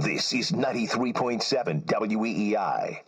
This is 93.7 WEEI.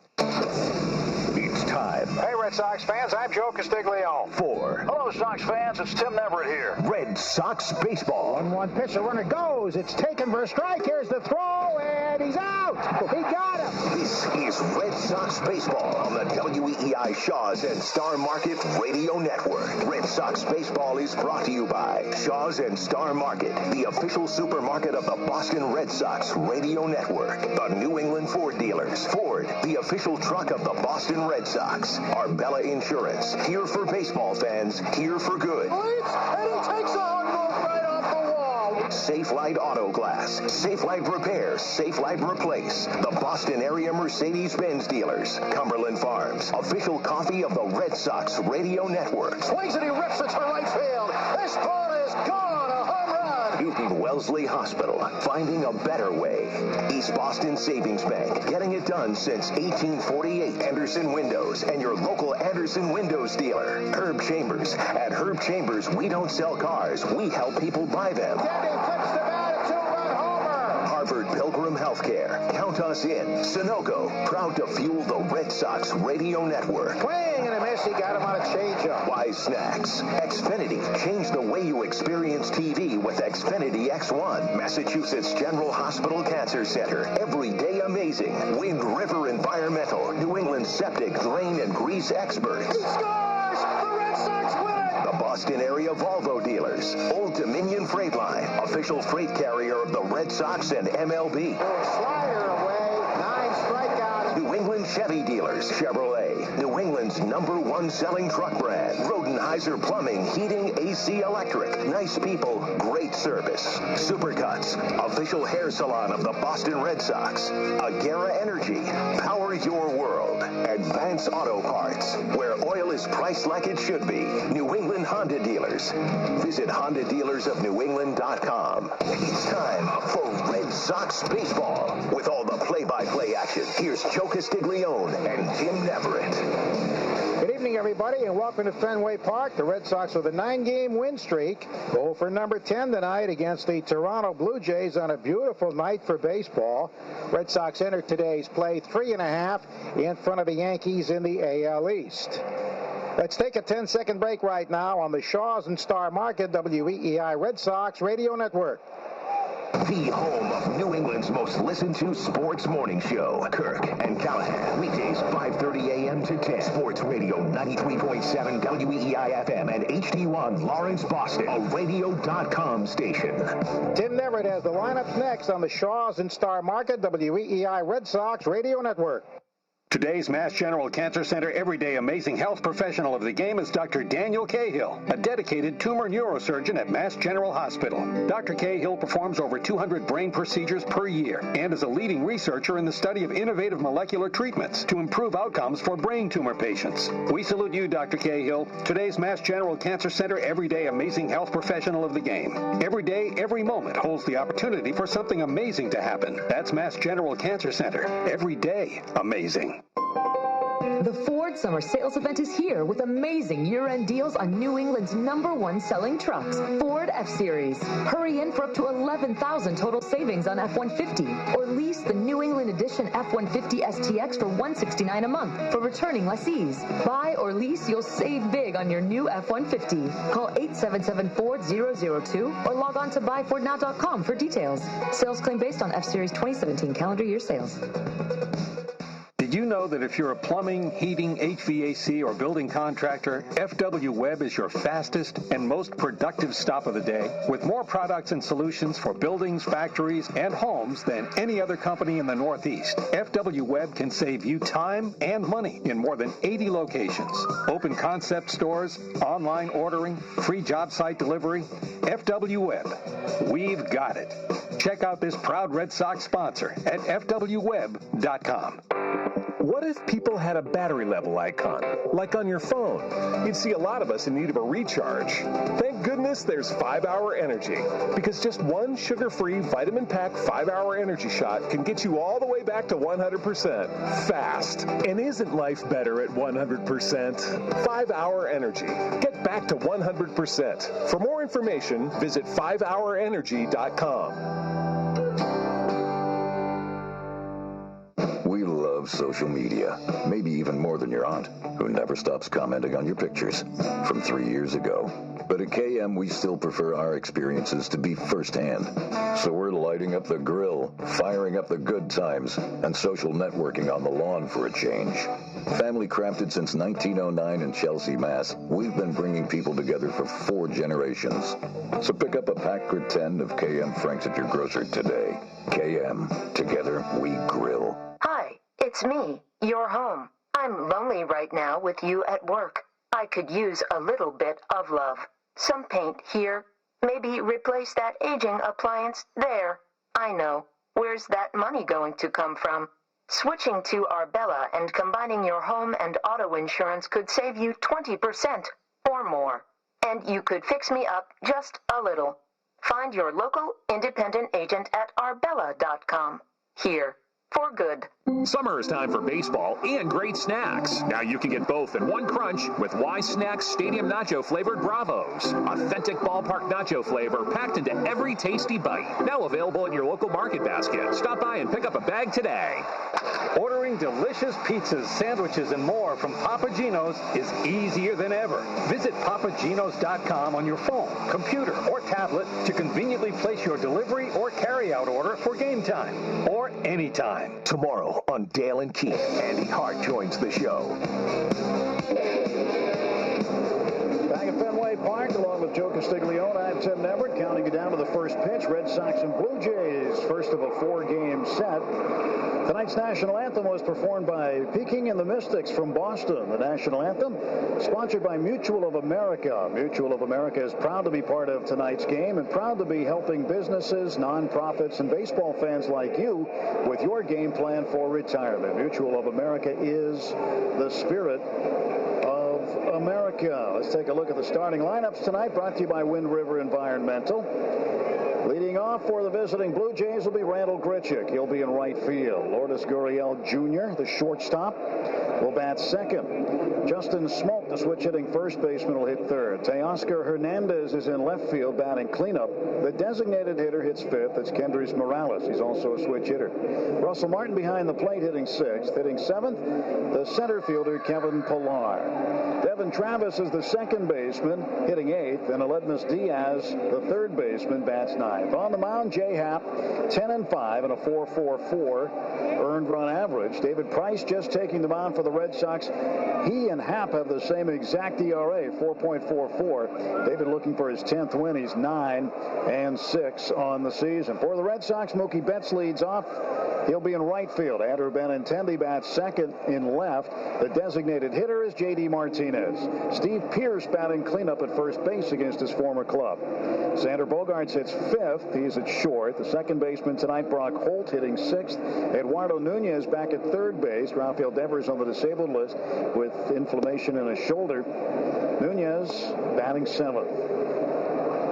It's time. Hey, Red Sox fans, I'm Joe Castiglione. For Hello, Sox fans, it's Tim Neverett here. Red Sox baseball. 1-1 pitch, the runner goes. It's taken for a strike. Here's the throw, and he's out. He got him. This is Red Sox baseball on the WEEI Shaw's and Star Market Radio Network. Red Sox baseball is brought to you by Shaw's and Star Market, the official supermarket of the Boston Red Sox Radio Network. The New England Ford dealers. Ford, the official truck of the Boston Red Sox. Arbella Insurance, here for baseball fans, here for good. And he takes a hard move right off the wall. Safe Light Auto Glass, Safe Light Repair, Safe Light Replace. The Boston area Mercedes-Benz dealers. Cumberland Farms, official coffee of the Red Sox Radio Network. Swings and he rips it to right field. This ball is gone. A home run. Newton Wellesley Hospital, finding a better way. East Boston Savings Bank, getting it done since 1848. Anderson Windows and your local Anderson Windows dealer. Herb Chambers. At Herb Chambers, we don't sell cars. We help people buy them. Denny flips the bat, a two-run homer. Harvard Pilgrim Healthcare. Count us in. Sunoco, proud to fuel the Red Sox Radio Network. Swing and a miss. He got him on a changeup. Wise Snacks. Xfinity. Change the way you experience TV with Xfinity X1. Massachusetts General Hospital Cancer Center. Everyday amazing. Wind River Environmental. New England septic, drain, and grease experts. He scores. The Red Sox win it. The Boston area Volvo dealers. Old Dominion Freight Line. Official freight carrier of the Red Sox and MLB. Slider away. 9 strikeouts. New England Chevy dealers. Chevrolet. New England's #1 selling truck brand. Rodenheiser Plumbing, Heating, AC Electric. Nice people, great service. Supercuts. Official hair salon of the Boston Red Sox. Agera Energy. Power your world. Advance Auto Parts. Where oil is priced like it should be. New England Honda dealers. Visit HondaDealersOfNewEngland.com. It's time for Red Sox baseball. With all the play-by-play action, here's Joe Castiglione and Tim Neverett. Good evening, everybody, and welcome to Fenway Park. The Red Sox with a 9-game win streak go for number 10 tonight against the Toronto Blue Jays on a beautiful night for baseball. Red Sox enter today's play 3.5 in front of the Yankees in the AL East. Let's take a 10-second break right now on the Shaw's and Star Market WEEI Red Sox Radio Network. The home of New England's most listened to sports morning show. Kirk and Callahan. Weekdays 5:30 a.m. to 10. Sports Radio 93.7 WEEI FM and HD1 Lawrence, Boston. A radio.com station. Tim Neverett has the lineups next on the Shaw's and Star Market WEEI Red Sox Radio Network. Today's Mass General Cancer Center Everyday Amazing Health professional of the game is Dr. Daniel Cahill, a dedicated tumor neurosurgeon at Mass General Hospital. Dr. Cahill performs over 200 brain procedures per year and is a leading researcher in the study of innovative molecular treatments to improve outcomes for brain tumor patients. We salute you, Dr. Cahill, today's Mass General Cancer Center Everyday Amazing Health professional of the game. Every day, every moment holds the opportunity for something amazing to happen. That's Mass General Cancer Center. Every day, amazing. The Ford Summer Sales Event is here with amazing year-end deals on New England's #1 selling trucks, Ford F-Series. Hurry in for up to $11,000 total savings on F-150, or lease the New England Edition F-150 STX for $169 a month for returning lessees. Buy or lease, you'll save big on your new F-150. Call 877-FORD-002 or log on to buyfordnow.com for details. Sales claim based on F-Series 2017 calendar year sales. Did you know that if you're a plumbing, heating, HVAC, or building contractor, FW Web is your fastest and most productive stop of the day, with more products and solutions for buildings, factories, and homes than any other company in the Northeast? FW Web can save you time and money in more than 80 locations. Open concept stores, online ordering, free job site delivery. FW Web. We've got it. Check out this proud Red Sox sponsor at fwweb.com. What if people had a battery level icon, like on your phone? You'd see a lot of us in need of a recharge. Thank goodness there's 5-Hour Energy, because just one sugar-free vitamin-packed 5-hour energy shot can get you all the way back to 100% fast. And isn't life better at 100%? 5-Hour Energy. Get back to 100%. For more information, visit 5hourenergy.com. loves social media, maybe even more than your aunt, who never stops commenting on your pictures from 3 years ago. But at KM, we still prefer our experiences to be firsthand. So we're lighting up the grill, firing up the good times, and social networking on the lawn for a change. Family crafted since 1909 in Chelsea, Mass., we've been bringing people together for 4 generations. So pick up a pack or 10 of KM Franks at your grocer today. KM, together we grill. Hi, it's me, your home. I'm lonely right now with you at work. I could use a little bit of love. Some paint here. Maybe replace that aging appliance there. I know. Where's that money going to come from? Switching to Arbella and combining your home and auto insurance could save you 20% or more. And you could fix me up just a little. Find your local independent agent at arbella.com. Here. For good. Summer is time for baseball and great snacks. Now you can get both in one crunch with WEEI Snacks Stadium Nacho flavored Bravos. Authentic ballpark nacho flavor packed into every tasty bite. Now available in your local market basket. Stop by and pick up a bag today. Ordering delicious pizzas, sandwiches, and more from Papa Gino's is easier than ever. Visit papaginos.com on your phone, computer, or tablet to conveniently place your delivery or carry-out order for game time or anytime. Tomorrow on Dale and Keith, Andy Hart joins the show. Back at Fenway Park, along with Joe Castiglione, I'm Tim Neverett, counting you down to the first pitch. Red Sox and Blue Jays, first of a 4-game set. Tonight's national anthem was performed by Peking and the Mystics from Boston. The national anthem, sponsored by Mutual of America. Mutual of America is proud to be part of tonight's game and proud to be helping businesses, nonprofits, and baseball fans like you with your game plan for retirement. Mutual of America is the spirit of America. Let's take a look at the starting lineups tonight, brought to you by Wind River Environmental. Leading off for the visiting Blue Jays will be Randall Grichuk. He'll be in right field. Lourdes Gurriel Jr., the shortstop, will bat second. Justin Smoke, the switch-hitting first baseman, will hit third. Teoscar Hernandez is in left field batting cleanup. The designated hitter hits fifth. It's Kendrys Morales. He's also a switch hitter. Russell Martin behind the plate hitting sixth. Hitting seventh, the center fielder Kevin Pillar. Devin Travis is the second baseman, hitting eighth, and Aledmus Diaz, the third baseman, bats ninth. On the mound, Jay Happ, 10-5 and a 4.44 earned run average. David Price just taking the mound for the Red Sox. He and Happ have the same exact ERA, 4.44. David looking for his 10th win. He's 9-6 on the season. For the Red Sox, Mookie Betts leads off. He'll be in right field. Andrew Benintendi bats second in left. The designated hitter is J.D. Martinez. Steve Pearce batting cleanup at first base against his former club. Xander Bogaerts hits fifth. He's at short. The second baseman tonight, Brock Holt, hitting sixth. Eduardo Nunez back at third base. Rafael Devers on the disabled list with inflammation in his shoulder. Nunez batting seventh.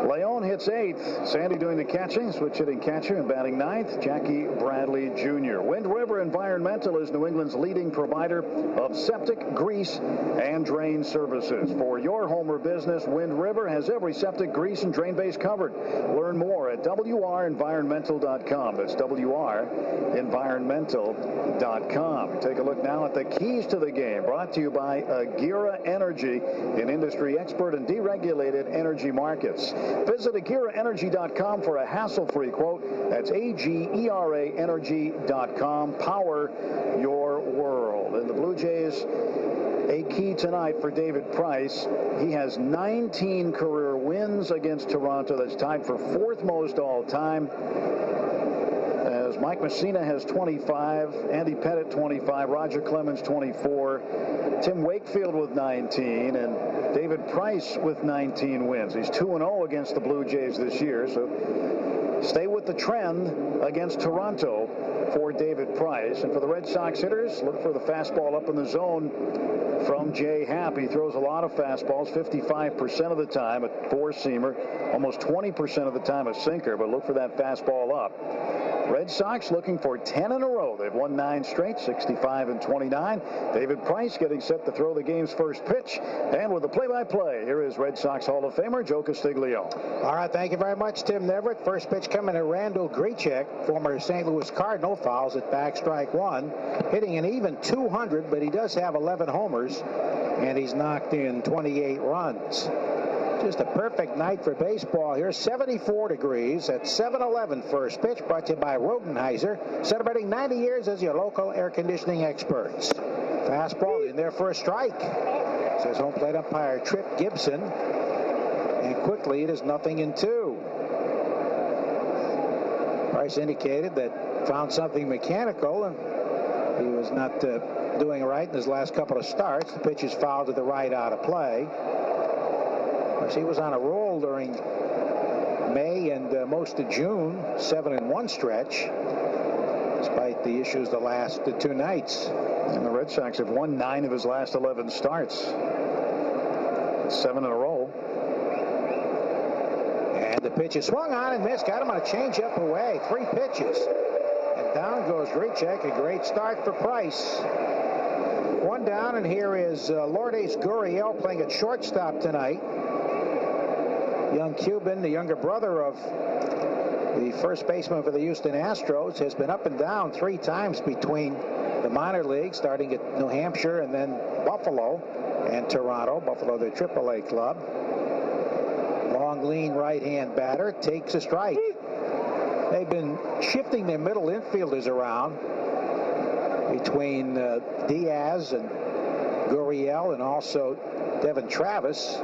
Leon hits eighth. Sandy doing the catching, switch hitting catcher, and batting ninth, Jackie Bradley Jr. Wind River Environmental is New England's leading provider of septic, grease, and drain services. For your home or business, Wind River has every septic, grease, and drain base covered. Learn more at WREnvironmental.com. That's WREnvironmental.com. Take a look now at the keys to the game, brought to you by Agira Energy, an industry expert in deregulated energy markets. Visit AgiraEnergy.com for a hassle-free quote. That's AGERA Energy.com. Power your world. And the Blue Jays, a key tonight for David Price. He has 19 career wins against Toronto. That's tied for fourth most all time. As Mike Messina has 25, Andy Pettitte 25, Roger Clemens 24, Tim Wakefield with 19, and David Price with 19 wins. He's 2-0 against the Blue Jays this year, so stay with the trend against Toronto for David Price. And for the Red Sox hitters, look for the fastball up in the zone from Jay Happ. He throws a lot of fastballs, 55% of the time, a four-seamer, almost 20% of the time a sinker, but look for that fastball up. Red Sox looking for 10 in a row. They've won 9 straight, 65-29. David Price getting set to throw the game's first pitch. And with the play-by-play, here is Red Sox Hall of Famer Joe Castiglione. All right, thank you very much, Tim Neverett. First pitch coming to Randall Grichuk, former St. Louis Cardinal, fouls it back, strike one. Hitting an even 200, but he does have 11 homers, and he's knocked in 28 runs. Just a perfect night for baseball here. 74 degrees at 7:11 first pitch, brought to you by Rodenheiser, celebrating 90 years as your local air conditioning experts. Fastball in there for a strike, says home plate umpire Trip Gibson. And quickly it is 0-2. Price indicated that found something mechanical, and he was not doing right in his last couple of starts. The pitch is fouled to the right, out of play. He was on a roll during May and most of June, 7-1 stretch, despite the issues the last 2 nights. And the Red Sox have won 9 of his last 11 starts. 7 in a row. And the pitch is swung on and missed. Got him on a changeup away. 3 pitches. And down goes Grichuk. A great start for Price. 1 down, and here is Lourdes Gurriel playing at shortstop tonight. Young Cuban, the younger brother of the first baseman for the Houston Astros, has been up and down 3 times between the minor leagues, starting at New Hampshire and then Buffalo and Toronto. Buffalo, their AAA club. Long, lean right-hand batter, takes a strike. They've been shifting their middle infielders around between Diaz and Gurriel, and also Devin Travis.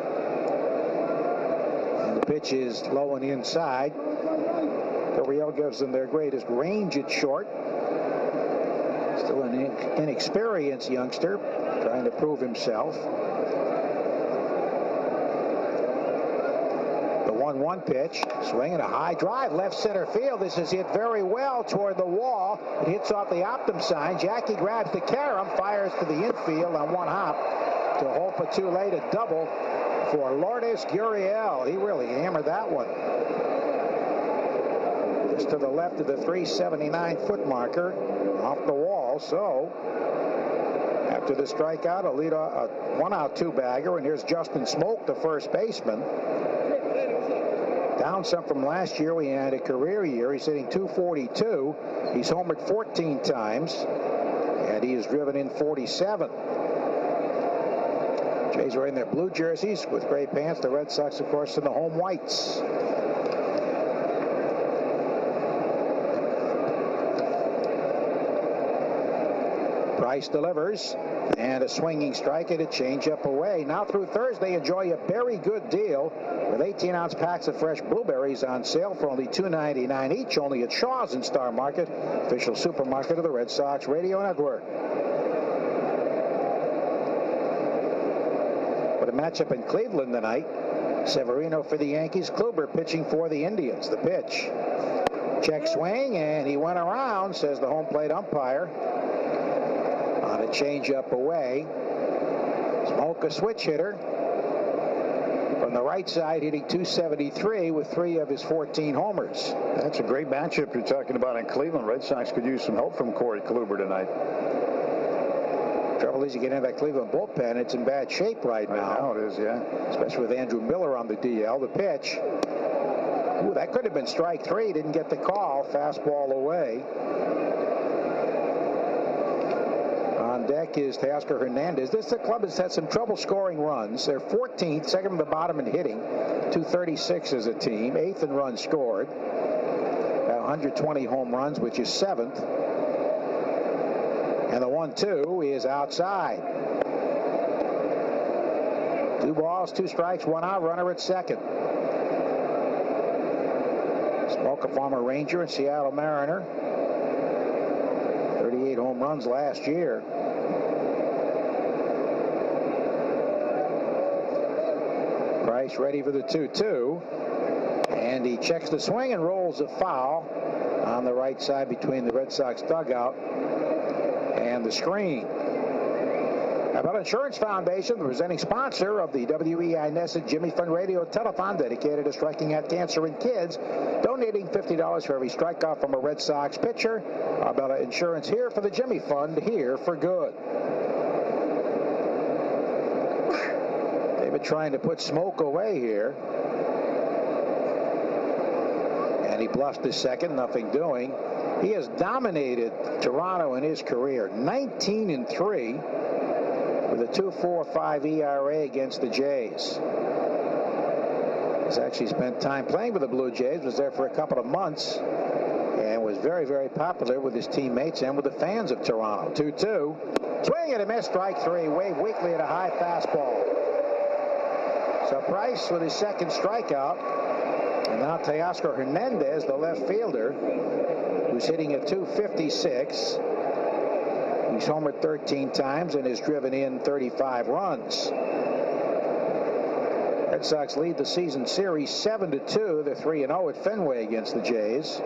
The pitch is low and inside. Gurriel gives them their greatest range at short. Still an inexperienced youngster trying to prove himself. The 1-1 pitch, swinging a high drive, left center field. This is hit very well toward the wall. It hits off the Optum sign. Jackie grabs the carom, fires to the infield on 1 hop to hope a 2 late, a double for Lourdes Gurriel. He really hammered that one. Just to the left of the 379-foot marker, off the wall. So after the strikeout, a 1-out 2-bagger, and here's Justin Smoke, the first baseman. Down some from last year. We had a career year. He's hitting .242. He's homered 14 times, and he has driven in 47. Jays are in their blue jerseys with gray pants. The Red Sox, of course, in the home whites. Price delivers, and a swinging strike and a changeup away. Now through Thursday, enjoy a very good deal with 18-ounce packs of fresh blueberries on sale for only $2.99 each, only at Shaw's in Star Market, official supermarket of the Red Sox Radio Network. But a matchup in Cleveland tonight. Severino for the Yankees, Kluber pitching for the Indians. The pitch. Check swing, and he went around, says the home plate umpire. On a changeup away. Smoke, a switch hitter. From the right side, hitting .273 with 3 of his 14 homers. That's a great matchup you're talking about in Cleveland. Red Sox could use some help from Corey Kluber tonight. Trouble is, you get into that Cleveland bullpen, it's in bad shape right now. It is, yeah. Especially with Andrew Miller on the DL. The pitch. Ooh, that could have been strike 3. Didn't get the call. Fastball away. On deck is Teoscar Hernandez. This club has had some trouble scoring runs. They're 14th, second from the bottom in hitting. .236 as a team. 8th in runs scored. 120 home runs, which is 7th. And the 1-2 is outside. 2 balls, 2 strikes, 1 out, runner at second. Smoke, a former Ranger and Seattle Mariner. 38 home runs last year. Price ready for the 2-2. And he checks the swing and rolls a foul on the right side between the Red Sox dugout and the screen. About Insurance Foundation, the presenting sponsor of the WEEI Nesson Jimmy Fund Radio Telethon, dedicated to striking out cancer in kids, donating $50 for every strikeout from a Red Sox pitcher. Arbella Insurance here for the Jimmy Fund, here for good. They've been trying to put Smoke away here. And he bluffed his second, nothing doing. He has dominated Toronto in his career, 19-3. With a 2.45 ERA against the Jays. He's actually spent time playing with the Blue Jays, was there for a couple of months, and was very, very popular with his teammates and with the fans of Toronto. 2-2. Swing and a miss, strike three. Wave weakly at a high fastball. So Price with his second strikeout. And now Teoscar Hernandez, the left fielder, who's hitting at 256. He's homered 13 times and has driven in 35 runs. Red Sox lead the season series 7-2. They're 3-0 at Fenway against the Jays.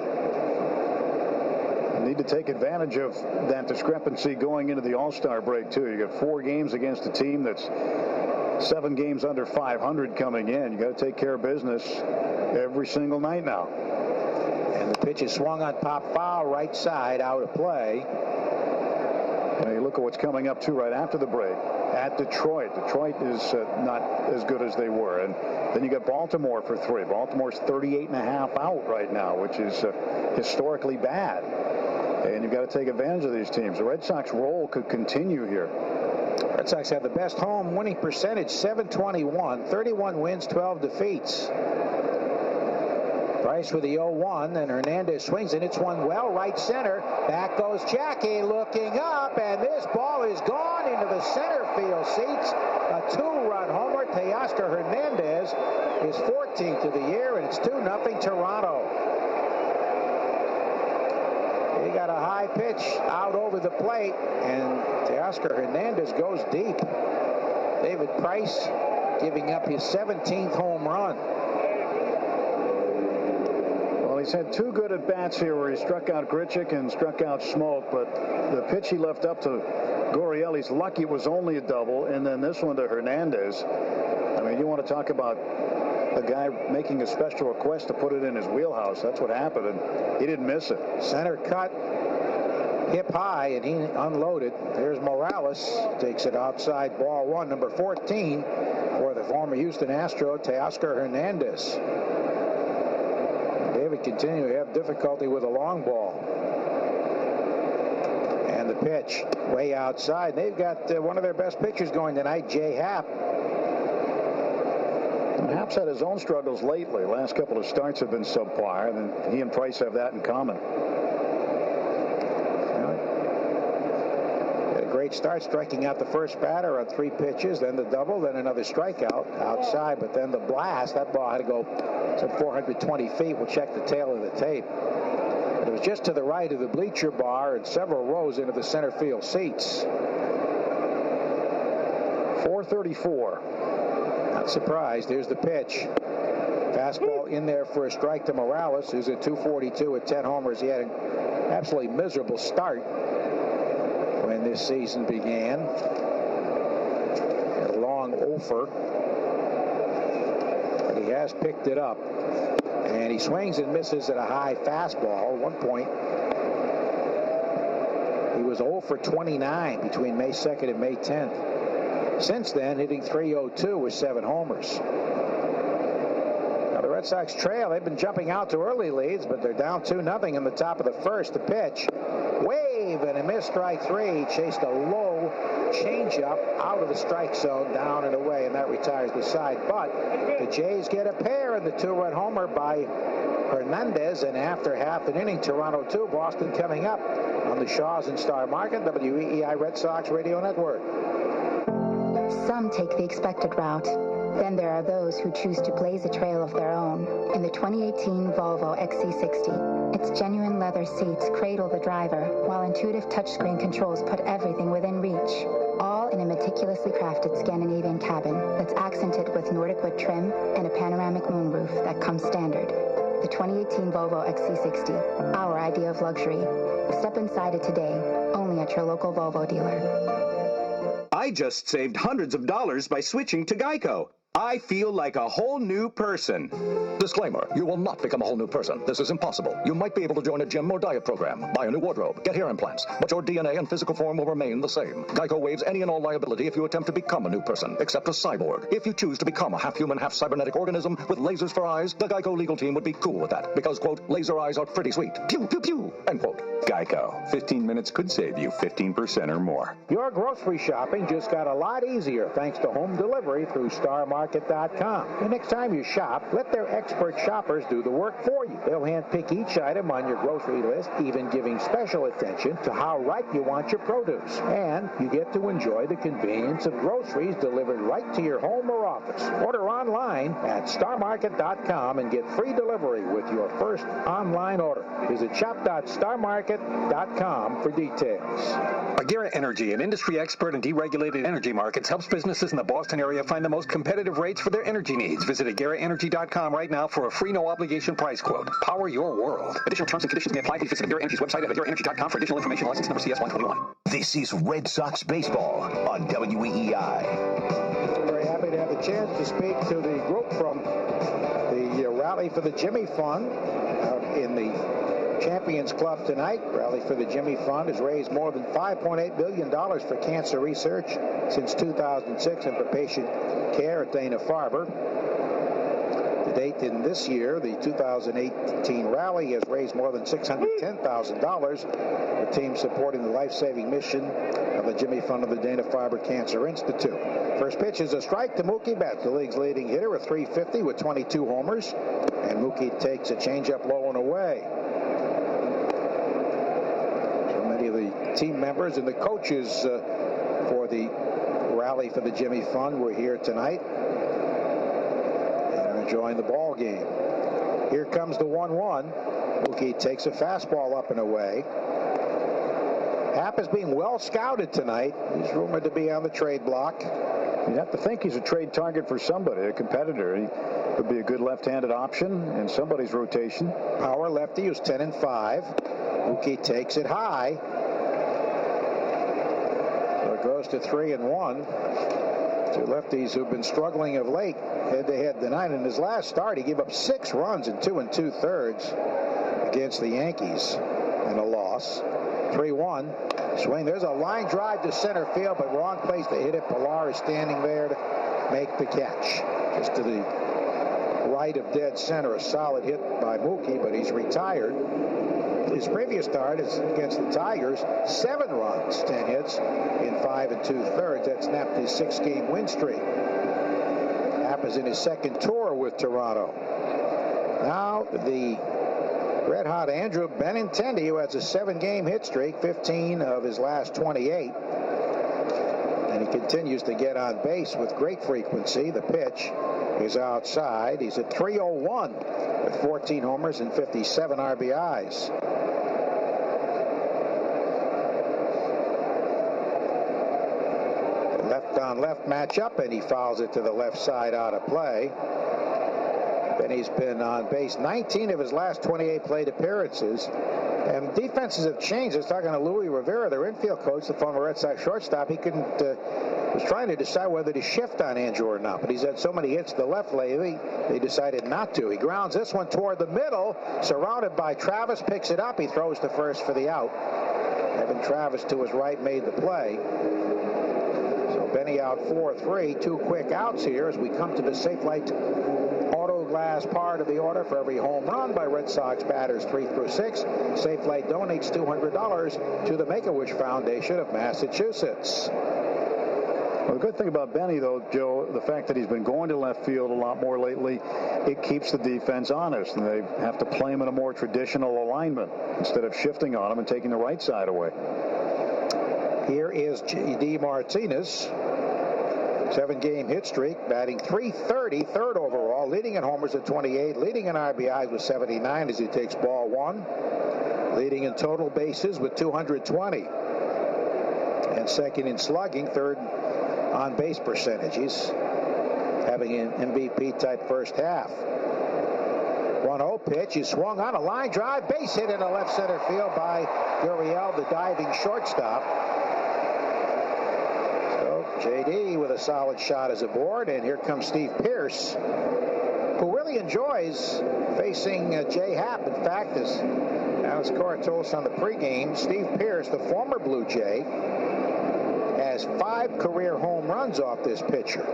Need to take advantage of that discrepancy going into the All-Star break, too. You got 4 games against a team that's 7 games under 500 coming in. You got to take care of business every single night now. And the pitch is swung on, pop foul, right side, out of play. Now you look at what's coming up, too, right after the break. At Detroit. Detroit is not as good as they were. And then you got Baltimore for 3. Baltimore's 38.5 out right now, which is historically bad. And you've got to take advantage of these teams. The Red Sox roll could continue here. Red Sox have the best home winning percentage, .721, 31 wins, 12 defeats. Price with the 0-1, and Hernandez swings and hits one well right center. Back goes Jackie looking up, and this ball is gone into the center field seats. A 2-run homer. Teoscar Hernandez is 14th of the year, and it's 2-0 Toronto. He got a high pitch out over the plate, and Teoscar Hernandez goes deep. David Price giving up his 17th home run. He's had 2 good at-bats here where he struck out Grichuk and struck out Smoke, but the pitch he left up to Gurrielli's lucky it was only a double, and then this one to Hernandez. I mean, you want to talk about a guy making a special request to put it in his wheelhouse. That's what happened, and he didn't miss it. Center cut, hip high, and he unloaded. There's Morales, takes it outside, ball 1, number 14 for the former Houston Astro, Teoscar Hernandez. David continuing to have difficulty with a long ball. And the pitch way outside. They've got one of their best pitchers going tonight, Jay Happ. Happ's had his own struggles lately. Last couple of starts have been subpar, and he and Price have that in common. Had a great start, striking out the first batter on 3 pitches, then the double, then another strikeout outside, but then the blast. That ball had to go to 420 feet. We'll check the tail of the tape. But it was just to the right of the bleacher bar and several rows into the center field seats. 434. Not surprised. Here's the pitch. Fastball in there for a strike to Morales, who's at 242 with 10 homers. He had an absolutely miserable start when this season began. A long offer. But he has picked it up. And he swings and misses at a high fastball. At one point, he was 0 for 29 between May 2nd and May 10th. Since then, hitting .302 with 7 homers. Now the Red Sox trail. They've been jumping out to early leads, but they're down 2-0 in the top of the first. The pitch, wave, and a miss, strike 3. Chased a low changeup out of the strike zone, down and away, and that retires the side. But the Jays get a pair in the 2-run homer by Hernandez, and after half an inning, Toronto 2, Boston coming up on the Shaws and Star Market, WEEI Red Sox Radio Network. Some take the expected route. Then there are those who choose to blaze a trail of their own in the 2018 Volvo XC60. Its genuine leather seats cradle the driver, while intuitive touchscreen controls put everything within reach. All in a meticulously crafted Scandinavian cabin that's accented with Nordic wood trim and a panoramic moonroof that comes standard. The 2018 Volvo XC60, our idea of luxury. Step inside it today, only at your local Volvo dealer. I just saved hundreds of dollars by switching to Geico. I feel like a whole new person. Disclaimer, you will not become a whole new person. This is impossible. You might be able to join a gym or diet program, buy a new wardrobe, get hair implants, but your DNA and physical form will remain the same. Geico waives any and all liability if you attempt to become a new person, except a cyborg. If you choose to become a half-human, half-cybernetic organism with lasers for eyes, the Geico legal team would be cool with that, because, quote, laser eyes are pretty sweet. Pew, pew, pew, end quote. Geico. 15 minutes could save you 15% or more. Your grocery shopping just got a lot easier thanks to home delivery through StarMarket.com. The next time you shop, let their expert shoppers do the work for you. They'll handpick each item on your grocery list, even giving special attention to how ripe you want your produce. And you get to enjoy the convenience of groceries delivered right to your home or office. Order online at StarMarket.com and get free delivery with your first online order. Visit shop.starmarket.com for details. Agera Energy, an industry expert in deregulated energy markets, helps businesses in the Boston area find the most competitive rates for their energy needs. Visit AgeraEnergy.com right now for a free no-obligation price quote. Power your world. Additional terms and conditions may apply. Please visit Agera Energy's website at AgeraEnergy.com for additional information. License number CS121. This is Red Sox baseball on WEEI. Very happy to have the chance to speak to the group from the Rally for the Jimmy Fund in the Champions Club tonight. Rally for the Jimmy Fund has raised more than $5.8 billion for cancer research since 2006 and for patient care at Dana-Farber. To date in this year, the 2018 rally has raised more than $610,000. The team supporting the life-saving mission of the Jimmy Fund of the Dana-Farber Cancer Institute. First pitch is a strike to Mookie Betts, the league's leading hitter, at .350 with 22 homers. And Mookie takes a changeup low and away. So many of the team members and the coaches for the Rally for the Jimmy Fund were here tonight and are enjoying the ball game. Here comes the 1-1. Mookie takes a fastball up and away. Happ is being well scouted tonight. He's rumored to be on the trade block. You have to think he's a trade target for somebody, a competitor. He could be a good left-handed option in somebody's rotation. Power lefty who's 10-5. Mookie takes it high. So it goes to 3-1. Two lefties who've been struggling of late head-to-head tonight. In his last start, he gave up 6 runs in 2 2/3 against the Yankees in a loss. 3-1. Swing. There's a line drive to center field, but wrong place to hit it. Pilar is standing there to make the catch. Just to the right of dead center. A solid hit by Mookie, but he's retired. His previous start is against the Tigers. 7 runs, 10 hits in 5 2/3. That snapped his 6-game win streak. Happ is in his second tour with Toronto. Now the red-hot Andrew Benintendi, who has a 7-game hit streak, 15 of his last 28. And he continues to get on base with great frequency. The pitch is outside. He's at .301 with 14 homers and 57 RBIs. Left-on-left matchup, and he fouls it to the left side out of play. And he's been on base 19 of his last 28 plate appearances. And defenses have changed. I was talking to Louis Rivera, their infield coach, the former Red Sox shortstop. He was trying to decide whether to shift on Andrew or not, but he's had so many hits to the left lately, they decided not to. He grounds this one toward the middle, surrounded by Travis, picks it up. He throws to first for the out. Evan Travis to his right made the play. So Benny out 4-3. 2 quick outs here as we come to the Safe Light Auto Glass part of the order. For every home run by Red Sox batters 3 through 6, Safe Light donates $200 to the Make-A-Wish Foundation of Massachusetts. Well, the good thing about Benny, though, Joe, the fact that he's been going to left field a lot more lately, it keeps the defense honest, and they have to play him in a more traditional alignment instead of shifting on him and taking the right side away. Here is J.D. Martinez. 7-game hit streak, batting .330, 3rd overall, leading in homers at 28, leading in RBIs with 79 as he takes ball 1, leading in total bases with 220, and second in slugging, 3rd on base percentage. He's having an MVP-type first half. 1-0 pitch is swung on, a line drive, base hit in the left center field by Gurriel, the diving shortstop. So J.D. with a solid shot as a board, and here comes Steve Pearce, who really enjoys facing Jay Happ. In fact, as Alex Cora told us on the pregame, Steve Pearce, the former Blue Jay, has 5 career home runs off this pitcher.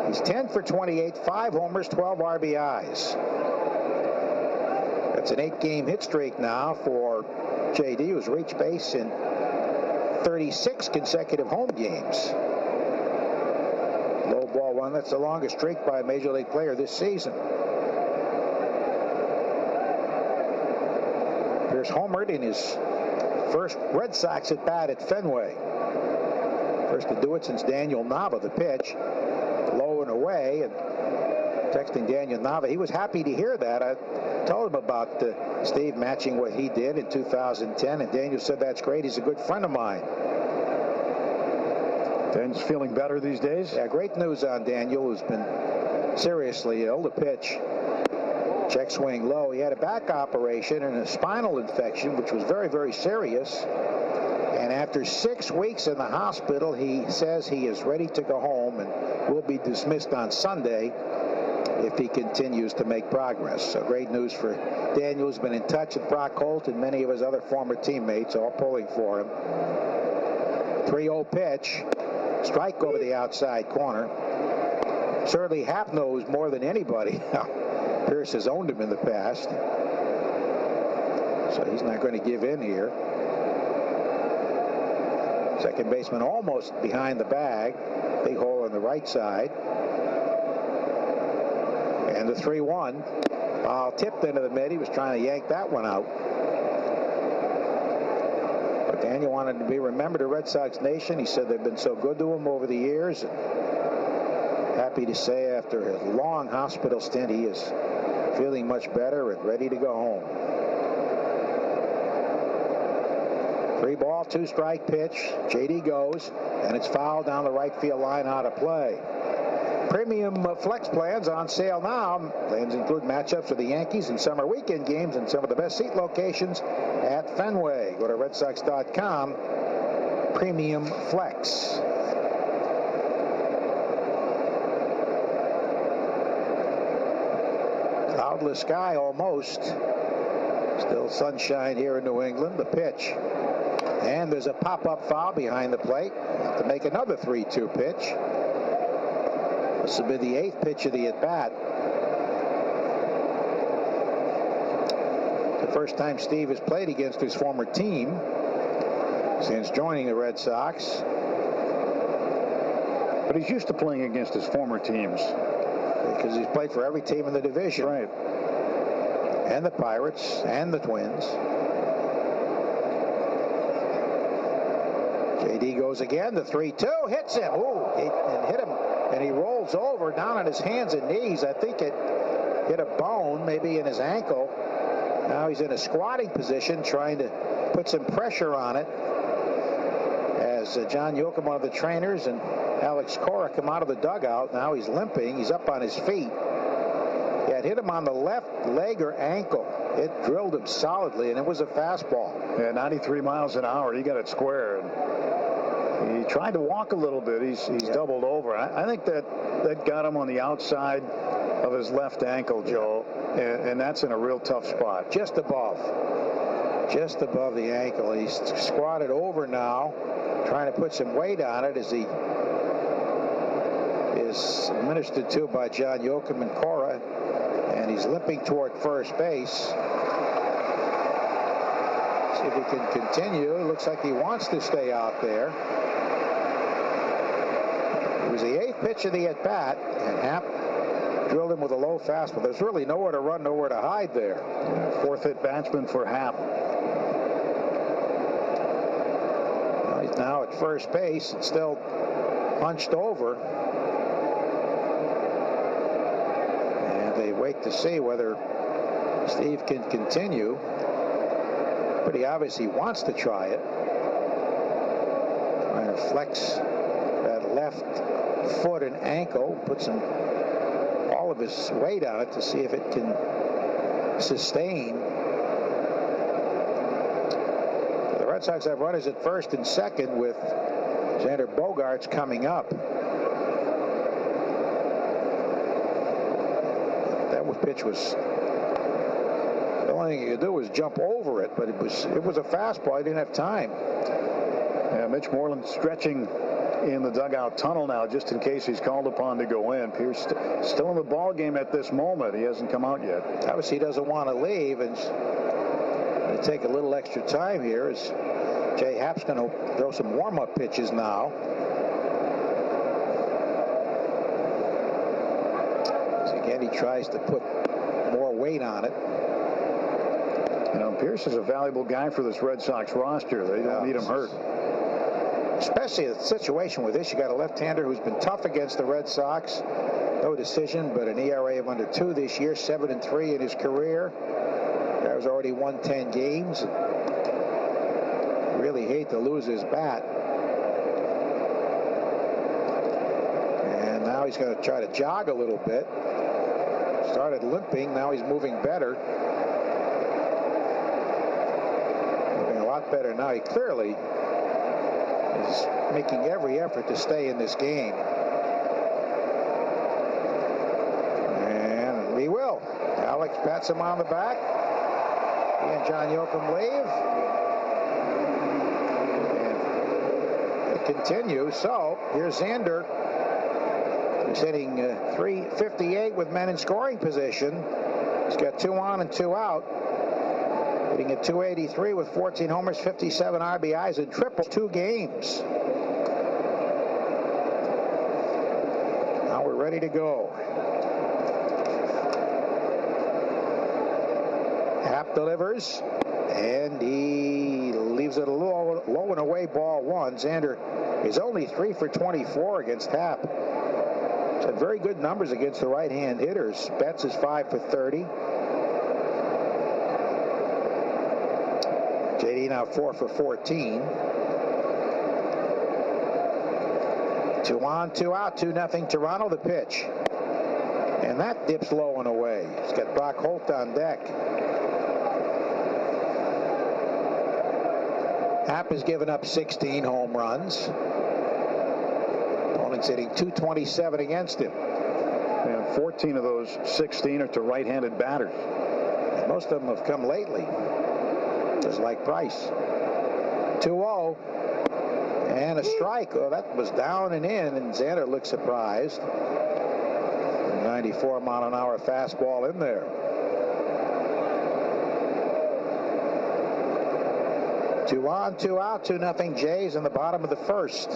He's 10 for 28, 5 homers, 12 RBIs. That's an 8-game hit streak now for J.D., who's reached base in 36 consecutive home games. Low ball one, that's the longest streak by a Major League player this season. Pierce homered in his first Red Sox at bat at Fenway. First to do it since Daniel Nava. The pitch, low and away, and texting Daniel Nava. He was happy to hear that. I told him about Steve matching what he did in 2010, and Daniel said, that's great. He's a good friend of mine. Daniel's feeling better these days? Yeah, great news on Daniel, who's been seriously ill. The pitch, check swing low. He had a back operation and a spinal infection, which was very, very serious. And after 6 weeks in the hospital, he says he is ready to go home and will be dismissed on Sunday if he continues to make progress. So great news for Daniel, who's been in touch with Brock Holt and many of his other former teammates, all pulling for him. 3-0 pitch. Strike over the outside corner. Certainly Happ knows more than anybody. Pierce has owned him in the past, so he's not going to give in here. Second baseman almost behind the bag. Big hole on the right side. And the 3-1. Ball tipped into the mid. He was trying to yank that one out. But Daniel wanted to be remembered to Red Sox Nation. He said they've been so good to him over the years. And happy to say after his long hospital stint, he is feeling much better and ready to go home. 3-ball, 2-strike pitch. J.D. goes, and it's fouled down the right field line, out of play. Premium flex plans on sale now. Plans include matchups with the Yankees and summer weekend games and some of the best seat locations at Fenway. Go to RedSox.com. Premium flex. Cloudless sky almost. Still sunshine here in New England. The pitch. And there's a pop-up foul behind the plate. Have to make another 3-2 pitch. This will be the 8th pitch of the at-bat. The first time Steve has played against his former team since joining the Red Sox. But he's used to playing against his former teams. Because he's played for every team in the division. Right. And the Pirates and the Twins. J.D. goes again. The 3-2 hits him. Ooh, and hit him. And he rolls over down on his hands and knees. I think it hit a bone, maybe in his ankle. Now he's in a squatting position, trying to put some pressure on it. As John Yoakum, one of the trainers, and Alex Cora come out of the dugout. Now he's limping. He's up on his feet. Yeah, it hit him on the left leg or ankle. It drilled him solidly, and it was a fastball. Yeah, 93 miles an hour. He got it squared. He tried to walk a little bit. He's doubled over. I think that got him on the outside of his left ankle, Joe, and that's in a real tough spot. Just above the ankle. He's squatted over now, trying to put some weight on it as he is administered to by John Yoakum and Cora, and he's limping toward first base. See if he can continue. It looks like he wants to stay out there. It was the 8th pitch of the at-bat, and Happ drilled him with a low fastball. There's really nowhere to run, nowhere to hide there. 4th hit batsman for Happ. Well, he's now at first base and still hunched over. And they wait to see whether Steve can continue. Pretty obvious he wants to try it. Trying to flex that left foot and ankle, put all of his weight on it to see if it can sustain. For the Red Sox have runners at first and second with Xander Bogaerts coming up. That pitch was, the only thing you could do was jump over it, but it was a fastball. He didn't have time. Yeah, Mitch Moreland stretching in the dugout tunnel now, just in case he's called upon to go in. Pierce still in the ball game at this moment. He hasn't come out yet. Obviously, he doesn't want to leave, and going to take a little extra time here as Jay Happ's going to throw some warm-up pitches now. So again, he tries to put more weight on it. You know, Pierce is a valuable guy for this Red Sox roster. They don't need him hurt. Especially a situation with this. You got a left-hander who's been tough against the Red Sox. No decision, but an ERA of under 2 this year, 7-3 in his career. Guy's already won 10 games. Really hate to lose his bat. And now he's going to try to jog a little bit. Started limping, now he's moving better. Moving a lot better now. He clearly is making every effort to stay in this game. And he will. Alex pats him on the back. He and John Yoakum leave. And it continues. So here's Xander. He's hitting .358 with men in scoring position. He's got 2 on and 2 out. Hitting at .283 with 14 homers, 57 RBIs, and triple 2 games. Now we're ready to go. Happ delivers, and he leaves it a little low and away, ball 1. Xander is only 3 for 24 against Happ. He's had very good numbers against the right-hand hitters. Betts is 5 for 30. JD now 4 for 14. 2 on, 2 out, 2-0 Toronto. The pitch. And that dips low and away. He's got Brock Holt on deck. Happ has given up 16 home runs. Opponent's hitting .227 against him. And 14 of those 16 are to right-handed batters. And most of them have come lately. Just like Price. 2-0. And a strike. Oh, that was down and in, and Xander looked surprised. 94-mile-an-hour fastball in there. 2 on, 2 out, 2-0 Jays in the bottom of the first.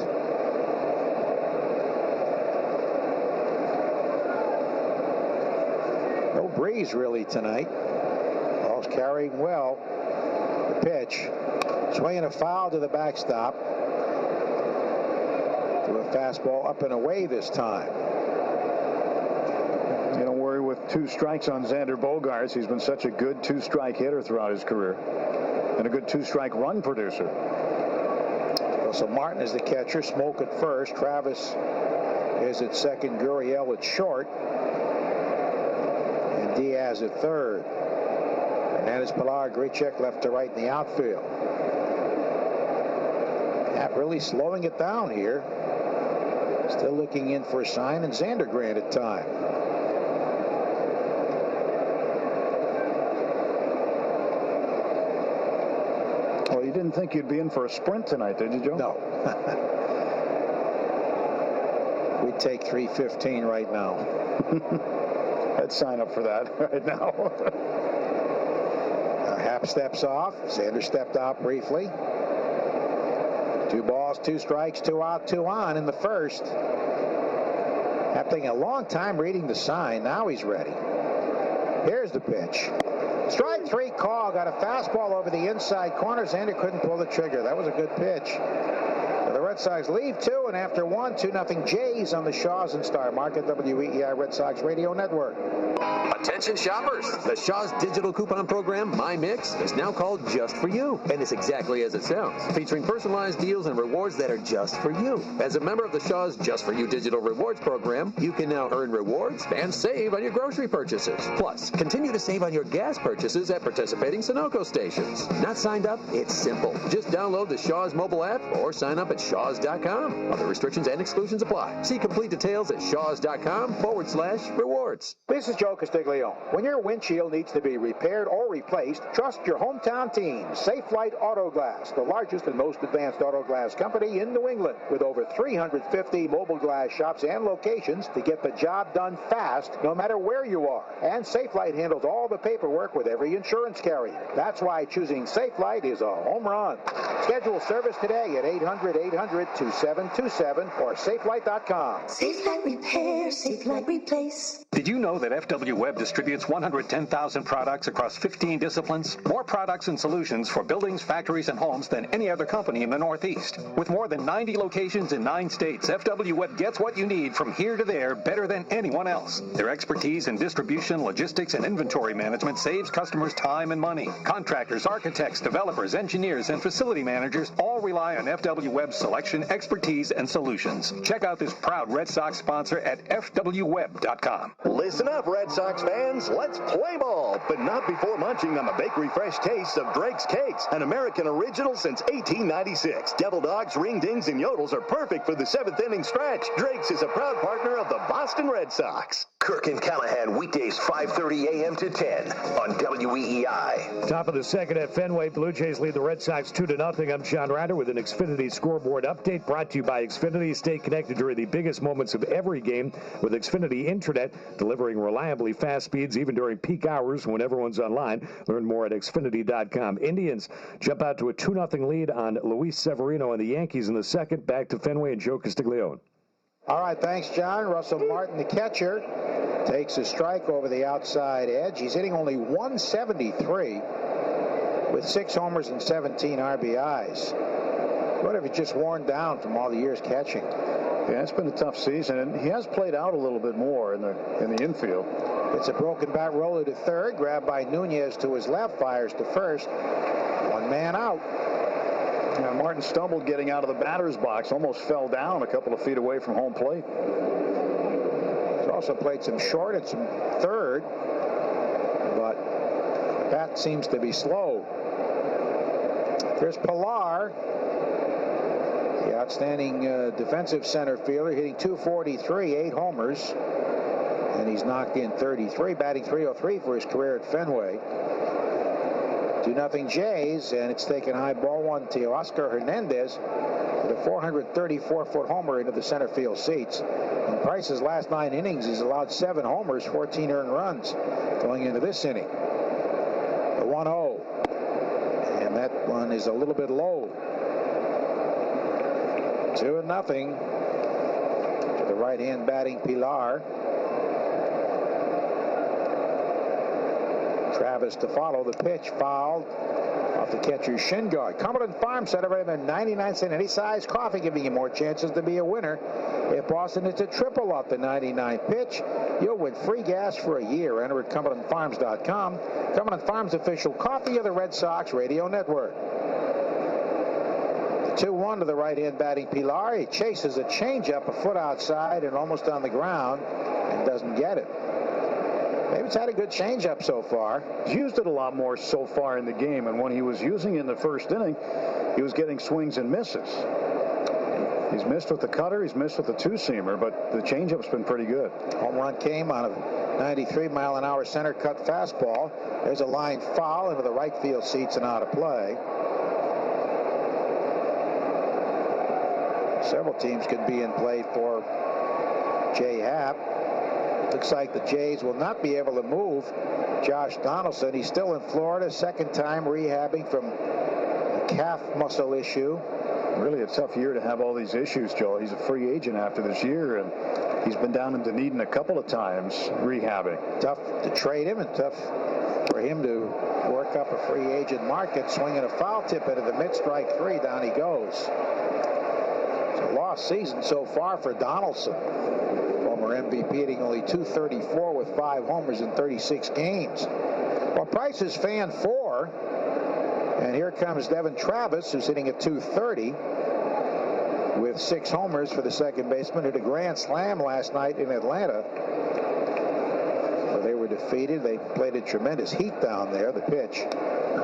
No breeze really tonight. Ball's carrying well. The pitch. Swinging a foul to the backstop. To a fastball up and away this time. You don't worry with 2 strikes on Xander Bogaerts. He's been such a good 2-strike hitter throughout his career. And a good 2-strike run producer. So Martin is the catcher. Smoke at first. Travis is at second. Gurriel at short. And Diaz at third. Hernandez, Pilar, Grichuk left to right in the outfield. Happ really slowing it down here. Still looking in for a sign, and Xander granted time. Well, you didn't think you'd be in for a sprint tonight, did you, Joe? No. We'd take 3:15 right now. I'd sign up for that right now. Happ steps off. Xander stepped out briefly. 2 balls, 2 strikes, 2 out, 2 on in the first. Happ taking a long time reading the sign. Now he's ready. Here's the pitch. Strike 3 call. Got a fastball over the inside corner. Xander couldn't pull the trigger. That was a good pitch. So the Red Sox leave 2, and after 1, 2-0 Jays on the Shaws and Star Market WEEI Red Sox Radio Network. Attention shoppers, the Shaw's digital coupon program, My Mix, is now called Just For You, and it's exactly as it sounds, featuring personalized deals and rewards that are just for you. As a member of the Shaw's Just For You digital rewards program, you can now earn rewards and save on your grocery purchases. Plus, continue to save on your gas purchases at participating Sunoco stations. Not signed up? It's simple. Just download the Shaw's mobile app or sign up at shaws.com. Other restrictions and exclusions apply. See complete details at shaws.com/rewards. This is Joe Castiglione. When your windshield needs to be repaired or replaced, trust your hometown team, Safe Light Auto Glass, the largest and most advanced auto glass company in New England, with over 350 mobile glass shops and locations to get the job done fast, no matter where you are. And Safe Light handles all the paperwork with every insurance carrier. That's why choosing Safe Light is a home run. Schedule service today at 800-800-2727 or safelight.com. Safe Light Repair, Safe Light Replace. Did you know that FW Web distributes 110,000 products across 15 disciplines? More products and solutions for buildings, factories, and homes than any other company in the Northeast. With more than 90 locations in 9 states, FW Web gets what you need from here to there better than anyone else. Their expertise in distribution, logistics, and inventory management saves customers time and money. Contractors, architects, developers, engineers, and facility managers all rely on FW Web's selection, expertise, and solutions. Check out this proud Red Sox sponsor at fwweb.com. Listen up, Red Sox fans. Let's play ball, but not before munching on the bakery fresh taste of Drake's Cakes, an American original since 1896. Devil Dogs, Ring Dings, and Yodels are perfect for the 7th inning stretch. Drake's is a proud partner of the Boston Red Sox. Kirk and Callahan, weekdays 5:30 a.m. to 10 on WEEI. Top of the second at Fenway. Blue Jays lead the Red Sox 2-0. I'm John Ryder with an Xfinity scoreboard update brought to you by Xfinity. Stay connected during the biggest moments of every game with Xfinity Intranet, delivering reliably fast speeds even during peak hours when everyone's online. Learn more at Xfinity.com. Indians jump out to a 2-0 lead on Luis Severino and the Yankees in the second. Back to Fenway and Joe Castiglione. All right, thanks, John. Russell Martin, the catcher, takes a strike over the outside edge. He's hitting only 173 with 6 homers and 17 RBIs. What if he's just worn down from all the years catching? Yeah, it's been a tough season, and he has played out a little bit more in the infield. It's a broken bat roller to third, grabbed by Nunez to his left, fires to first. 1 man out. Yeah, Martin stumbled getting out of the batter's box, almost fell down a couple of feet away from home plate. He's also played some short and some third, but the bat seems to be slow. There's Pilar, the outstanding defensive center fielder, hitting .243, 8 homers, and he's knocked in 33, batting .303 for his career at Fenway. 2-0 Jays, and it's taken high ball one to Oscar Hernandez with a 434-foot homer into the center field seats. In Price's last 9 innings, he's allowed 7 homers, 14 earned runs going into this inning. The 1-0, and that one is a little bit low. 2-0 to the right-hand batting Pilar. Travis to follow. The pitch fouled off the catcher's shin guard. Cumberland Farms celebrating their 99-cent any size coffee, giving you more chances to be a winner. If Boston hits a triple off the 99 pitch, you'll win free gas for a year. Enter at CumberlandFarms.com. Cumberland Farms official coffee of the Red Sox Radio Network. The 2-1 to the right-hand batting Pilar. He chases a changeup a foot outside and almost on the ground and doesn't get it. Maybe it's had a good changeup so far. He's used it a lot more so far in the game, and when he was using it in the first inning, he was getting swings and misses. He's missed with the cutter, he's missed with the two-seamer, but the changeup's been pretty good. Home run came on a 93-mile-an-hour center-cut fastball. There's a line foul into the right field seats and out of play. Several teams could be in play for Jay Happ. Looks like the Jays will not be able to move Josh Donaldson. He's still in Florida, second time rehabbing from a calf muscle issue. Really a tough year to have all these issues, Joe. He's a free agent after this year, and he's been down in Dunedin a couple of times rehabbing. Tough to trade him and tough for him to work up a free agent market. Swinging a foul tip into the mid, strike 3. Down he goes. It's a lost season so far for Donaldson. Former MVP hitting only .234 with 5 homers in 36 games. Well, Price is fan 4. And here comes Devin Travis, who's hitting at .230 with 6 homers for the second baseman. Hit a grand slam last night in Atlanta, where they were defeated. They played a tremendous heat down there. The pitch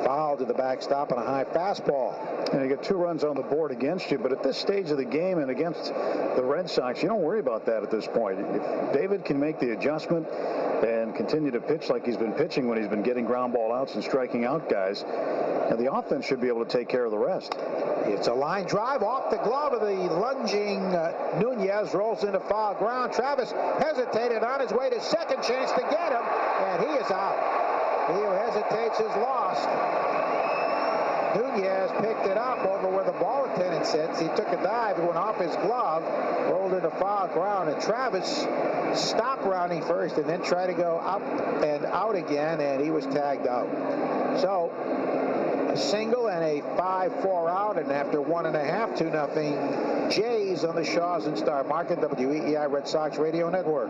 fouled to the backstop on a high fastball. And you get 2 runs on the board against you, but at this stage of the game and against the Red Sox, you don't worry about that at this point. If David can make the adjustment and continue to pitch like he's been pitching when he's been getting ground ball outs and striking out guys, and the offense should be able to take care of the rest. It's a line drive off the glove of the lunging Nunez, rolls into foul ground. Travis hesitated on his way to second, chance to get him, and he is out. He who hesitates is lost. Nunez picked it up over where the ball attendant sits. He took a dive, it went off his glove, rolled into foul ground, and Travis stopped rounding first and then tried to go up and out again, and he was tagged out. So a single and a 5-4 out, and after 1.5, 2-0 Jays on the Shaws and Star Market, WEEI Red Sox Radio Network.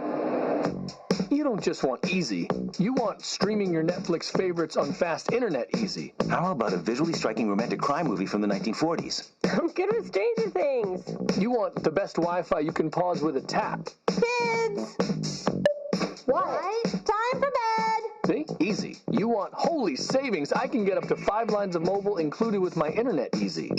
You don't just want easy. You want streaming your Netflix favorites on fast internet easy. How about a visually striking romantic crime movie from the 1940s? I'm good with Stranger Things. You want the best Wi-Fi you can pause with a tap. Kids! What? Time for bed! See? Easy. You want holy savings. I can get up to 5 lines of mobile included with my internet easy.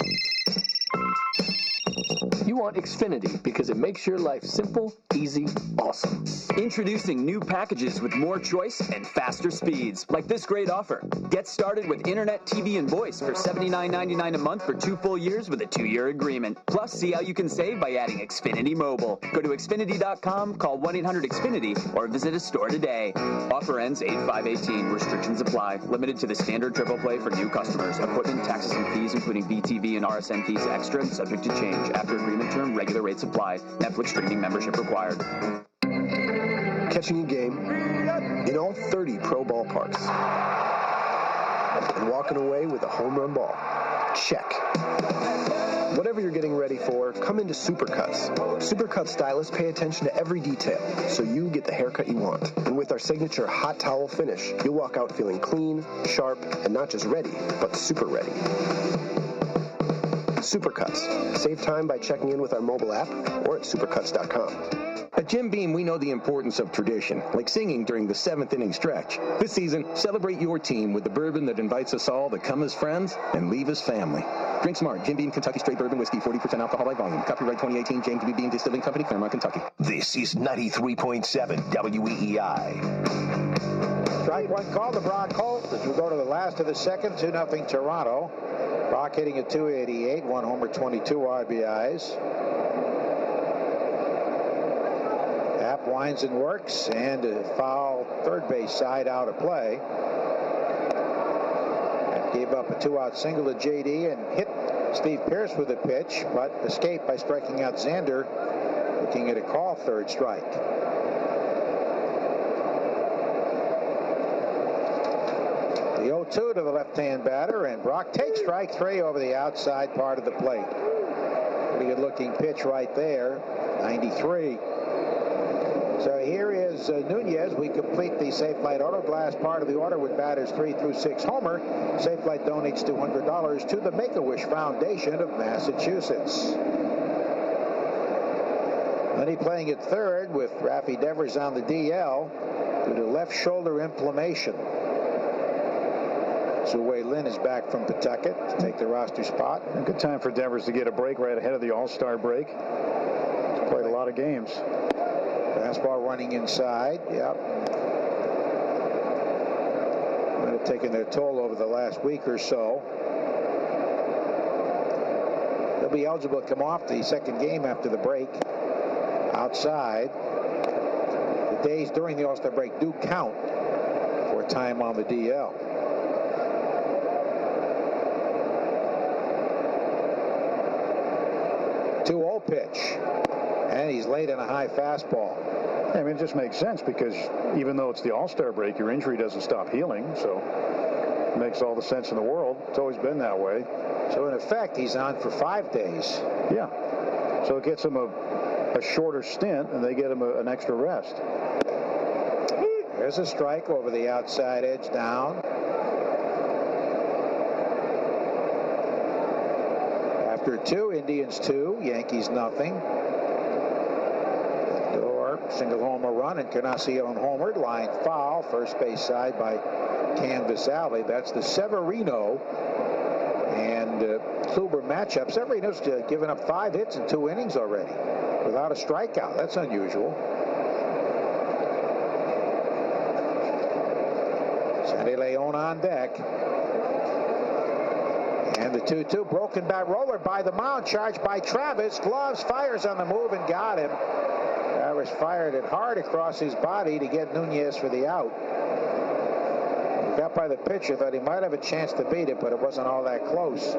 You want Xfinity because it makes your life simple, easy, awesome. Introducing new packages with more choice and faster speeds, like this great offer. Get started with Internet, TV, and voice for $79.99 a month for 2 full years with a 2-year agreement. Plus, see how you can save by adding Xfinity Mobile. Go to Xfinity.com, call 1-800-XFINITY, or visit a store today. Offer ends 8/5/18. Restrictions apply. Limited to the standard triple play for new customers. Equipment, taxes, and fees, including VTV and RSN fees extra and subject to change. After agreement term, regular rates apply. Netflix streaming membership required. Catching a game in all 30 pro ballparks and walking away with a home run ball. Check. Whatever you're getting ready for, come into Supercuts. Supercuts stylists pay attention to every detail, so you get the haircut you want. And with our signature hot towel finish, you'll walk out feeling clean, sharp, and not just ready, but super ready. Supercuts. Save time by checking in with our mobile app or at supercuts.com. At Jim Beam, we know the importance of tradition, like singing during the 7th inning stretch. This season, celebrate your team with the bourbon that invites us all to come as friends and leave as family. Drink smart. Jim Beam Kentucky Straight Bourbon Whiskey, 40% alcohol by volume. Copyright 2018, James B. Beam Distilling Company, Claremont, Kentucky. This is 93.7 WEEI. Strike one called to Brock Holt as we go to the last of the second. 2-0 Toronto. Brock hitting at .288, 1 homer, 22 RBIs. Happ winds and works, and a foul third base side out of play. Happ gave up a 2-out single to JD and hit Steve Pearce with a pitch, but escaped by striking out Xander, looking at a call, third strike. The 0-2 to the left-hand batter, and Brock takes strike 3 over the outside part of the plate. Pretty good-looking pitch right there, 93. So here is Nunez. We complete the Safelite Auto Glass part of the order with batters 3 through 6 homer. Safelite donates $200 to the Make-A-Wish Foundation of Massachusetts. Lenny playing at third with Raffy Devers on the DL due to left shoulder inflammation. Wei Lin is back from Pawtucket to take the roster spot. A good time for Devers to get a break right ahead of the All-Star break. He's played a lot of games. Fastball running inside. Yep. Might have taken their toll over the last week or so. They'll be eligible to come off the second game after the break. Outside. The days during the All-Star break do count for time on the DL. 2-0 pitch, and he's late on a high fastball. I mean, it just makes sense because even though it's the All-Star break, your injury doesn't stop healing, so it makes all the sense in the world. It's always been that way. So in effect, he's on for 5 days. Yeah. So it gets them a shorter stint, and they get them an extra rest. There's a strike over the outside edge down. After 2, Indians 2, Yankees nothing. Lindor, single homer run, and Encarnacion homered. Line foul, first base side by Canvas Alley. That's the Severino and Kluber matchup. Severino's given up 5 hits in 2 innings already without a strikeout. That's unusual. Sandy Leon on deck. And the 2-2 broken bat roller by the mound, charged by Travis. Gloves, fires on the move and got him. Travis fired it hard across his body to get Nunez for the out. He got by the pitcher, thought he might have a chance to beat it, but it wasn't all that close.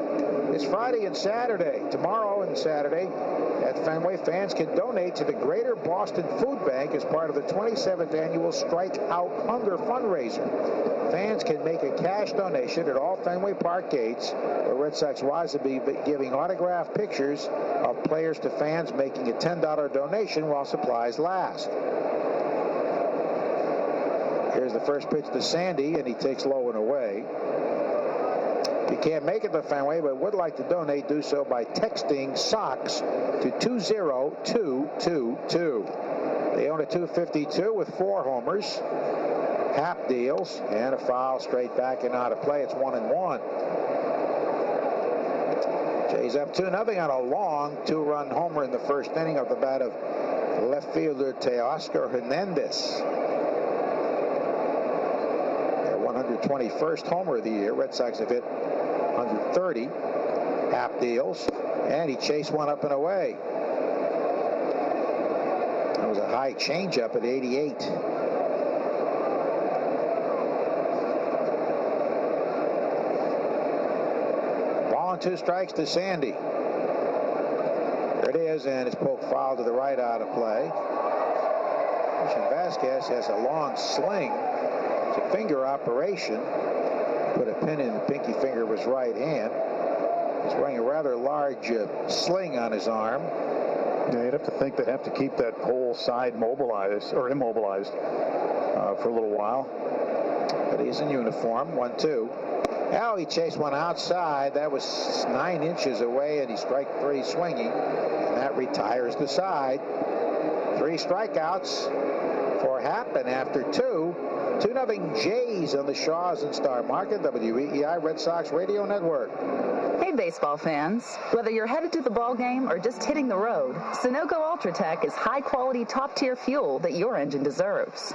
It's Friday and Saturday. Tomorrow and Saturday at Fenway, fans can donate to the Greater Boston Food Bank as part of the 27th annual Strike Out Hunger fundraiser. Fans can make a cash donation at all Fenway Park gates. The Red Sox Wise will be giving autographed pictures of players to fans making a $10 donation while supplies last. Here's the first pitch to Sandy, and he takes low and away. If you can't make it to Fenway but would like to donate, do so by texting SOX to 20222. They own a 252 with 4 homers. Half deals, and a foul straight back and out of play. It's 1-1. Jays up 2-0 on a long 2-run homer in the first inning of the bat of left fielder Teoscar Hernandez. Their 121st homer of the year. Red Sox have hit 130. Half deals, and he chased one up and away. That was a high changeup at 88. Ball and 2 strikes to Sandy. There it is, and it's poked foul to the right, out of play. Christian Vasquez has a long sling. It's a finger operation. Put a pin in the pinky finger of his right hand. He's wearing a rather large sling on his arm. Yeah, you'd have to think they'd have to keep that whole side mobilized or immobilized for a little while. But he's in uniform. 1-2. Now he chased one outside. That was 9 inches away, and he strike 3 swinging, and that retires the side. 3 strikeouts for Happen after 2. 2-0 Jays on the Shaws and Star Market. WEEI Red Sox Radio Network. Hey, baseball fans. Whether you're headed to the ball game or just hitting the road, Sunoco Ultratech is high-quality, top-tier fuel that your engine deserves.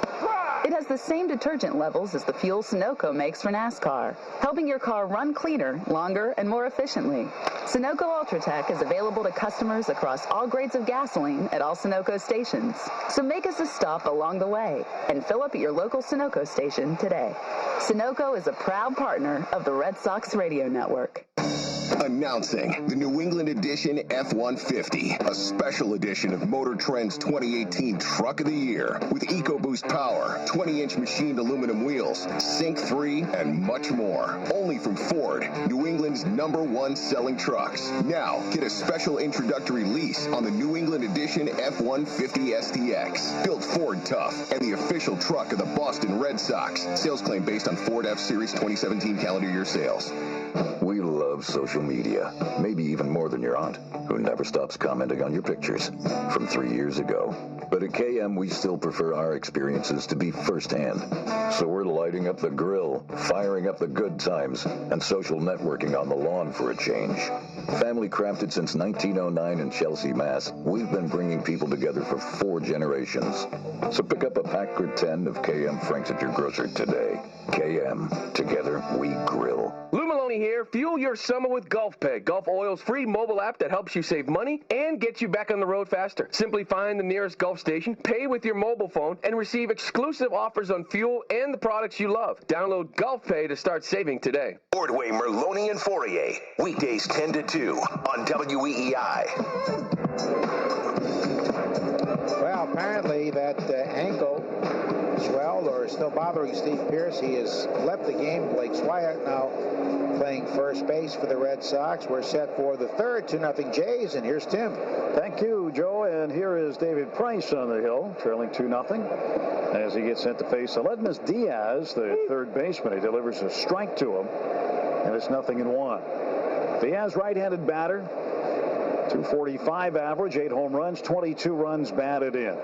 It has the same detergent levels as the fuel Sunoco makes for NASCAR, helping your car run cleaner, longer, and more efficiently. Sunoco Ultratech is available to customers across all grades of gasoline at all Sunoco stations. So make us a stop along the way and fill up at your local Sunoco station today. Sunoco is a proud partner of the Red Sox Radio Network. Announcing the New England Edition F-150, a special edition of Motor Trend's 2018 Truck of the Year with EcoBoost power, 20-inch machined aluminum wheels, Sync 3, and much more. Only from Ford, New England's #1 selling trucks. Now, get a special introductory lease on the New England Edition F-150 STX. Built Ford tough and the official truck of the Boston Red Sox. Sales claim based on Ford F-Series 2017 calendar year sales. We love social media, maybe even more than your aunt, who never stops commenting on your pictures from 3 years ago. But at KM, we still prefer our experiences to be firsthand. So we're lighting up the grill, firing up the good times, and social networking on the lawn for a change. Family crafted since 1909 in Chelsea, Mass., we've been bringing people together for 4 generations. So pick up a pack or 10 of KM Franks at your grocer today. KM, together we grill. Lou Maloney here. Fuel your summer with Gulf Pay, Gulf Oil's free mobile app that helps you save money and gets you back on the road faster. Simply find the nearest Gulf station, pay with your mobile phone, and receive exclusive offers on fuel and the products you love. Download Gulf Pay to start saving today. Ordway, Merloni, and Fourier. Weekdays 10 to 2 on WEEI. Well, apparently that ankle as well, or still bothering Steve Pearce. He has left the game. Blake Swihart now playing first base for the Red Sox. We're set for the third, 2-0 Jays, and here's Tim. Thank you, Joe, and here is David Price on the hill, trailing 2-0 as he gets set to face Aledmus Diaz, the third baseman. He delivers a strike to him, and it's 0-1. Diaz, right-handed batter, 245 average, 8 home runs, 22 runs batted in.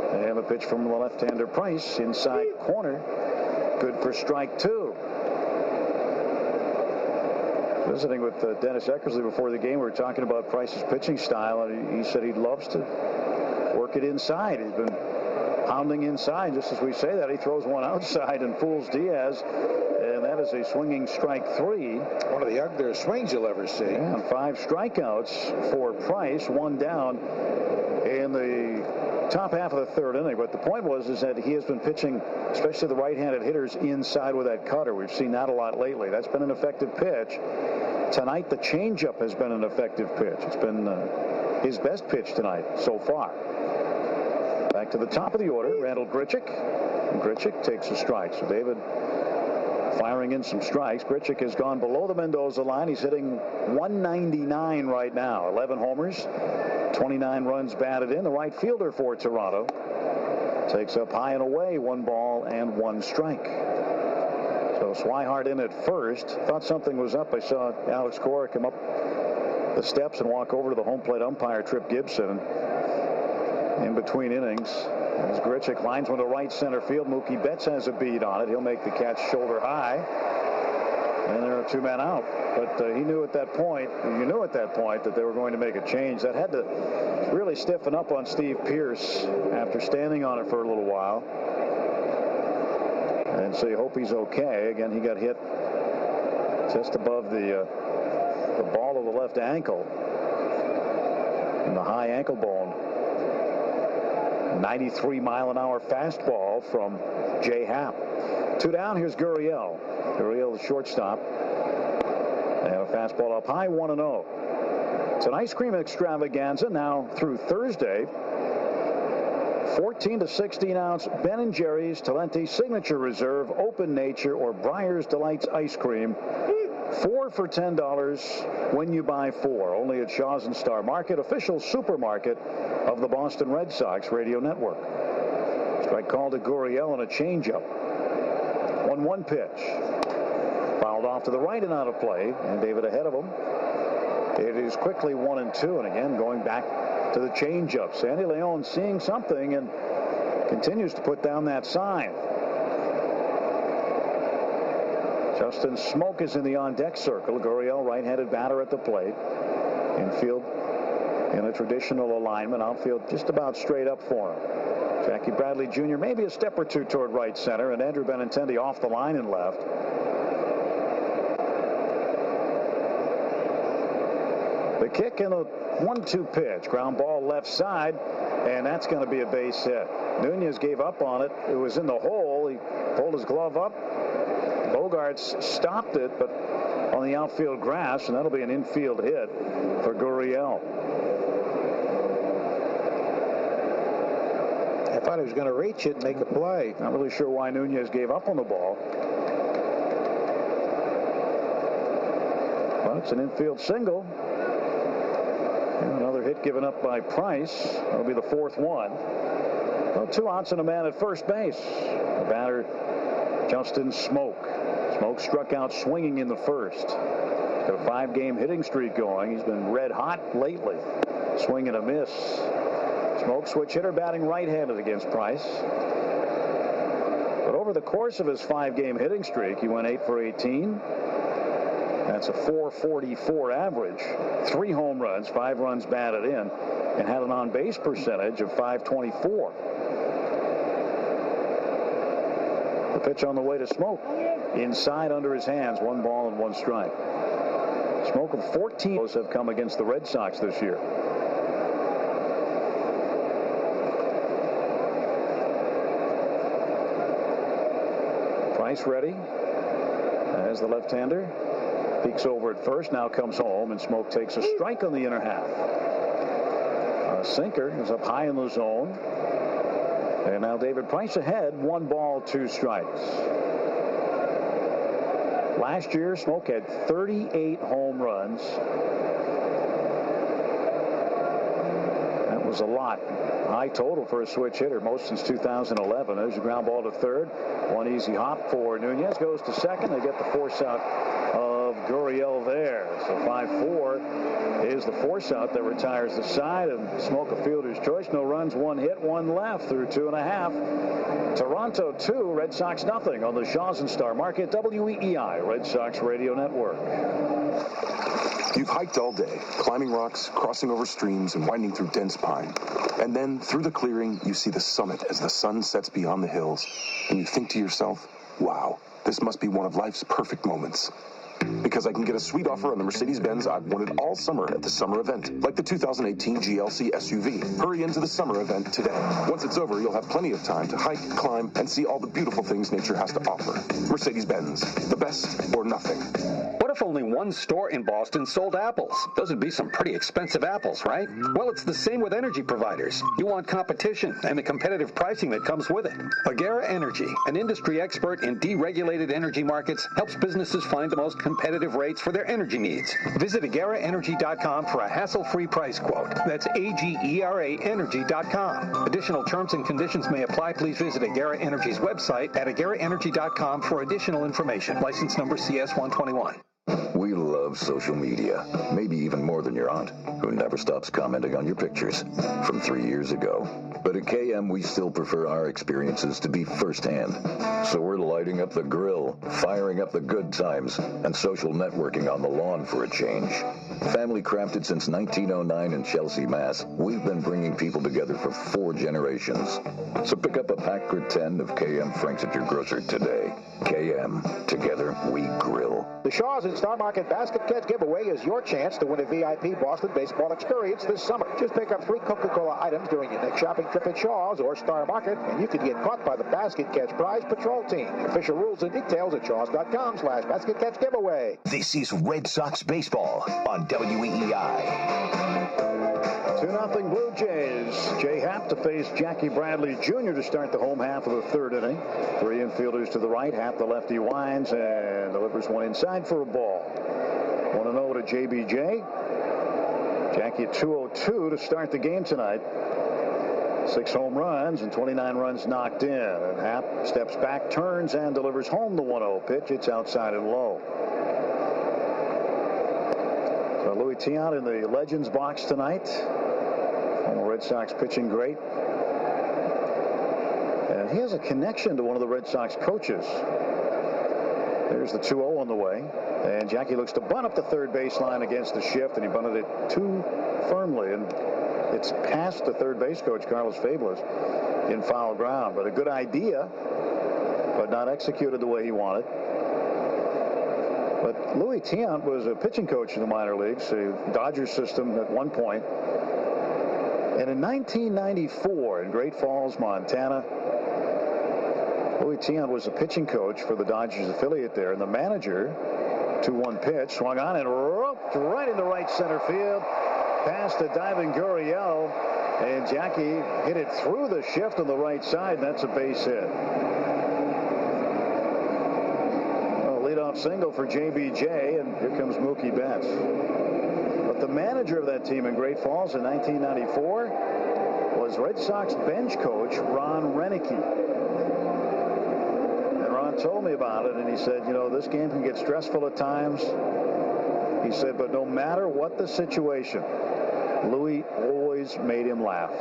And a pitch from the left-hander Price, inside corner, good for strike 2. Visiting with Dennis Eckersley before the game, we were talking about Price's pitching style, and he said he loves to work it inside. He's been pounding inside. Just as we say that, he throws one outside and fools Diaz, and that is a swinging strike 3. One of the ugliest swings you'll ever see. Yeah, and 5 strikeouts for Price, 1 down in the top half of the third inning. But the point is that he has been pitching, especially the right-handed hitters, inside with that cutter. We've seen that a lot lately. That's been an effective pitch. Tonight, the changeup has been an effective pitch. It's been his best pitch tonight so far. Back to the top of the order, Randall Grichuk. And Grichuk takes a strike. So David firing in some strikes. Grichuk has gone below the Mendoza line. He's hitting 199 right now. 11 homers, 29 runs batted in. The right fielder for Toronto takes up high and away, 1 ball and 1 strike. So Swihart in at first. Thought something was up. I saw Alex Cora come up the steps and walk over to the home plate umpire, Trip Gibson. In between innings, as Grichuk lines one to right center field, Mookie Betts has a bead on it. He'll make the catch shoulder high. And there are 2 men out. But you knew at that point that they were going to make a change. That had to really stiffen up on Steve Pearce after standing on it for a little while. And so you hope he's okay. Again, he got hit just above the ball of the left ankle and the high ankle bone. 93-mile-an-hour fastball from Jay Happ. 2 down. Here's Gurriel. Gurriel, the shortstop. They have a fastball up high, 1-0. It's an ice cream extravaganza now through Thursday. 14 to 16-ounce Ben & Jerry's Talenti Signature Reserve Open Nature or Breyer's Delights ice cream. 4 for $10 when you buy 4. Only at Shaw's and Star Market, official supermarket of the Boston Red Sox radio network. Strike called to Gurriel on a changeup. 1-1 pitch. Fouled off to the right and out of play, and David ahead of him. It is quickly 1-2, and again going back to the changeup. Sandy Leon seeing something and continues to put down that sign. Justin Smoke is in the on-deck circle. Gurriel, right-handed batter at the plate. Infield in a traditional alignment. Outfield just about straight up for him. Jackie Bradley Jr. maybe a step or 2 toward right center, and Andrew Benintendi off the line and left. The kick and a 1-2 pitch. Ground ball left side, and that's going to be a base hit. Nunez gave up on it. It was in the hole. He pulled his glove up. Bogarts stopped it, but on the outfield grass, and that'll be an infield hit for Gurriel. I thought he was going to reach it and make a play. Not really sure why Nunez gave up on the ball. Well, it's an infield single. And another hit given up by Price. That'll be the 4th one. Well, 2 outs and a man at first base. The batter, Justin Smoke. Smoke struck out swinging in the first. Got a 5-game hitting streak going. He's been red hot lately. Swing and a miss. Smoke switch hitter batting right-handed against Price. But over the course of his 5-game hitting streak, he went 8 for 18. That's a .444 average. 3 home runs, 5 runs batted in, and had an on-base percentage of .524. The pitch on the way to Smoke. Inside under his hands, 1 ball and 1 strike. Smoke of 14 have come against the Red Sox this year. Price ready as the left-hander peeks over at first, now comes home, and Smoke takes a strike on the inner half. A sinker is up high in the zone. And now David Price ahead, 1 ball, 2 strikes. Last year, Smoke had 38 home runs. That was a lot. High total for a switch hitter, most since 2011. There's a ground ball to third. One easy hop for Nunez. Goes to second. They get the force out of Gurriel there. So 5-4 is the force out that retires the side, and Smoke a fielder's choice. No runs, 1 hit, 1 left through 2.5. Toronto 2, Red Sox nothing on the Shaws and Star Market, WEEI, Red Sox Radio Network. You've hiked all day, climbing rocks, crossing over streams, and winding through dense pine. And then, through the clearing, you see the summit as the sun sets beyond the hills. And you think to yourself, wow, this must be one of life's perfect moments. Because I can get a sweet offer on the Mercedes-Benz I've wanted all summer at the summer event, like the 2018 GLC SUV. Hurry into the summer event today. Once it's over, you'll have plenty of time to hike, climb, and see all the beautiful things nature has to offer. Mercedes-Benz, the best or nothing. What if only one store in Boston sold apples? Those would be some pretty expensive apples, right? Well, it's the same with energy providers. You want competition and the competitive pricing that comes with it. Agera Energy, an industry expert in deregulated energy markets, helps businesses find the most competitive rates for their energy needs. Visit ageraenergy.com for a hassle-free price quote. That's AGERA Energy.com. Additional terms and conditions may apply. Please visit Agera Energy's website at ageraenergy.com for additional information. License number CS121. We love social media, maybe even more than your aunt, who never stops commenting on your pictures from 3 years ago. But at KM, we still prefer our experiences to be firsthand. So we're lighting up the grill, firing up the good times, and social networking on the lawn for a change. Family crafted since 1909 in Chelsea, Mass., we've been bringing people together for 4 generations. So pick up a pack or 10 of KM Franks at your grocer today. KM, together we grill. The Shaws and Star Market Basket Catch Giveaway is your chance to win a VIP Boston baseball experience this summer. Just pick up 3 Coca-Cola items during your next shopping trip at Shaws or Star Market, and you could get caught by the Basket Catch Prize Patrol Team. Official rules and details at shaws.com/Basket Catch Giveaway. This is Red Sox baseball on WEEI. 2-0 Blue Jays. Jay Happ to face Jackie Bradley Jr. to start the home half of the 3rd inning. 3 infielders to the right. Happ, the lefty, winds and delivers one inside for a ball. 1-0 to JBJ. Jackie at 2-0-2 to start the game tonight. 6 home runs and 29 runs knocked in. And Happ steps back, turns, and delivers home the 1-0 pitch. It's outside and low. So Louis Tiant in the Legends box tonight. Former Red Sox pitching great. And he has a connection to one of the Red Sox coaches. There's the 2-0 on the way. And Jackie looks to bunt up the third baseline against the shift, and he bunted it too firmly. And it's past the third base coach, Carlos Fablas, in foul ground. But a good idea, but not executed the way he wanted. But Louis Tiant was a pitching coach in the minor leagues, the Dodgers system at one point. And in 1994 in Great Falls, Montana, Louis Tiant was a pitching coach for the Dodgers affiliate there. And the manager, 2-1 pitch, swung on and roped right into right center field. Past a diving Gurriel, and Jackie hit it through the shift on the right side, and that's a base hit. A leadoff single for JBJ, and here comes Mookie Betts. But the manager of that team in Great Falls in 1994 was Red Sox bench coach Ron Renicky. And Ron told me about it, and he said, you know, this game can get stressful at times. He said, but no matter what the situation, Louis always made him laugh.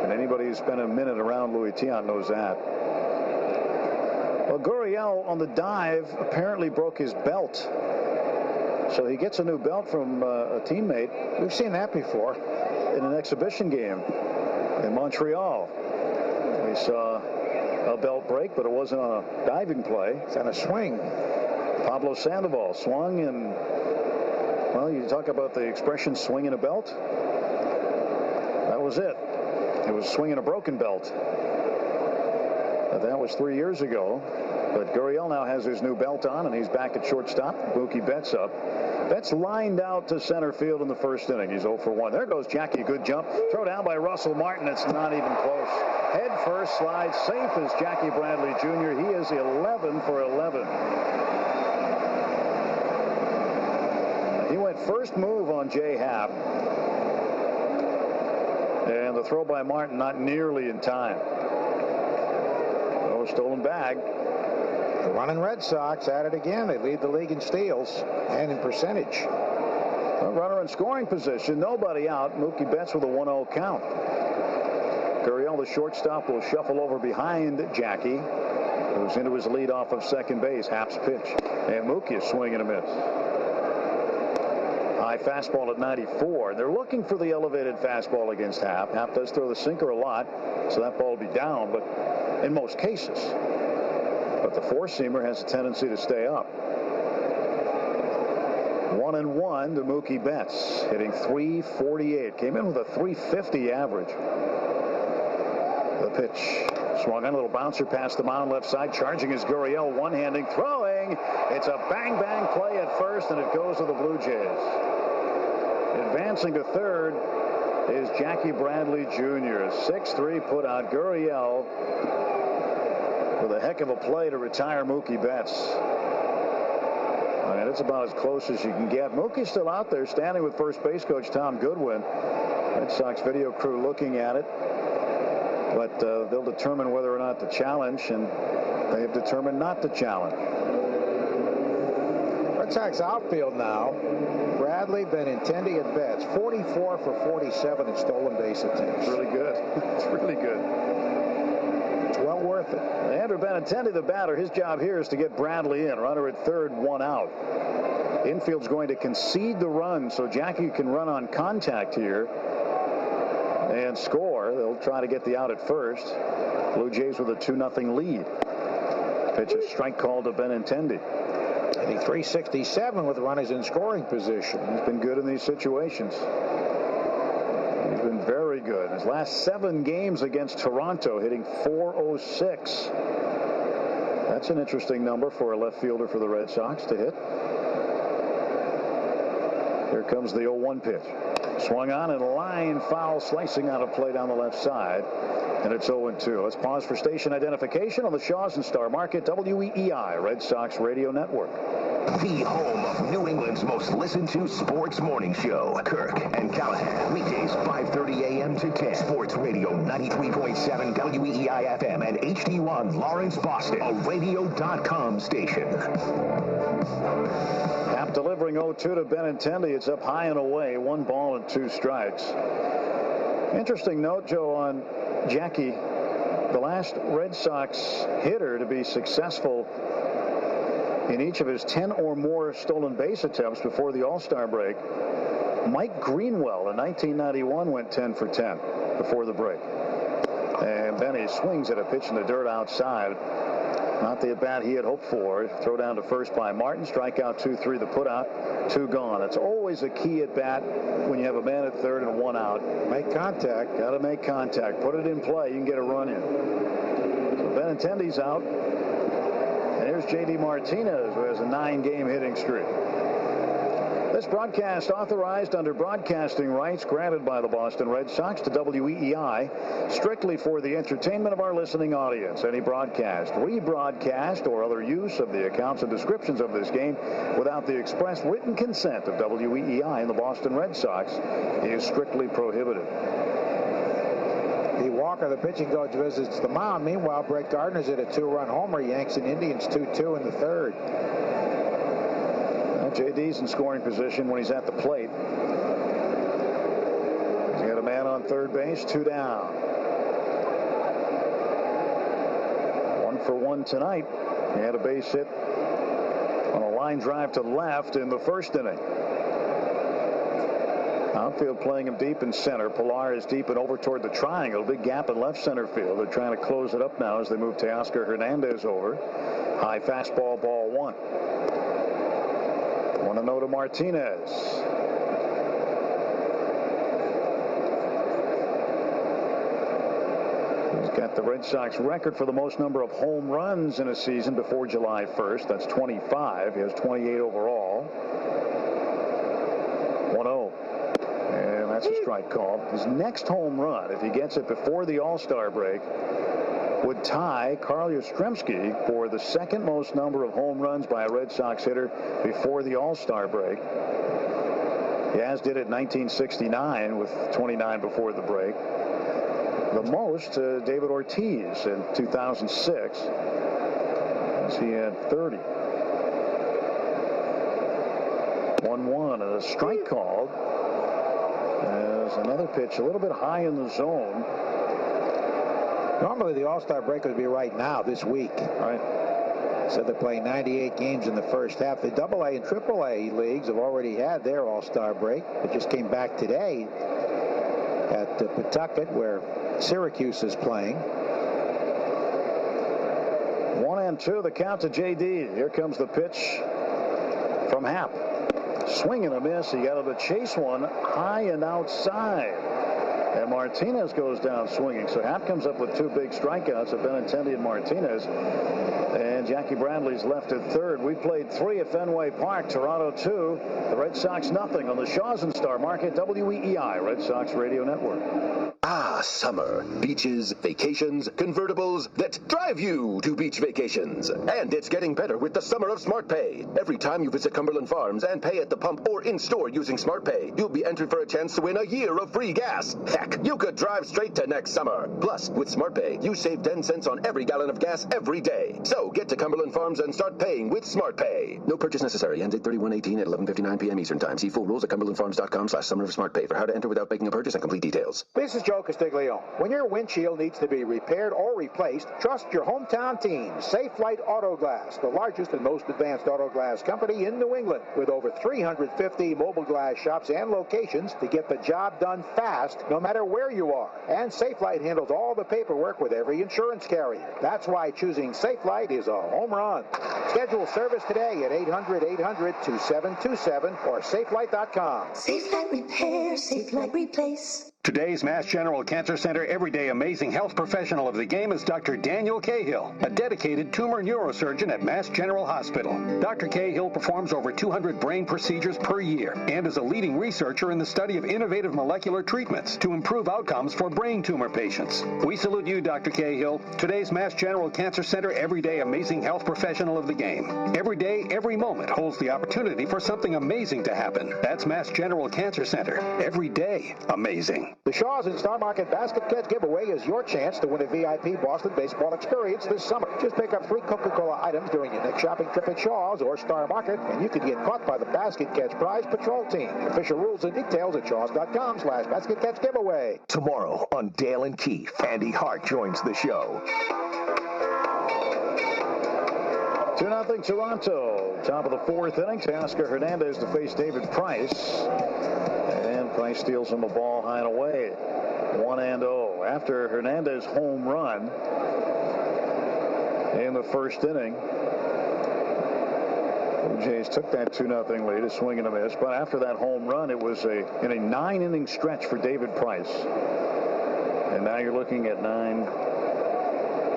And anybody who spent a minute around Louis Tiant knows that. Well, Gurriel on the dive apparently broke his belt. So he gets a new belt from a teammate. We've seen that before in an exhibition game in Montreal. We saw a belt break, but it wasn't on a diving play. It's on a swing. Pablo Sandoval swung, and well, you talk about the expression swinging a belt. That was it. It was swinging a broken belt. That was 3 years ago. But Gurriel now has his new belt on, and he's back at shortstop. Mookie Betts up. Betts lined out to center field in the first inning. He's 0 for 1. There goes Jackie. Good jump. Throw down by Russell Martin. It's not even close. Head first, slides safe as Jackie Bradley Jr. He is 11 for 11. He went first move on Jay Happ. And the throw by Martin not nearly in time. No stolen bag. The running Red Sox at it again. They lead the league in steals and in percentage. A runner in scoring position. Nobody out. Mookie Betts with a 1-0 count. Gurriel, the shortstop, will shuffle over behind Jackie, who's into his lead off of second base. Happ's pitch. And Mookie is swinging a miss. High fastball at 94. They're looking for the elevated fastball against Happ. Happ does throw the sinker a lot, so that ball will be down, but in most cases. But the four-seamer has a tendency to stay up. 1-1 to Mookie Betts, hitting .348. Came in with a .350 average. The pitch swung on, a little bouncer past the mound left side. Charging is Gurriel, one-handing, throwing. It's a bang-bang play at first, and it goes to the Blue Jays. Advancing to third is Jackie Bradley Jr. 6-3 put out. Gurriel with a heck of a play to retire Mookie Betts. And it's about as close as you can get. Mookie's still out there standing with first base coach Tom Goodwin. Red Sox video crew looking at it. But they'll determine whether or not to challenge, and they have determined not to challenge. Red Sox outfield now. Bradley, Benintendi, and Betts. 44 for 47 in stolen base attempts. Really good. It's really good. It's well worth it. Andrew Benintendi, the batter, his job here is to get Bradley in. Runner at third, one out. Infield's going to concede the run so Jackie can run on contact here and score. They'll try to get the out at first. Blue Jays with a 2-0 lead. Pitch a strike call to Benintendi. Hitting .367 with runners in scoring position. He's been good in these situations. He's been very good. His last 7 games against Toronto, hitting .406. That's an interesting number for a left fielder for the Red Sox to hit. Here comes the 0-1 pitch. Swung on and line foul, slicing out of play down the left side. And it's 0-2. Let's pause for station identification on the Shaws and Star Market WEEI Red Sox Radio Network. The home of New England's most listened to sports morning show. Kirk and Callahan. Weekdays 5:30 a.m. to 10. Sports Radio 93.7 WEEI FM and HD1 Lawrence, Boston. A radio.com station. Happ delivering 0-2 to Benintendi. It's up high and away. 1 ball and 2 strikes. Interesting note, Joe, on Jackie. The last Red Sox hitter to be successful in each of his 10 or more stolen base attempts before the All-Star break. Mike Greenwell in 1991 went 10 for 10 before the break. And Benny swings at a pitch in the dirt outside. Not the at-bat he had hoped for. Throw down to first by Martin. Strikeout 2-3, the put-out. 2 gone. It's always a key at-bat when you have a man at third and 1 out. Make contact. Got to make contact. Put it in play. You can get a run in. So Benintendi's out. And here's J.D. Martinez, who has a 9-game hitting streak. This broadcast authorized under broadcasting rights granted by the Boston Red Sox to WEEI, strictly for the entertainment of our listening audience. Any broadcast, rebroadcast, or other use of the accounts and descriptions of this game without the express written consent of WEEI and the Boston Red Sox is strictly prohibited. The Walker, the pitching coach, visits the mound. Meanwhile, Brett Gardner's hit a 2-run homer. Yanks and Indians 2-2 in the third. JD's in scoring position when he's at the plate. He's got a man on third base, 2 down. 1 for 1 tonight. He had a base hit on a line drive to left in the first inning. Outfield playing him deep in center. Pilar is deep and over toward the triangle. Big gap in left center field. They're trying to close it up now as they move Teoscar Hernandez over. High fastball, ball 1. 1-0 to Martinez. He's got the Red Sox record for the most number of home runs in a season before July 1st. That's 25. He has 28 overall. 1-0. And that's a strike called. His next home run, if he gets it before the All-Star break, would tie Carl Yastrzemski for the second most number of home runs by a Red Sox hitter before the All-Star break. Yaz did it in 1969 with 29 before the break. The most, David Ortiz in 2006, as he had 30. 1-1, and a strike called. As another pitch a little bit high in the zone. Normally the All-Star break would be right now, this week. Right. So they're playing 98 games in the first half. The AA and AAA leagues have already had their All-Star break. It just came back today at Pawtucket, where Syracuse is playing. 1-2, the count to J.D. Here comes the pitch from Happ. Swing and a miss. He got to chase one high and outside. And Martinez goes down swinging. So Happ comes up with two big strikeouts of Benintendi and Martinez. And Jackie Bradley's left at third. We played 3 at Fenway Park. Toronto 2. The Red Sox nothing on the Shaws and Star Market. WEEI, Red Sox Radio Network. Ah, summer. Beaches, vacations, convertibles that drive you to beach vacations. And it's getting better with the summer of Smart Pay. Every time you visit Cumberland Farms and pay at the pump or in-store using Smart Pay, you'll be entered for a chance to win a year of free gas. Heck, you could drive straight to next summer. Plus, with Smart Pay, you save 10 cents on every gallon of gas every day. So get to Cumberland Farms and start paying with Smart Pay. No purchase necessary. Ends 8/31/18 at 11:59 p.m. Eastern Time. See full rules at cumberlandfarms.com/summer of Smart Pay for how to enter without making a purchase and complete details. This is Joe Castiglione. When your windshield needs to be repaired or replaced, trust your hometown team, Safe Light Auto Glass, the largest and most advanced auto glass company in New England, with over 350 mobile glass shops and locations to get the job done fast, no matter where you are. And Safe Light handles all the paperwork with every insurance carrier. That's why choosing Safe Light is a home run. Schedule service today at 800-800-2727 or safelight.com. Safe Light Repair, Safe Light Replace. Today's Mass General Cancer Center everyday amazing health professional of the game is Dr. Daniel Cahill, a dedicated tumor neurosurgeon at Mass General Hospital. Dr. Cahill performs over 200 brain procedures per year and is a leading researcher in the study of innovative molecular treatments to improve outcomes for brain tumor patients. We salute you, Dr. Cahill, today's Mass General Cancer Center everyday amazing health professional of the game. Every day, every moment holds the opportunity for something amazing to happen. That's Mass General Cancer Center. Every day, amazing. The Shaws and Star Market Basket Catch Giveaway is your chance to win a VIP Boston baseball experience this summer. Just pick up 3 Coca-Cola items during your next shopping trip at Shaws or Star Market, and you could get caught by the Basket Catch Prize Patrol Team. Official rules and details at shaws.com/Basket Catch Giveaway. Tomorrow on Dale and Keefe, Andy Hart joins the show. 2-0 Toronto. Top of the 4th inning. Teoscar Hernandez to face David Price. And Price steals him a ball high and away. 1-0. After Hernandez' home run in the first inning, Blue Jays took that 2-0 lead, a swing and a miss. But after that home run, it was in a 9-inning stretch for David Price. And now you're looking at 9,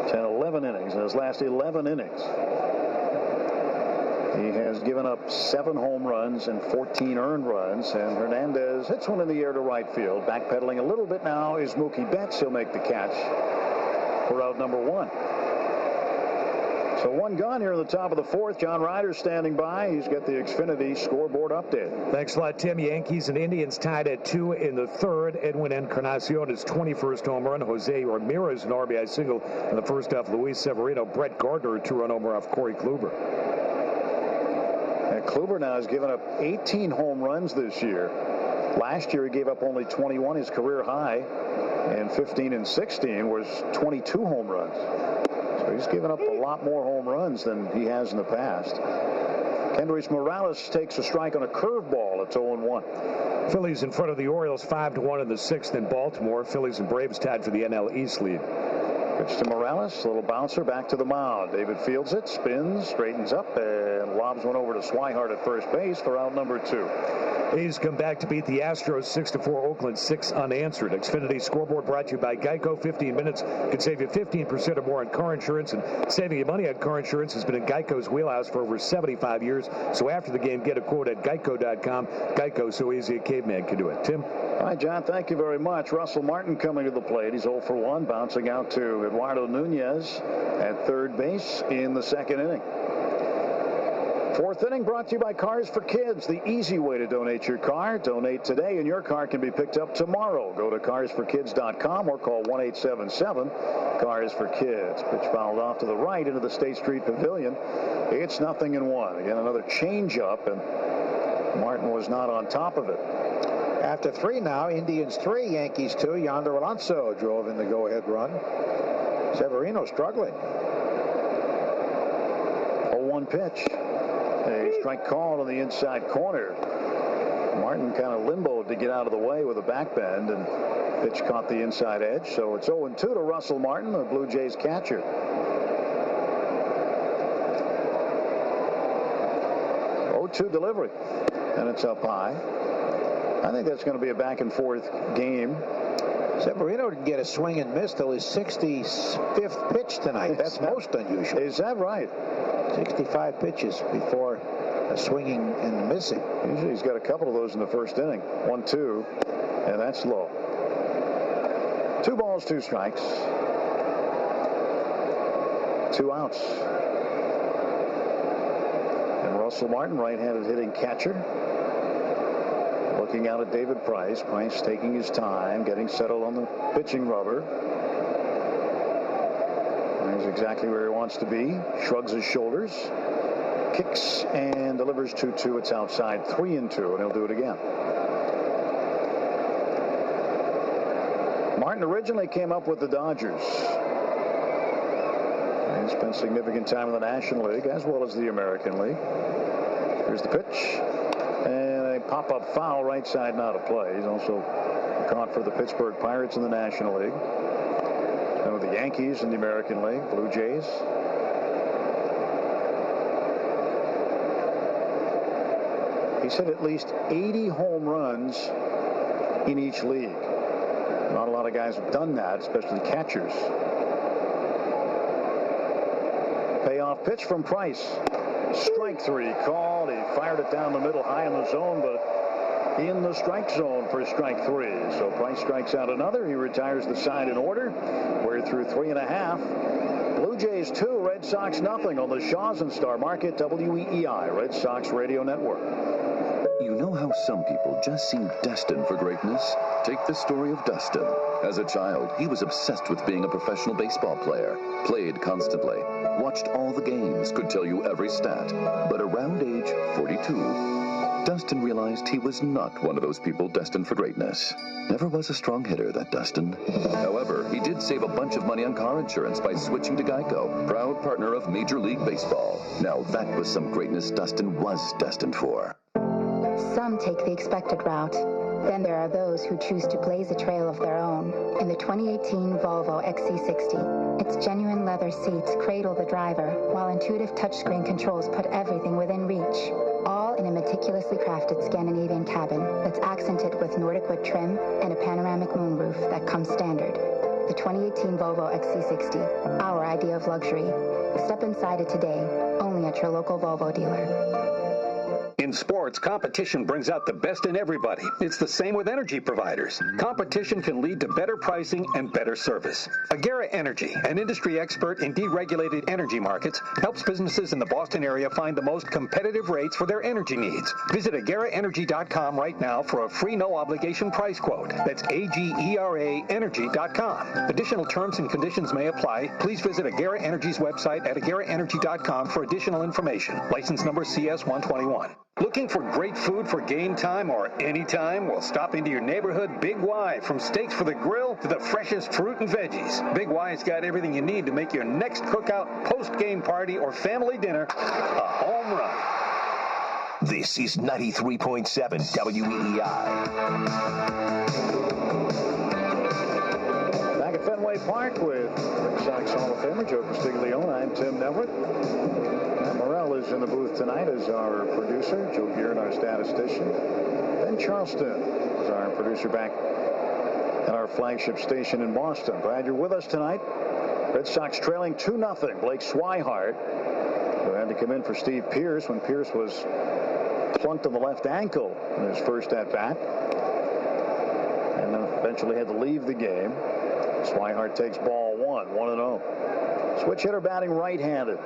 10, 11 innings. In his last 11 innings, he has given up 7 home runs and 14 earned runs, and Hernandez hits one in the air to right field. Backpedaling a little bit now is Mookie Betts. He'll make the catch for out number 1. So 1 gone here in the top of the 4th. John Ryder's standing by. He's got the Xfinity scoreboard update. Thanks a lot, Tim. Yankees and Indians tied at 2 in the 3rd. Edwin Encarnacion, his 21st home run. Jose Ramirez, an RBI single in the first off Luis Severino. Brett Gardner, a 2-run homer off Corey Kluber. Kluber now has given up 18 home runs this year. Last year he gave up only 21, his career high, and 15 and 16 was 22 home runs. So he's given up a lot more home runs than he has in the past. Kendrys Morales takes a strike on a curveball. It's 0-1. Phillies in front of the Orioles 5-1 in the 6th in Baltimore. Phillies and Braves tied for the NL East lead. Pitch to Morales, a little bouncer back to the mound. David fields it, spins, straightens up, and lobs one over to Swihart at first base for out number 2. A's come back to beat the Astros 6-4. Oakland 6 unanswered. Xfinity Scoreboard brought to you by Geico. 15 minutes could save you 15% or more on car insurance, and saving you money on car insurance has been in Geico's wheelhouse for over 75 years. So after the game, get a quote at geico.com. Geico, so easy a caveman can do it. Tim? All right, John, thank you very much. Russell Martin coming to the plate. He's 0 for 1, bouncing out to Eduardo Nunez at third base in the second inning. Fourth inning brought to you by Cars for Kids, the easy way to donate your car. Donate today and your car can be picked up tomorrow. Go to carsforkids.com or call 1-877-CARS-FOR-KIDS. Pitch fouled off to the right into the State Street Pavilion. It's 0-1. Again, another changeup, and Martin was not on top of it. After 3 now, Indians 3, Yankees 2. Yonder Alonso drove in the go-ahead run. Severino struggling. 0-1 pitch. A strike called on the inside corner. Martin kind of limboed to get out of the way with a back bend, and pitch caught the inside edge. So it's 0-2 to Russell Martin, the Blue Jays catcher. 0-2 delivery, and it's up high. I think that's going to be a back-and-forth game. Severino didn't get a swing and miss till his 65th pitch tonight. That's most unusual. Is that right? 65 pitches before a swinging and missing. Usually he's got a couple of those in the first inning. 1-2, and that's low. 2 balls, 2 strikes. 2 outs. And Russell Martin, right-handed hitting catcher. Looking out at David Price. Price taking his time, getting settled on the pitching rubber. He's exactly where he wants to be. Shrugs his shoulders. Kicks and delivers 2-2. It's outside. 3-2, and he'll do it again. Martin originally came up with the Dodgers. And spent significant time in the National League as well as the American League. Here's the pitch. And a pop-up foul right side, not a play. He's also caught for the Pittsburgh Pirates in the National League. And with the Yankees in the American League, Blue Jays. He's hit at least 80 home runs in each league. Not a lot of guys have done that, especially catchers. Payoff pitch from Price. Strike 3 called. He fired it down the middle, high in the zone, but in the strike zone for strike 3. So Price strikes out another. He retires the side in order. We're through 3.5. Blue Jays 2, Red Sox nothing on the Shaws and Star Market, WEEI, Red Sox Radio Network. You know how some people just seem destined for greatness? Take the story of Dustin. As a child, he was obsessed with being a professional baseball player. Played constantly. Watched all the games, could tell you every stat. But around age 42, Dustin realized he was not one of those people destined for greatness. Never was a strong hitter, that Dustin. However, he did save a bunch of money on car insurance by switching to Geico, proud partner of Major League Baseball. Now that was some greatness Dustin was destined for. Some take the expected route. Then there are those who choose to blaze a trail of their own in the 2018 Volvo XC60. Its genuine leather seats cradle the driver, while intuitive touchscreen controls put everything within reach. All in a meticulously crafted Scandinavian cabin that's accented with Nordic wood trim and a panoramic moonroof that comes standard. The 2018 Volvo XC60, our idea of luxury. Step inside it today, only at your local Volvo dealer. In sports, competition brings out the best in everybody. It's the same with energy providers. Competition can lead to better pricing and better service. Agera Energy, an industry expert in deregulated energy markets, helps businesses in the Boston area find the most competitive rates for their energy needs. Visit ageraenergy.com right now for a free no-obligation price quote. That's ageraenergy.com. Additional terms and conditions may apply. Please visit Agera Energy's website at ageraenergy.com for additional information. License number CS121. Looking for great food for game time or any time? Well, stop into your neighborhood Big Y. From steaks for the grill to the freshest fruit and veggies, Big Y's got everything you need to make your next cookout, post-game party, or family dinner a home run. This is 93.7 WEEI. Back at Fenway Park with Red Sox Hall of Famer Joe Castiglione. I'm Tim Neverett. Matt Morrell is in the booth tonight as our producer. Joe Gearin, our statistician. Ben Charleston is our producer back at our flagship station in Boston. Glad you're with us tonight. Red Sox trailing 2-0. Blake Swihart, who had to come in for Steve Pearce when Pearce was plunked on the left ankle in his first at-bat, and then eventually had to leave the game. Swihart takes ball 1-0. Switch hitter batting right-handed.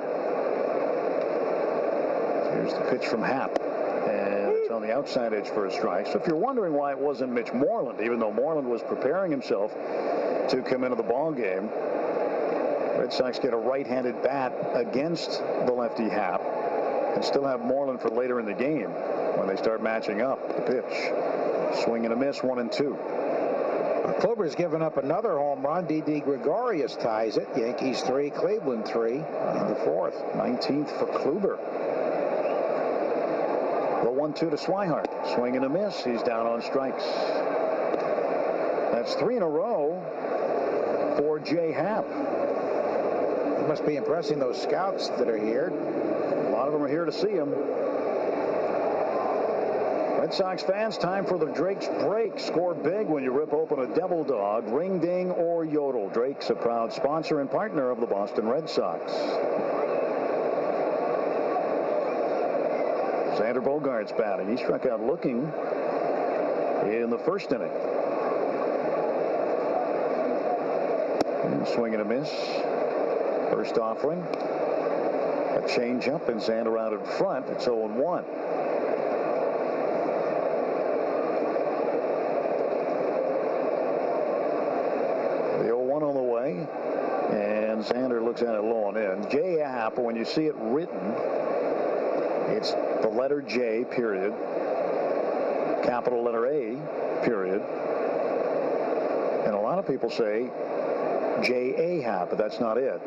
Here's the pitch from Happ, and it's on the outside edge for a strike. So if you're wondering why it wasn't Mitch Moreland, even though Moreland was preparing himself to come into the ball game, Red Sox get a right-handed bat against the lefty Happ and still have Moreland for later in the game when they start matching up. The pitch, swing and a miss, 1-2. Kluber's given up another home run. Didi Gregorius ties it. Yankees 3, Cleveland 3 in the fourth. 19th for Kluber. The 1-2 to Swihart. Swing and a miss. He's down on strikes. That's 3 in a row for Jay Happ. He must be impressing those scouts that are here. A lot of them are here to see him. Red Sox fans, time for the Drake's Break. Score big when you rip open a Devil Dog, Ring Ding, or Yodel. Drake's a proud sponsor and partner of the Boston Red Sox. Xander Bogaerts batting. He struck out looking in the first inning. And swing and a miss. First offering. A changeup, and Xander out in front. It's 0-1. The 0-1 on the way. And Xander looks at it low and in. J. Happ, when you see it written, it's the letter J, period, capital letter A, period. And a lot of people say J.A. Happ, but that's not it.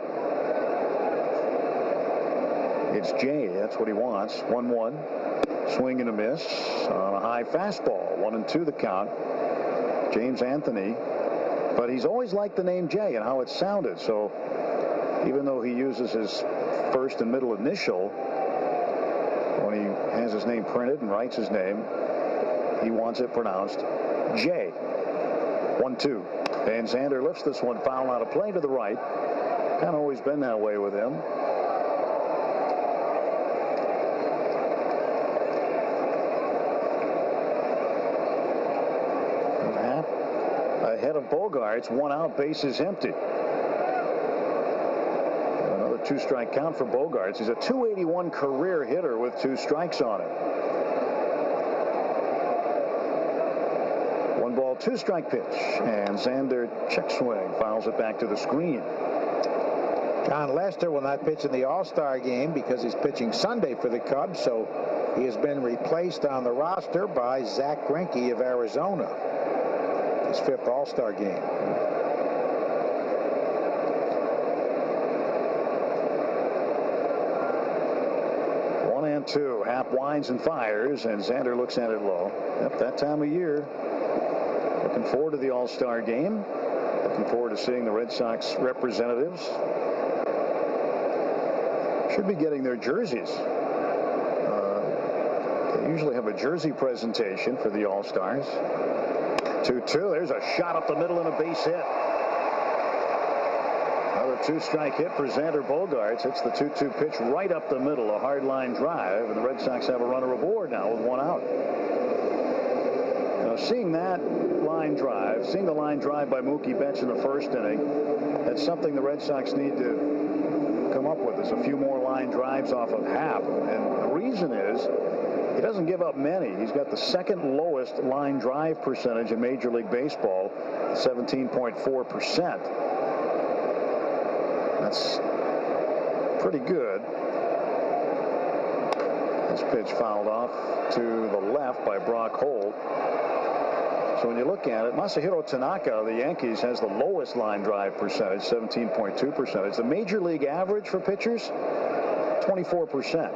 It's J. That's what he wants. 1-1. Swing and a miss on a high fastball. 1-2 the count. James Anthony. But he's always liked the name J and how it sounded. So even though he uses his first and middle initial, when he has his name printed and writes his name, he wants it pronounced J. 1-2. And Xander lifts this one foul out of play to the right. Kind of always been that way with him. Ahead of Bogaerts, 1 out, bases empty. Another 2-strike count for Bogaerts. He's a .281 career hitter with 2 strikes on it. 1 ball, 2-strike pitch, and Xander check swing, fouls it back to the screen. John Lester will not pitch in the All-Star game because he's pitching Sunday for the Cubs, so he has been replaced on the roster by Zach Greinke of Arizona. His 5th All-Star game. One and two. Happ winds and fires, and Xander looks at it low. Yep, that time of year. Looking forward to the All-Star game. Looking forward to seeing the Red Sox representatives. Should be getting their jerseys. They usually have a jersey presentation for the All-Stars. 2-2. There's a shot up the middle and a base hit. Another 2-strike hit for Xander Bogaerts. It's the 2-2 pitch right up the middle, a hard line drive, and the Red Sox have a runner aboard now with 1 out. Now, seeing that line drive, seeing the line drive by Mookie Betts in the first inning, that's something the Red Sox need to come up with. There's a few more line drives off of Happ, and the reason is he doesn't give up many. He's got the 2nd lowest line drive percentage in Major League Baseball, 17.4%. That's pretty good. This pitch fouled off to the left by Brock Holt. So when you look at it, Masahiro Tanaka of the Yankees has the lowest line drive percentage, 17.2%. The Major League average for pitchers, 24%.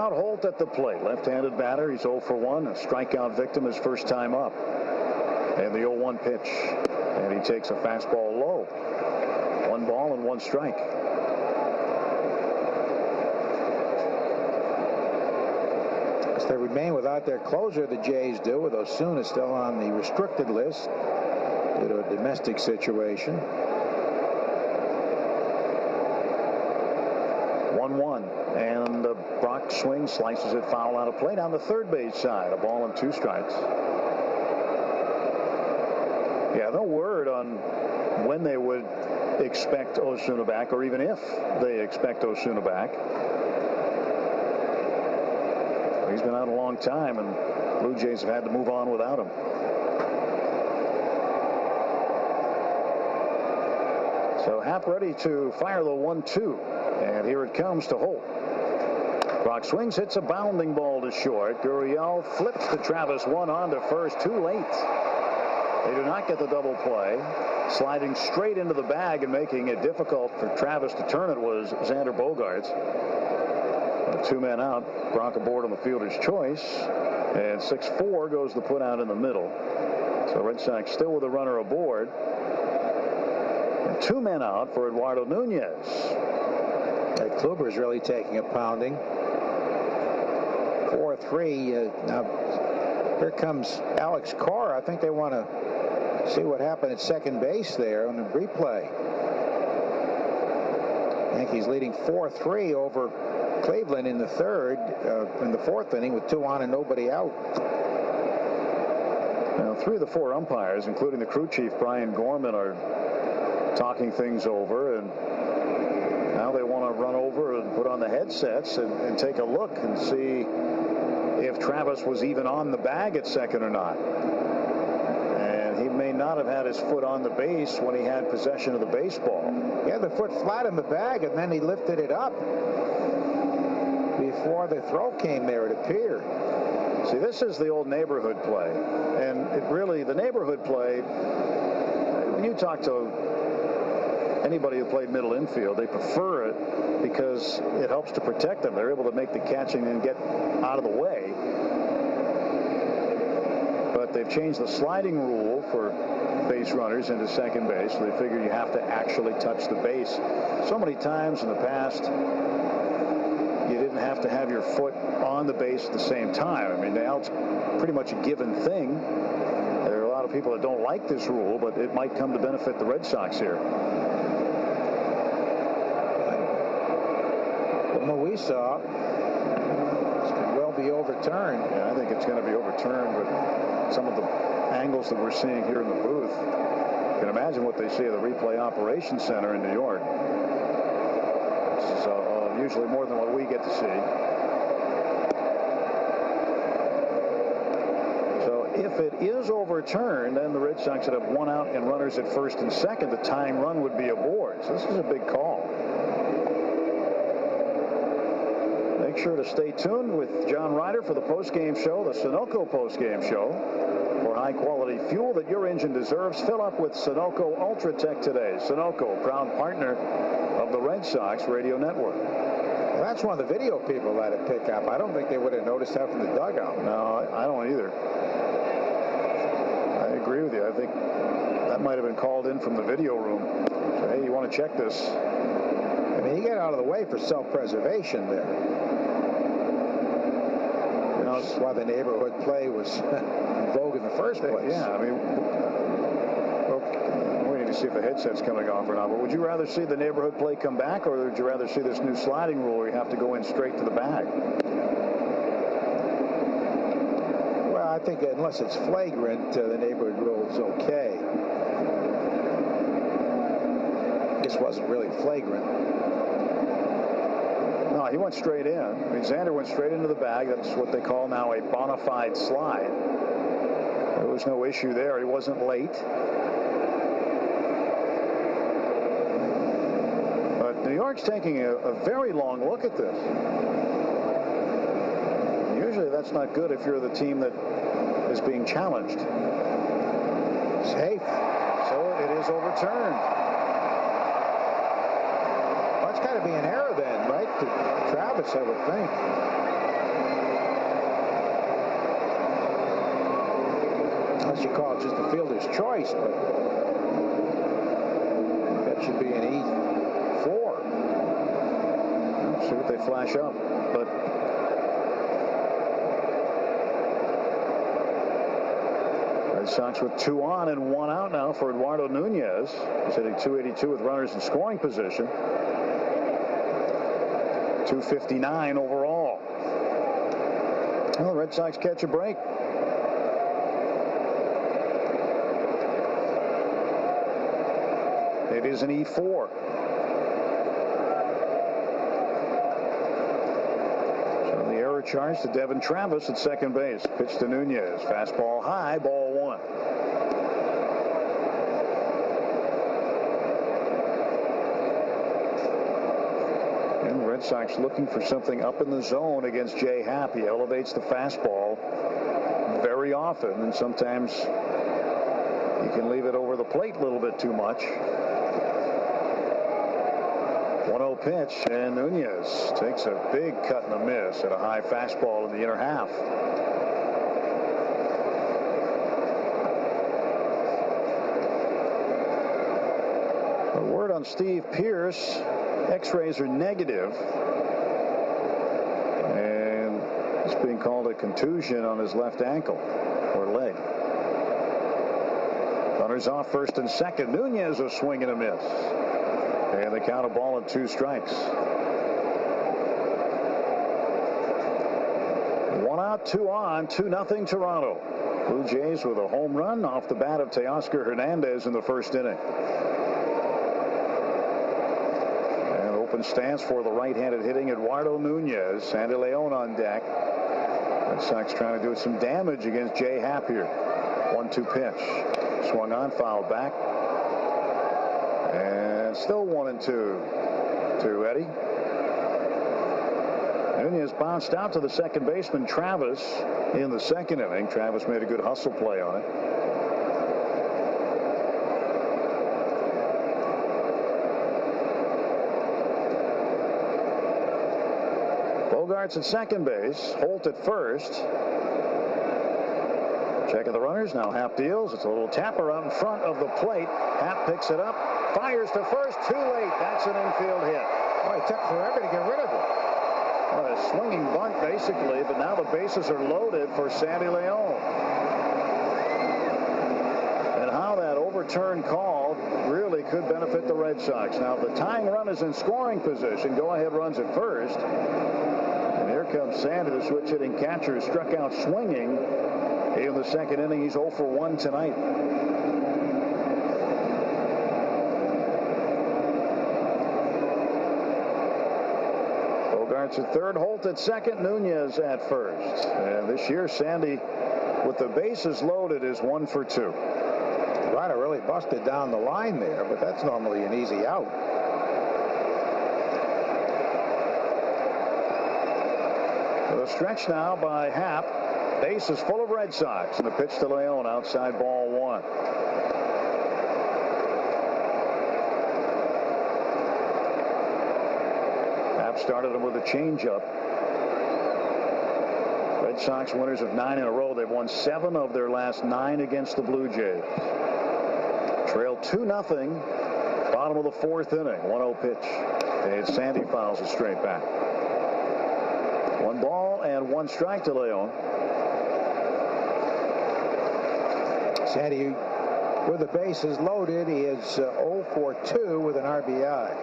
Holt at the plate. Left-handed batter. He's 0 for 1. A strikeout victim his first time up. And the 0-1 pitch. And he takes a fastball low. 1 ball and 1 strike. They remain without their closer, the Jays do, with Osuna still on the restricted list due to a domestic situation. 1-1, and Brock swings, slices it foul out of play down the third base side. A ball and 2 strikes. Yeah, no word on when they would expect Osuna back, or even if they expect Osuna back. He's been out a long time, and Blue Jays have had to move on without him. So Happ ready to fire the 1-2, and here it comes to Holt. Brock swings, hits a bounding ball to short. Gurriel flips to Travis, one on to first, too late. They do not get the double play. Sliding straight into the bag and making it difficult for Travis to turn it was Xander Bogaerts. 2 men out. Brock aboard on the fielder's choice. And 6-4 goes the put out in the middle. So Red Sox still with a runner aboard. And 2 men out for Eduardo Nunez. That Kluber's really taking a pounding. 4-3. Now here comes Alex Cora. I think they want to see what happened at second base there on the replay. Yankees leading 4-3 over Cleveland in the fourth inning with 2 on and nobody out. Now 3 of the 4 umpires, including the crew chief Brian Gorman, are talking things over, and now they want to run over and put on the headsets and take a look and see if Travis was even on the bag at second or not. And he may not have had his foot on the base when he had possession of the baseball. He had the foot flat in the bag, and then he lifted it up before the throw came there, it appeared. See, this is the old neighborhood play. And it really, the neighborhood play, when you talk to anybody who played middle infield, they prefer it because it helps to protect them. They're able to make the catching and get out of the way. But they've changed the sliding rule for base runners into second base, so they figure you have to actually touch the base. So many times in the past, you didn't have to have your foot on the base at the same time. I mean, now it's pretty much a given thing. There are a lot of people that don't like this rule, but it might come to benefit the Red Sox here. From what we saw, this could well be overturned. Yeah, I think it's going to be overturned, but some of the angles that we're seeing here in the booth, you can imagine what they see at the replay operations center in New York. This is usually more than what we get to see. So if it is overturned, then the Red Sox would have 1 out and runners at first and second. The tying run would be aboard. So this is a big call. Make sure to stay tuned with John Ryder for the postgame show, the Sunoco postgame show. For high-quality fuel that your engine deserves, fill up with Sunoco Ultratech today. Sunoco, proud partner of the Red Sox radio network. Well, that's one of the video people let it pick up. I don't think they would have noticed that from the dugout. No, I don't either. I agree with you. I think that might have been called in from the video room. So, hey, you want to check this? I mean, he got out of the way for self-preservation there. That's why the neighborhood play was in vogue in the first place. Yeah, I mean, we need to see if the headset's coming off or not. But would you rather see the neighborhood play come back, or would you rather see this new sliding rule where you have to go in straight to the bag? Well, I think unless it's flagrant, the neighborhood rule is okay. This wasn't really flagrant. No, he went straight in. I mean, Xander went straight into the bag. That's what they call now a bona fide slide. There was no issue there. He wasn't late. But New York's taking a very long look at this. Usually that's not good if you're the team that is being challenged. Safe. So it is overturned. Well, it's got to be an error then, right? To Travis, I would think. Unless you call it just a fielder's choice, but that should be an E4. Let's see what they flash up. But Red Sox with 2 on and 1 out now for Eduardo Nunez. He's hitting .282 with runners in scoring position. .259 overall. Well, the Red Sox catch a break. It is an E4. So the error charge to Devin Travis at second base. Pitch to Nunez. Fastball high, ball 1. And the Red Sox looking for something up in the zone against Jay Happ. He elevates the fastball very often, and sometimes you can leave it over the plate a little bit too much. 1-0 pitch, and Nunez takes a big cut and a miss at a high fastball in the inner half. A word on Steve Pearce. X-rays are negative, and it's being called a contusion on his left ankle or leg. Runners off first and second. Nunez a swing and a miss. And they count a ball and 2 strikes. 1 out, 2 on, 2-0 Toronto. Blue Jays with a home run off the bat of Teoscar Hernandez in the first inning. And open stance for the right-handed hitting Eduardo Nunez. Sandy Leon on deck. Red Sox trying to do some damage against Jay Happ here. 1-2 pitch. Swung on, fouled back. And still 1-2 to Eddie. Nunez bounced out to the second baseman Travis in the second inning. Travis made a good hustle play on it. Bogarts at second base. Holt at first. Checking the runners. Now Happ deals. It's a little tapper out in front of the plate. Happ picks it up. Fires to first. Too late. That's an infield hit. Oh, it took forever to get rid of it. Well, a swinging bunt, basically, but now the bases are loaded for Sandy Leon. And how that overturned call really could benefit the Red Sox. Now, if the tying run is in scoring position, go-ahead runs at first. And here comes Sandy, the switch-hitting catcher, who struck out swinging in the second inning. He's 0 for 1 tonight. Bogarts at third, Holt at second, Nunez at first. And this year, Sandy, with the bases loaded, is 1 for 2. Ryder really busted down the line there, but that's normally an easy out. The stretch now by Happ. Base is full of Red Sox, and the pitch to Leon outside, ball 1. Happ started him with a changeup. Red Sox winners of 9 in a row. They've won 7 of their last 9 against the Blue Jays. Trail 2-0. Bottom of the 4th inning. 1-0 pitch. And Sandy fouls it straight back. 1 ball and 1 strike to Leon. Sandy, with the bases loaded, he is 0 for 2 with an RBI.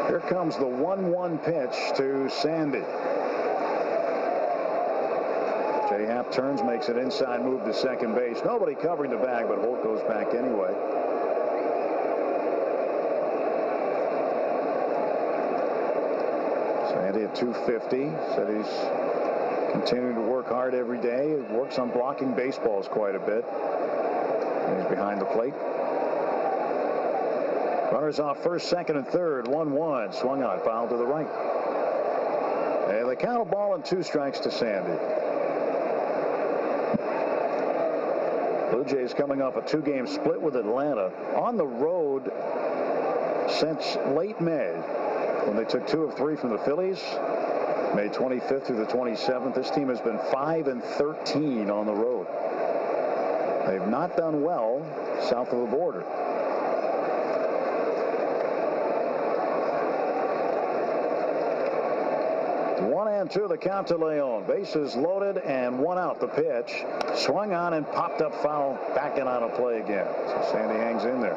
Here comes the 1-1 pitch to Sandy. Jay Happ turns, makes an inside move to second base. Nobody covering the bag, but Holt goes back anyway. Sandy at 250. Said he's continuing to work hard every day. He works on blocking baseballs quite a bit. And he's behind the plate. Runners off first, second, and third. 1-1. Swung on, foul to the right. And they count a ball and 2 strikes to Sandy. Blue Jays coming off a 2-game split with Atlanta. On the road since late May, when they took 2 of 3 from the Phillies. May 25th through the 27th. This team has been 5-13 on the road. They've not done well south of the border. 1-2 the count to Leon. Bases loaded and one out. The pitch swung on and popped up foul. Back in on a play again. So Sandy hangs in there.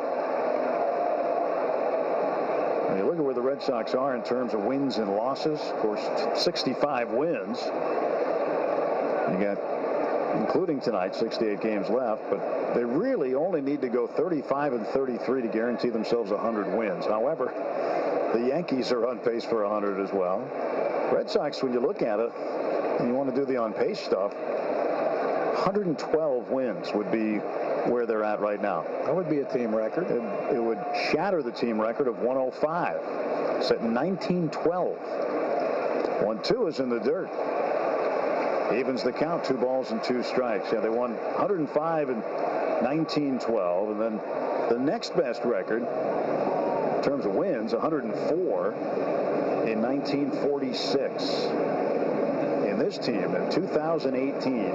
When you look at where the Red Sox are in terms of wins and losses, of course, 65 wins. You got, including tonight, 68 games left, but they really only need to go 35-33 to guarantee themselves 100 wins. However, the Yankees are on pace for 100 as well. Red Sox, when you look at it, and you want to do the on-pace stuff, 112 wins would be where they're at right now. That would be a team record. It would shatter the team record of 105. It's at 1912. 1-2 is in the dirt. Evens the count, 2 balls and 2 strikes. Yeah, they won 105 in 1912, and then the next best record in terms of wins, 104 in 1946. And this team in 2018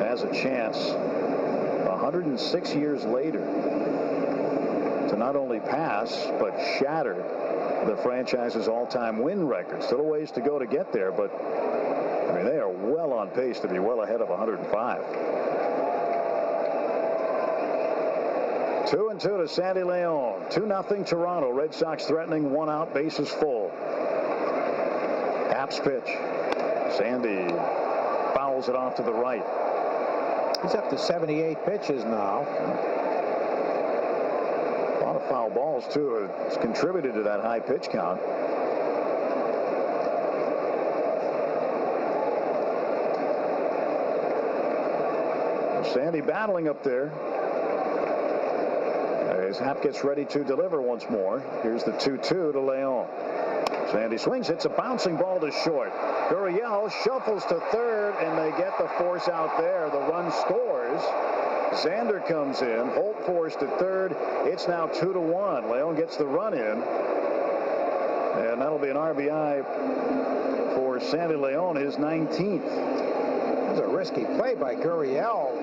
has a chance 106 years later to not only pass but shatter the franchise's all-time win record. Still a ways to go to get there, but I mean, they are well on pace to be well ahead of 105. 2-2 to Sandy Leon. 2-0 Toronto. Red Sox threatening, 1 out, bases full. Happ's pitch. Sandy fouls it off to the right. He's up to 78 pitches now. A lot of foul balls, too. It's contributed to that high pitch count. Sandy battling up there. As Happ gets ready to deliver once more. Here's the 2-2 to Leon. Sandy swings, hits a bouncing ball to short. Gurriel shuffles to third, and they get the force out there. The run scores. Xander comes in. Holt forced to third. It's now 2-1. Leon gets the run in. And that'll be an RBI for Sandy Leon, his 19th. That's a risky play by Gurriel.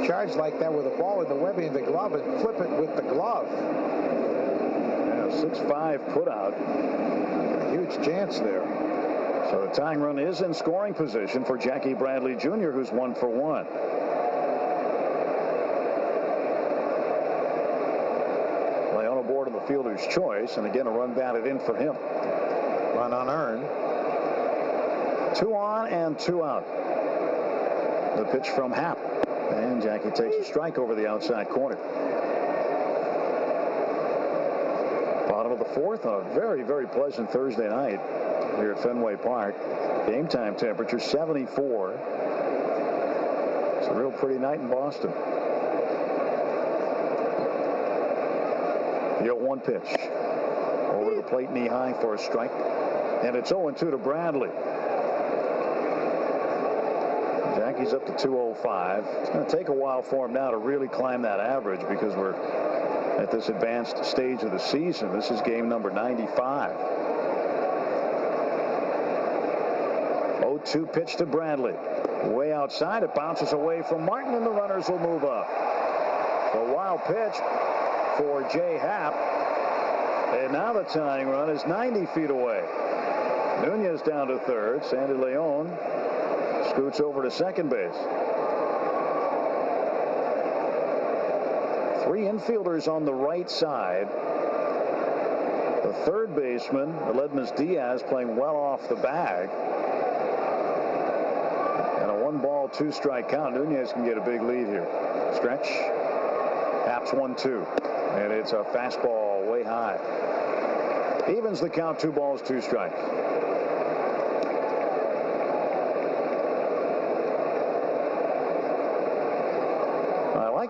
Charge like that with a ball in the webbing of the glove and flip it with the glove. Yeah, 6-5 put out. A huge chance there. So the tying run is in scoring position for Jackie Bradley Jr., who's 1 for 1. Leon aboard of the fielder's choice, and again a run batted in for him. Run unearned. 2 on and 2 out. The pitch from Happ. And Jackie takes a strike over the outside corner. Bottom of the 4th on a very, very pleasant Thursday night here at Fenway Park. Game time temperature 74. It's a real pretty night in Boston. The 0-1 pitch. Over the plate, knee high for a strike. And it's 0-2 to Bradley. Jackie's up to 205. It's going to take a while for him now to really climb that average because we're at this advanced stage of the season. This is game number 95. 0-2 pitch to Bradley. Way outside. It bounces away from Martin, and the runners will move up. A wild pitch for Jay Happ. And now the tying run is 90 feet away. Nunez down to third. Sandy Leon scoots over to second base. 3 infielders on the right side. The third baseman, Aledmus Diaz, playing well off the bag. And a 1-ball, 2-strike count. Nunez can get a big lead here. Stretch. Haps 1-2. And it's a fastball way high. Evens the count, 2 balls, 2 strikes.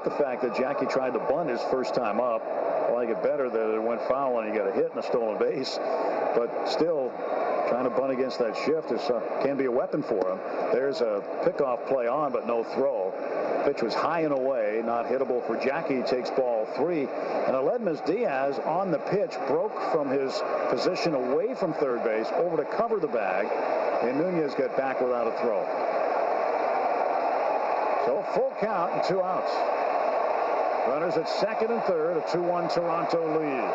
The fact that Jackie tried to bunt his first time up. I like it better that it went foul and he got a hit and a stolen base, but still trying to bunt against that shift can be a weapon for him. There's a pickoff play on, but no throw. Pitch was high and away, not hittable for Jackie. Takes ball 3, and Aledmus Diaz on the pitch broke from his position away from third base over to cover the bag, and Nunez got back without a throw. So full count and 2 outs. Runners at second and third, a 2-1 Toronto lead.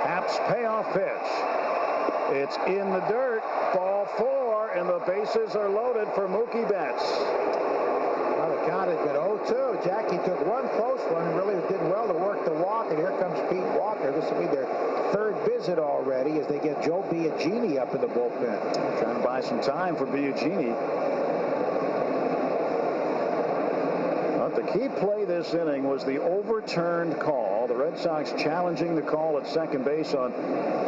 Happ's payoff pitch. It's in the dirt. Ball 4, and the bases are loaded for Mookie Betts. Well, the count had been 0-2. Jackie took one close one and really did well to work the walk, and here comes Pete Walker. This will be their third visit already as they get Joe Biagini up in the bullpen. Trying to buy some time for Biagini. But the key play this inning was the overturned call. The Red Sox challenging the call at second base on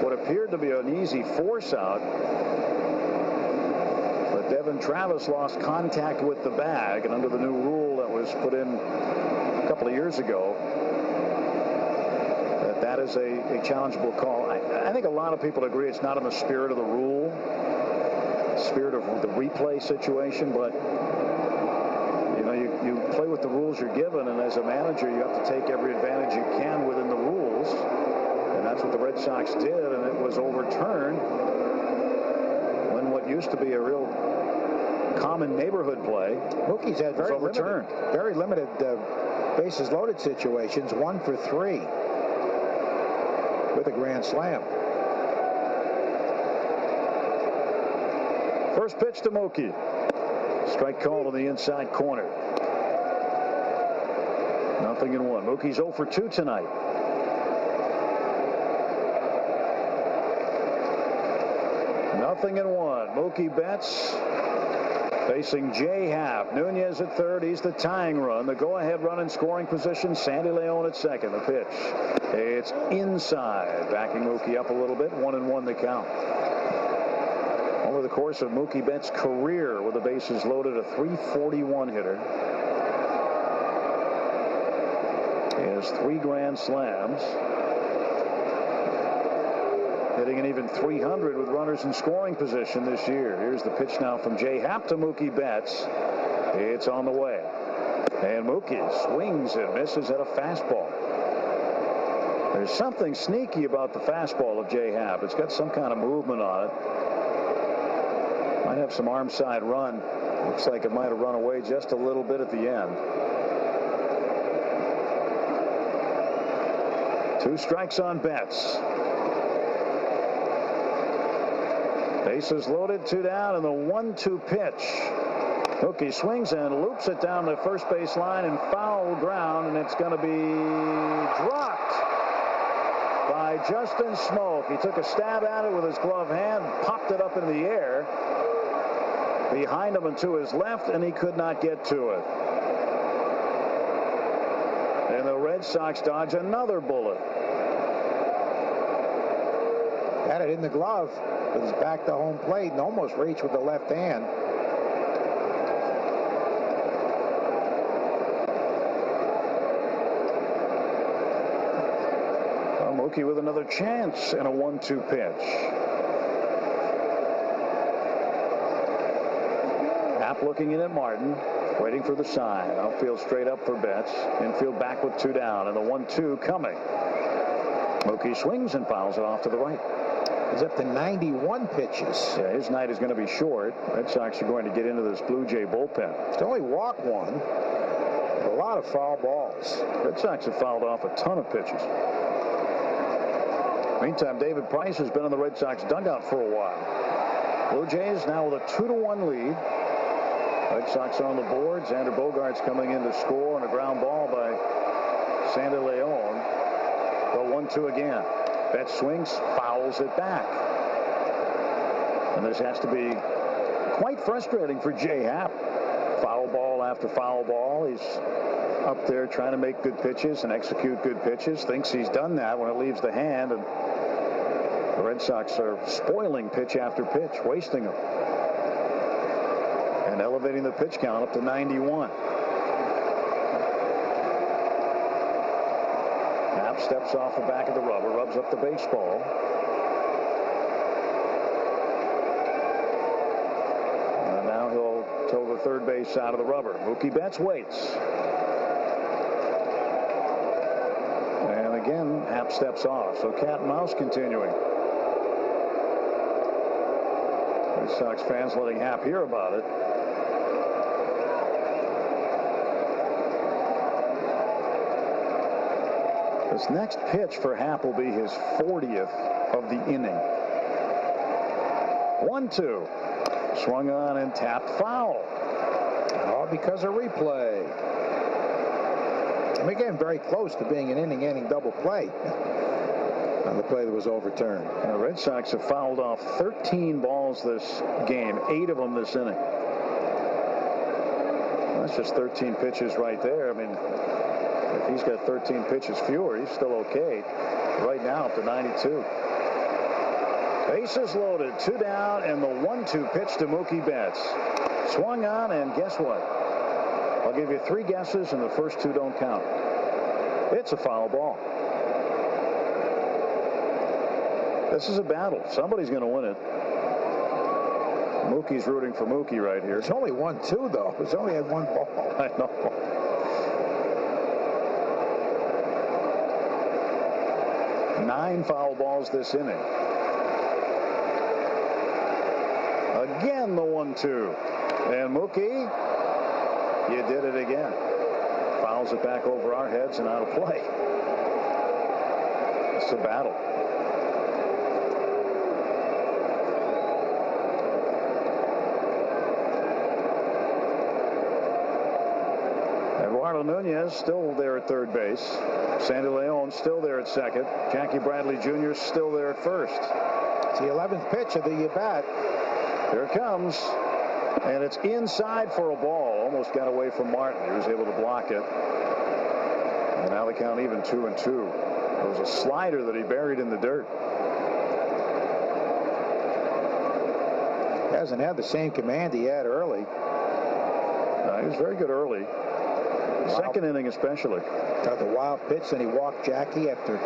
what appeared to be an easy force out. But Devin Travis lost contact with the bag, and under the new rule that was put in a couple of years ago, that is a challengeable call. I think a lot of people agree it's not in the spirit of the rule, spirit of the replay situation, but you know, you play with the rules you're given, and as a manager, you have to take every advantage you can within the rules, and that's what the Red Sox did, and it was overturned when what used to be a real common neighborhood play. Mookie's had very limited bases loaded situations, 1 for 3 with a grand slam. First pitch to Mookie. Strike called on the inside corner. 0-1. Mookie's 0 for 2 tonight. Nothing in 1. Mookie Betts facing Jay Happ. Nunez at third. He's the tying run. The go-ahead run in scoring position. Sandy Leon at second. The pitch. It's inside. Backing Mookie up a little bit. 1-1 the count. Over the course of Mookie Betts' career with the bases loaded, a .341 hitter. He has 3 grand slams. Hitting an even .300 with runners in scoring position this year. Here's the pitch now from Jay Happ to Mookie Betts. It's on the way. And Mookie swings and misses at a fastball. There's something sneaky about the fastball of Jay Happ. It's got some kind of movement on it. Might have some arm side run. Looks like it might have run away just a little bit at the end. 2 strikes on Betts. Bases loaded, 2 down, and the 1-2 pitch. Mookie swings and loops it down the first base line in foul ground, and it's going to be dropped by Justin Smoak. He took a stab at it with his glove hand, popped it up in the air behind him and to his left, and he could not get to it. And the Red Sox dodge another bullet. Had it in the glove with his back to home plate and almost reached with the left hand. Well, Mookie with another chance in a 1-2 pitch. Happ looking in at Martin, waiting for the sign. Outfield straight up for Betts. Infield back with 2 down, and the 1-2 coming. Mookie swings and fouls it off to the right. He's up to 91 pitches. Yeah, his night is going to be short. Red Sox are going to get into this Blue Jay bullpen. He's only walked 1. A lot of foul balls. Red Sox have fouled off a ton of pitches. Meantime, David Price has been in the Red Sox dugout for a while. Blue Jays now with a 2-1 lead. Red Sox on the board. Xander Bogaerts coming in to score on a ground ball by Sandy Leon. The 1-2 again. Betts swings, fouls it back. And this has to be quite frustrating for Jay Happ. Foul ball after foul ball. He's up there trying to make good pitches and execute good pitches. Thinks he's done that when it leaves the hand. And the Red Sox are spoiling pitch after pitch, wasting them. And elevating the pitch count up to 91. Happ steps off the back of the rubber, rubs up the baseball. And now he'll toe the third base side of the rubber. Mookie Betts waits. And again, Happ steps off. So cat and mouse continuing. Red Sox fans letting Happ hear about it. This next pitch for Happ will be his 40th of the inning. 1-2. Swung on and tapped foul. All because of replay. And we're getting very close to being an inning-ending double play on the play that was overturned. And the Red Sox have fouled off 13 balls this game, 8 of them this inning. That's just 13 pitches right there. I mean, if he's got 13 pitches fewer, he's still okay. Right now up to 92. Bases loaded, 2 down, and the 1-2 pitch to Mookie Betts. Swung on, and guess what? I'll give you 3 guesses, and the first 2 don't count. It's a foul ball. This is a battle. Somebody's going to win it. Mookie's rooting for Mookie right here. It's only 1-2, though. It's only had 1 ball. I know. Nine foul balls this inning. Again, the 1-2. And Mookie, you did it again. Fouls it back over our heads and out of play. It's a battle. Eduardo Nunez still there at third base. Sandy Leon still there at second. Jackie Bradley Jr. still there at first. It's the 11th pitch of the bat. Here it comes. And it's inside for a ball. Almost got away from Martin. He was able to block it. And now they count even 2-2. There was a slider that he buried in the dirt. He hasn't had the same command he had early. He was very good early. Second inning especially. Got the wild pitch, and he walked Jackie after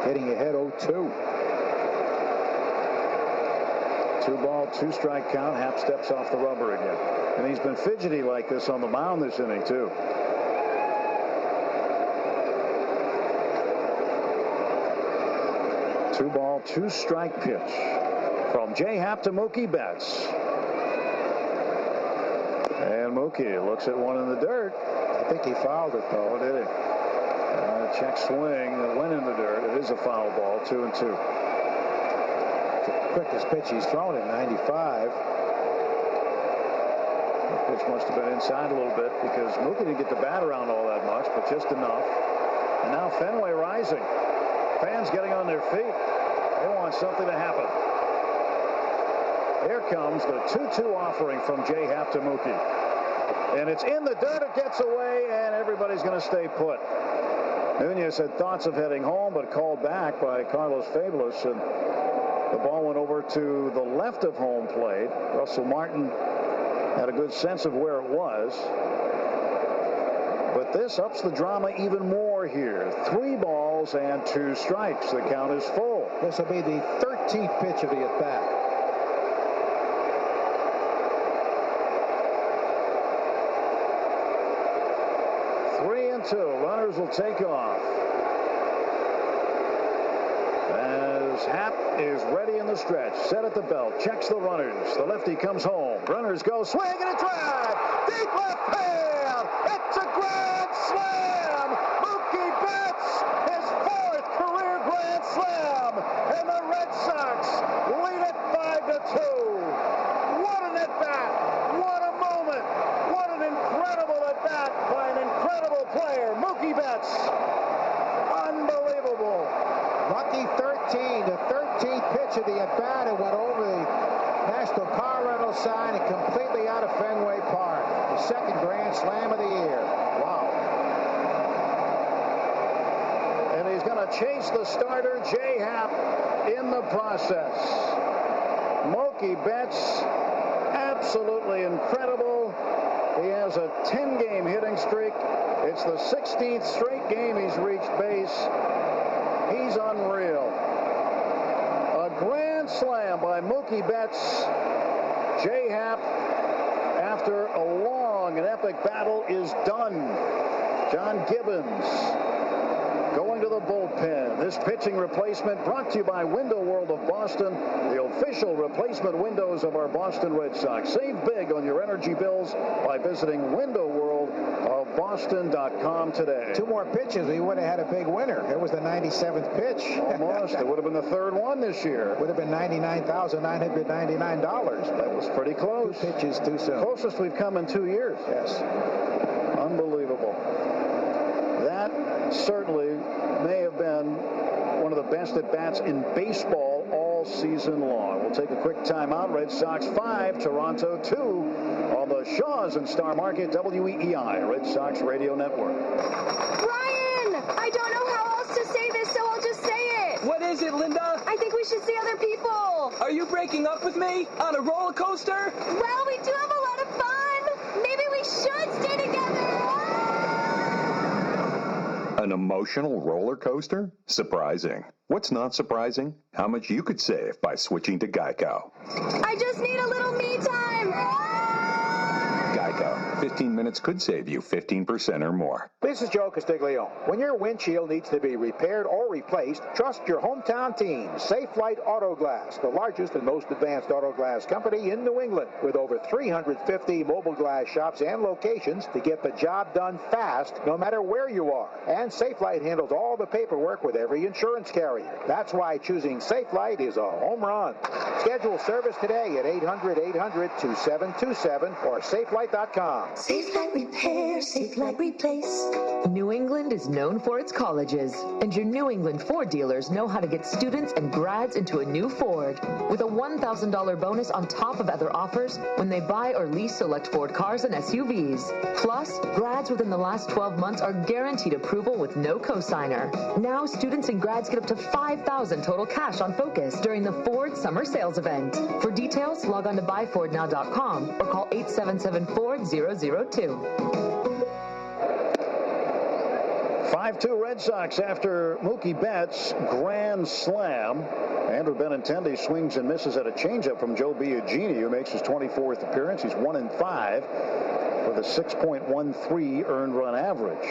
getting ahead 0-2. 2-ball, 2-strike count. Happ steps off the rubber again. And he's been fidgety like this on the mound this inning, too. Two-ball, 2-strike pitch from Jay Happ to Mookie Betts. And Mookie looks at one in the dirt. I think he fouled it, though. Oh, did he? Check swing. It went in the dirt. It is a foul ball, 2-2. Quickest pitch he's thrown in 95. The pitch must have been inside a little bit because Mookie didn't get the bat around all that much, but just enough. And now Fenway rising. Fans getting on their feet. They want something to happen. Here comes the 2-2 offering from Jay Happ to Mookie. And it's in the dirt. It gets away, and everybody's going to stay put. Nunez had thoughts of heading home, but called back by Carlos Fabulous, and the ball went over to the left of home plate. Russell Martin had a good sense of where it was. But this ups the drama even more here. 3 balls and 2 strikes. The count is full. This will be the 13th pitch of the at-bat. Runners will take off. As Happ is ready in the stretch, set at the belt, checks the runners. The lefty comes home. Runners go swing and a drive. Deep left field. It's a grand slam. Mookie Betts, his 4th career grand slam, and the Red Sox lead it 5-2. What an at-bat. What a moment. What an incredible at-bat by an incredible player, Mookie Betts. Unbelievable. Lucky 13, the 13th pitch of the at-bat. It went over the National Car Rental sign and completely out of Fenway Park. The 2nd grand slam of the year. Wow. And he's going to chase the starter, Jay Happ, in the process. Mookie Betts, absolutely incredible. He has a 10-game hitting streak. It's the 16th straight game he's reached base. He's unreal. A grand slam by Mookie Betts. Jay Happ, after a long and epic battle, is done. John Gibbons going to the bullpen. This pitching replacement brought to you by Window World of Boston, the official replacement windows of our Boston Red Sox. Save big on your energy bills by visiting Window World of FenwayParkAtBoston.com today. 2 more pitches, we would have had a big winner. It was the 97th pitch. Almost. It would have been the third one this year. Would have been $99,999. That was pretty close. 2 pitches too soon. Closest we've come in 2 years. Yes. Unbelievable. That certainly may have been one of the best at-bats in baseball all season long. We'll take a quick timeout. Red Sox 5, Toronto 2 on the Shaws and Star Market, WEEI, Red Sox Radio Network. Ryan! I don't know how else to say this, so I'll just say it. What is it, Linda? I think we should see other people. Are you breaking up with me? On a roller coaster? Well, we do have a lot of fun. Maybe we should stay together. An emotional roller coaster? Surprising. What's not surprising? How much you could save by switching to Geico. I just need a little me time. Geico. 15 minutes could save you 15% or more. This is Joe Castiglione. When your windshield needs to be repaired or replaced, trust your hometown team, Safe Light Auto Glass, the largest and most advanced auto glass company in New England, with over 350 mobile glass shops and locations to get the job done fast, no matter where you are. And Safe Light handles all the paperwork with every insurance carrier. That's why choosing Safe Light is a home run. Schedule service today at 800-800-2727 or safelight.com. Safe Light Repair, Safe Light Replace. New England is known for its colleges, and your New England Ford dealers know how to get students and grads into a new Ford with a $1,000 bonus on top of other offers when they buy or lease select Ford cars and SUVs. Plus, grads within the last 12 months are guaranteed approval with no cosigner. Now, students and grads get up to $5,000 total cash on Focus during the Ford Summer Sales Event. For details, log on to buyfordnow.com or call 877-FORD-002. 5-2 Red Sox after Mookie Betts' grand slam. Andrew Benintendi swings and misses at a changeup from Joe Biagini, who makes his 24th appearance. He's 1-5 with a 6.13 earned run average.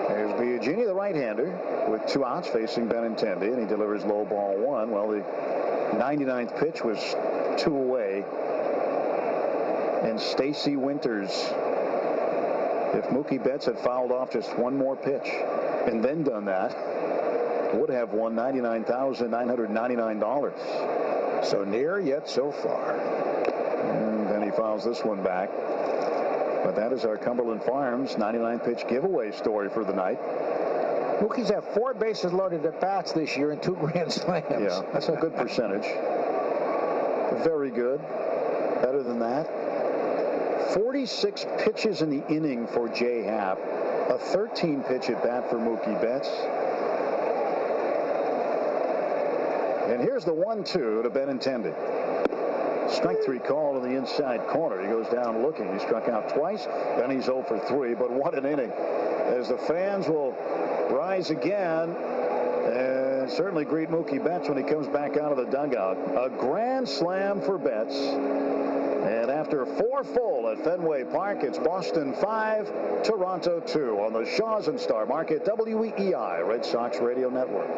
There's Biagini, the right-hander, with 2 outs facing Benintendi, and he delivers low ball 1. Well, the 99th pitch was 2 away. And Stacy Winters, if Mookie Betts had fouled off just 1 more pitch and then done that, would have won $99,999. So near, yet so far. And then he fouls this one back. But that is our Cumberland Farms 99-pitch giveaway story for the night. Mookie's have 4 bases loaded at bats this year and 2 grand slams. Yeah, that's a good percentage. Very good. Better than that. 46 pitches in the inning for Jay Happ. A 13-pitch at bat for Mookie Betts. And here's the 1-2 to Benintendi. Strike 3 call to the inside corner. He goes down looking. He struck out twice. Then he's 0 for 3. But what an inning. As the fans will rise again and certainly greet Mookie Betts when he comes back out of the dugout. A grand slam for Betts. And after 4 full at Fenway Park, it's Boston 5, Toronto 2 on the Shaws and Star Market, WEEI, Red Sox Radio Network.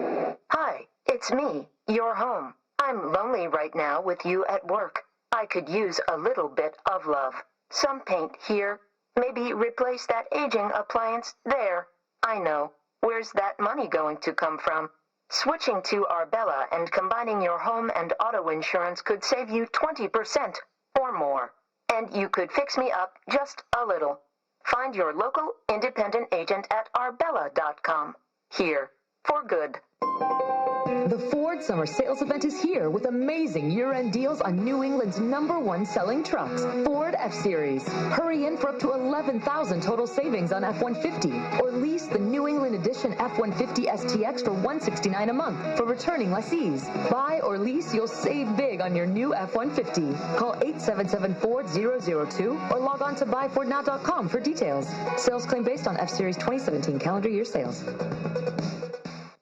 Hi, it's me, your home. I'm lonely right now with you at work. I could use a little bit of love. Some paint here. Maybe replace that aging appliance there. I know. Where's that money going to come from? Switching to Arbella and combining your home and auto insurance could save you 20% or more. And you could fix me up just a little. Find your local independent agent at arbella.com. Here for good. The Ford Summer Sales Event is here with amazing year-end deals on New England's #1 selling trucks, Ford F-Series. Hurry in for up to $11,000 total savings on F-150, or lease the New England Edition F-150 STX for $169 a month for returning lessees. Buy or lease, you'll save big on your new F-150. Call 877-FORD-002 or log on to buyfordnow.com for details. Sales claim based on F-Series 2017 calendar year sales.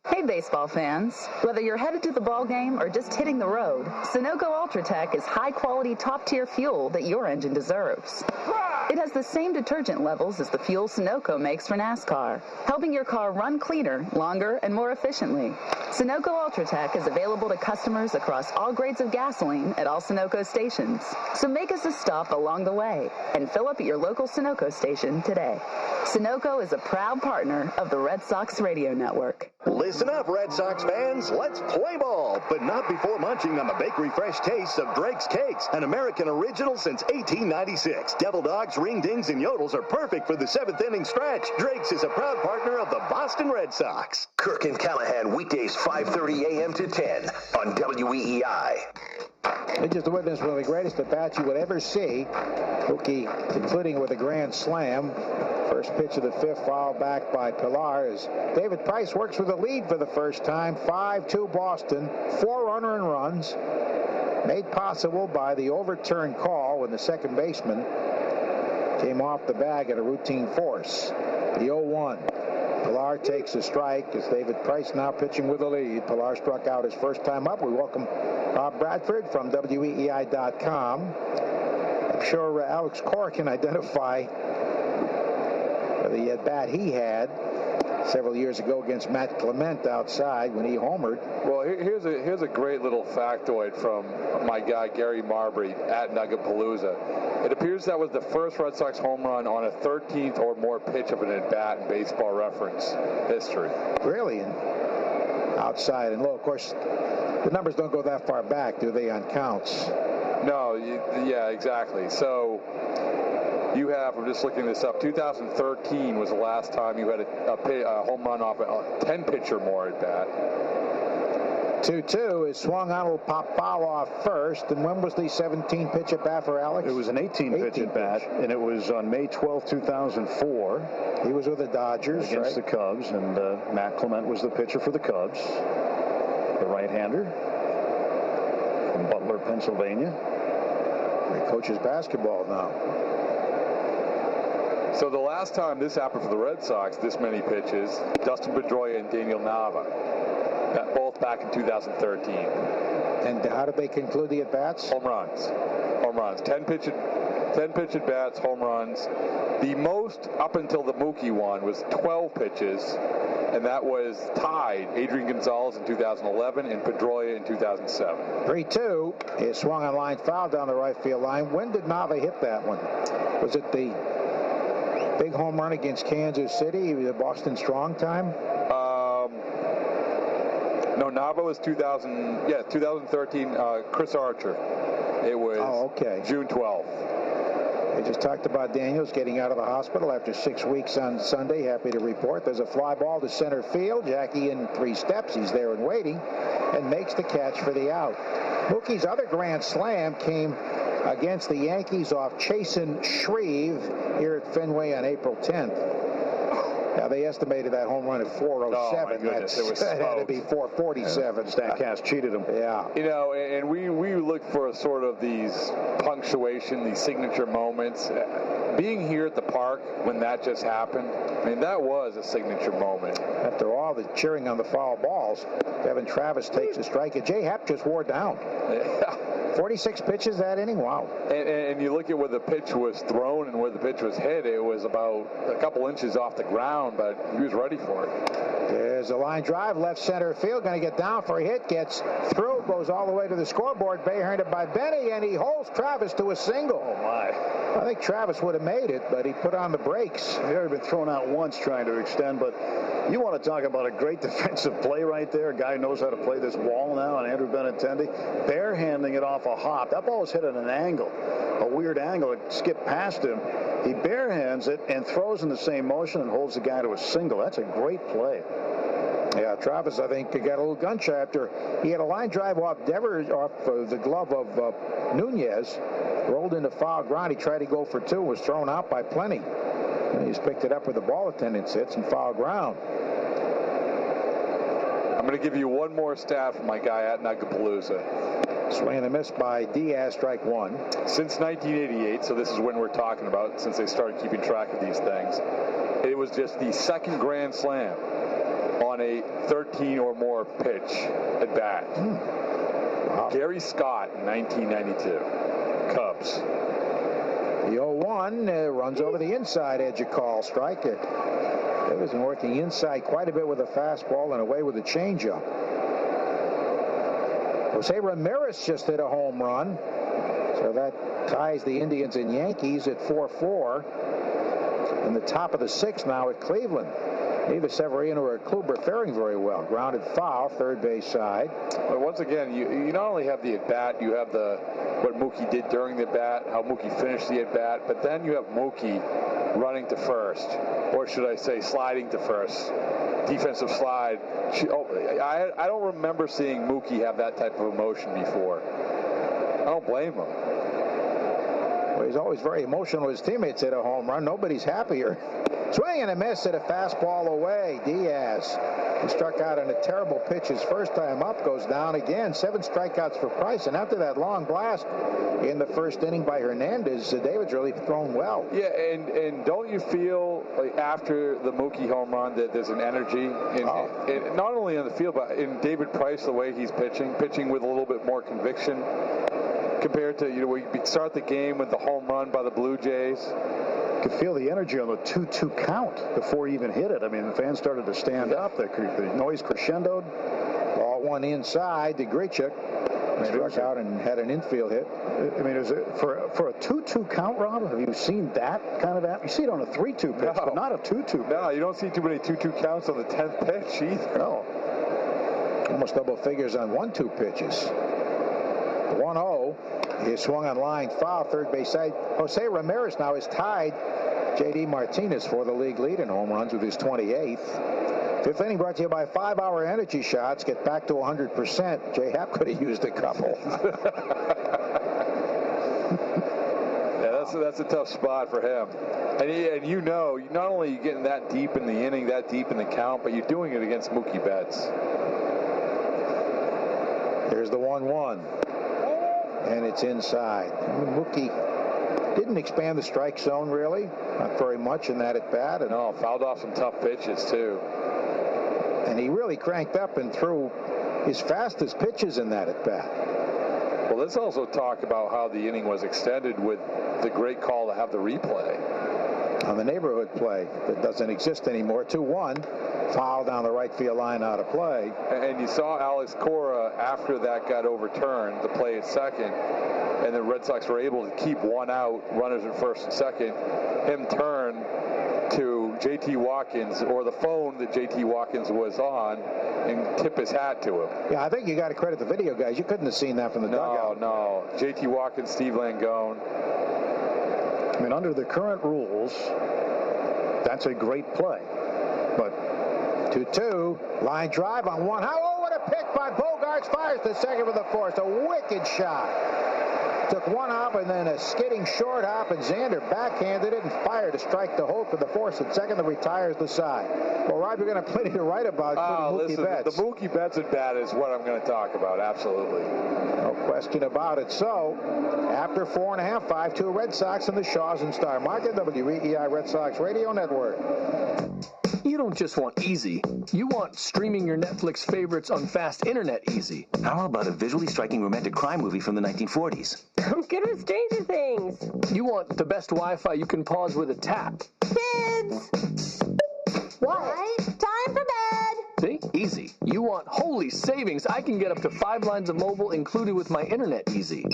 Hey, baby. baseball fans. Whether you're headed to the ball game or just hitting the road, Sunoco Ultratech is high-quality, top-tier fuel that your engine deserves. It has the same detergent levels as the fuel Sunoco makes for NASCAR, helping your car run cleaner, longer, and more efficiently. Sunoco Ultratech is available to customers across all grades of gasoline at all Sunoco stations. So make us a stop along the way and fill up at your local Sunoco station today. Sunoco is a proud partner of the Red Sox Radio Network. Listen up, Red Sox fans. Let's play ball, but not before munching on the bakery fresh taste of Drake's Cakes, an American original since 1896. Devil Dogs, Ring Dings, and Yodels are perfect for the 7th inning stretch. Drake's is a proud partner of the Boston Red Sox. Kirk and Callahan, weekdays 5:30 a.m. to 10 on WEEI. They just witnessed one of the greatest at-bats you would ever see. Mookie concluding with a grand slam. First pitch of the 5th, fouled back by Pilar as David Price works with a lead for the first time. 5-2 Boston, 4 unearned runs, made possible by the overturned call when the second baseman came off the bag at a routine force. The 0-1. Pilar takes a strike as David Price now pitching with a lead. Pilar struck out his first time up. We welcome Bob Bradford from WEEI.com. I'm sure Alex Cora can identify the at-bat he had several years ago against Matt Clement outside when he homered. Well, here's a great little factoid from my guy Gary Marbury at Nugget-Palooza. It appears that was the first Red Sox home run on a 13th or more pitch of an at-bat in Baseball Reference history. Really? And outside and low. Of course, the numbers don't go that far back, do they, on counts? No, yeah, exactly. So you have, I'm just looking this up, 2013 was the last time you had a home run off a 10-pitch or more at bat. 2-2 is swung on, will pop foul off first. And when was the 17-pitch at bat for Alex? It was an 18-pitch at bat, and it was on May 12, 2004. He was with the Dodgers, against the Cubs, and Matt Clement was the pitcher for the Cubs, the right-hander from Butler, Pennsylvania. He coaches basketball now. So the last time this happened for the Red Sox, this many pitches, Dustin Pedroia and Daniel Nava, both back in 2013. And how did they conclude the at-bats? Home runs. 10 pitch at bats, home runs. The most up until the Mookie one was 12 pitches, and that was tied Adrian Gonzalez in 2011 and Pedroia in 2007. 3-2 is swung on line foul down the right field line. When did Nava hit that one? Was it the big home run against Kansas City, the Boston Strong time? No, Nava was 2013, Chris Archer. It was June 12th. They just talked about Daniels getting out of the hospital after 6 weeks on Sunday. Happy to report there's a fly ball to center field. Jackie in 3 steps. He's there and waiting and makes the catch for the out. Mookie's other grand slam came against the Yankees off Chasen Shreve here at Fenway on April 10th. Now, they estimated that home run at 407. Oh, my goodness. That had to be 447. Statcast cheated him. Yeah. You know, and we look for sort of these punctuation, these signature moments. Being here at the park when that just happened, I mean, that was a signature moment. After all the cheering on the foul balls, Devin Travis takes a strike, and Jay Happ just wore down. Yeah. 46 pitches that inning, wow. And you look at where the pitch was thrown and where the pitch was hit, it was about a couple inches off the ground, but he was ready for it. There's a line drive, left center field, going to get down for a hit, gets through, goes all the way to the scoreboard, barehanded by Benny, and he holds Travis to a single. Oh, my. I think Travis would have made it, but he put on the brakes. He already been thrown out once trying to extend, but you want to talk about a great defensive play right there. A guy knows how to play this wall now, and Andrew Benintendi barehanding it off a hop. That ball was hit at an angle, a weird angle. It skipped past him. He barehands it and throws in the same motion and holds the guy to a single. That's a great play. Yeah, Travis, I think, got a little gun shy after he had a line drive off the glove of Nunez, rolled into foul ground. He tried to go for 2, was thrown out by plenty. And he just picked it up where the ball attendant sits in foul ground. I'm going to give you one more stat from my guy at Nugget-Palooza. Swing and a miss by Diaz, strike 1. Since 1988, so this is when we're talking about, since they started keeping track of these things, it was just the second grand slam on on a 13 or more pitch at bat. Wow. Gary Scott in 1992. Cubs. The 0-1 runs over the inside edge of call strike. David's been working inside quite a bit with a fastball and away with a changeup. Jose Ramirez just hit a home run, so that ties the Indians and Yankees at 4-4. In the top of the sixth now at Cleveland. Neither Severino or Kluber faring very well. Grounded foul, third base side. But once again, you not only have the at-bat, you have what Mookie did during the at-bat, how Mookie finished the at-bat, but then you have Mookie running to first, or should I say sliding to first. Defensive slide. I don't remember seeing Mookie have that type of emotion before. I don't blame him. Well, he's always very emotional. His teammates hit a home run. Nobody's happier. Swing and a miss at a fastball away. Diaz, who struck out on a terrible pitch his first time up, goes down again. 7 strikeouts for Price. And after that long blast in the first inning by Hernandez, David's really thrown well. Yeah, and don't you feel like after the Mookie home run that there's an energy, not only on the field, but in David Price, the way he's pitching with a little bit more conviction compared to, we start the game with the home run by the Blue Jays. You could feel the energy on the 2-2 count before he even hit it. I mean, the fans started to stand up. The noise crescendoed. Ball one inside to Grichuk. Struck out and had an infield hit. I mean, is it for a 2-2 count, Rob? Have you seen that kind of You see it on a 3-2 pitch, but not a 2-2. No, you don't see too many 2-2 counts on the 10th pitch either. No. Almost double figures on 1-2 pitches. 1-0. He swung on line foul, third base side. Jose Ramirez now is tied J.D. Martinez for the league lead in home runs with his 28th. Fifth inning brought to you by 5-Hour Energy Shots. Get back to 100%. J-Happ could have used a couple. Yeah, that's a tough spot for him. And not only are you getting that deep in the inning, that deep in the count, but you're doing it against Mookie Betts. Here's the 1-1. And it's inside. Mookie didn't expand the strike zone, really. Not very much in that at-bat. No, fouled off some tough pitches, too. And he really cranked up and threw his fastest pitches in that at-bat. Well, let's also talk about how the inning was extended with the great call to have the replay. On the neighborhood play that doesn't exist anymore. 2-1. Foul down the right field line out of play. And you saw Alex Cora, after that got overturned, the play at second, and the Red Sox were able to keep one out, runners at first and second, him turn to J.T. Watkins, or the phone that J.T. Watkins was on, and tip his hat to him. Yeah, I think you got to credit the video guys. You couldn't have seen that from the dugout. No. J.T. Watkins, Steve Langone. I mean, under the current rules, that's a great play. But 2-2, line drive on one. Oh, what a pick by Bogarts. Fires to second with a force. A wicked shot. Took one hop and then a skidding short hop, and Xander backhanded it and fired to strike the Holt for the force at second that retires the side. Well, Rob, you're going to have plenty to write about. Mookie Betts. The Mookie Betts at bat is what I'm going to talk about, absolutely. No question about it. So, after 4.5, 5-2 Red Sox in the Shaws and Star Market, WEEI Red Sox Radio Network. You don't just want easy. You want streaming your Netflix favorites on fast internet easy. How about a visually striking romantic crime movie from the 1940s? I'm good with Stranger Things. You want the best Wi-Fi you can pause with a tap. Kids! What? Time for bed! See? Easy. You want holy savings. I can get up to 5 lines of mobile included with my internet easy.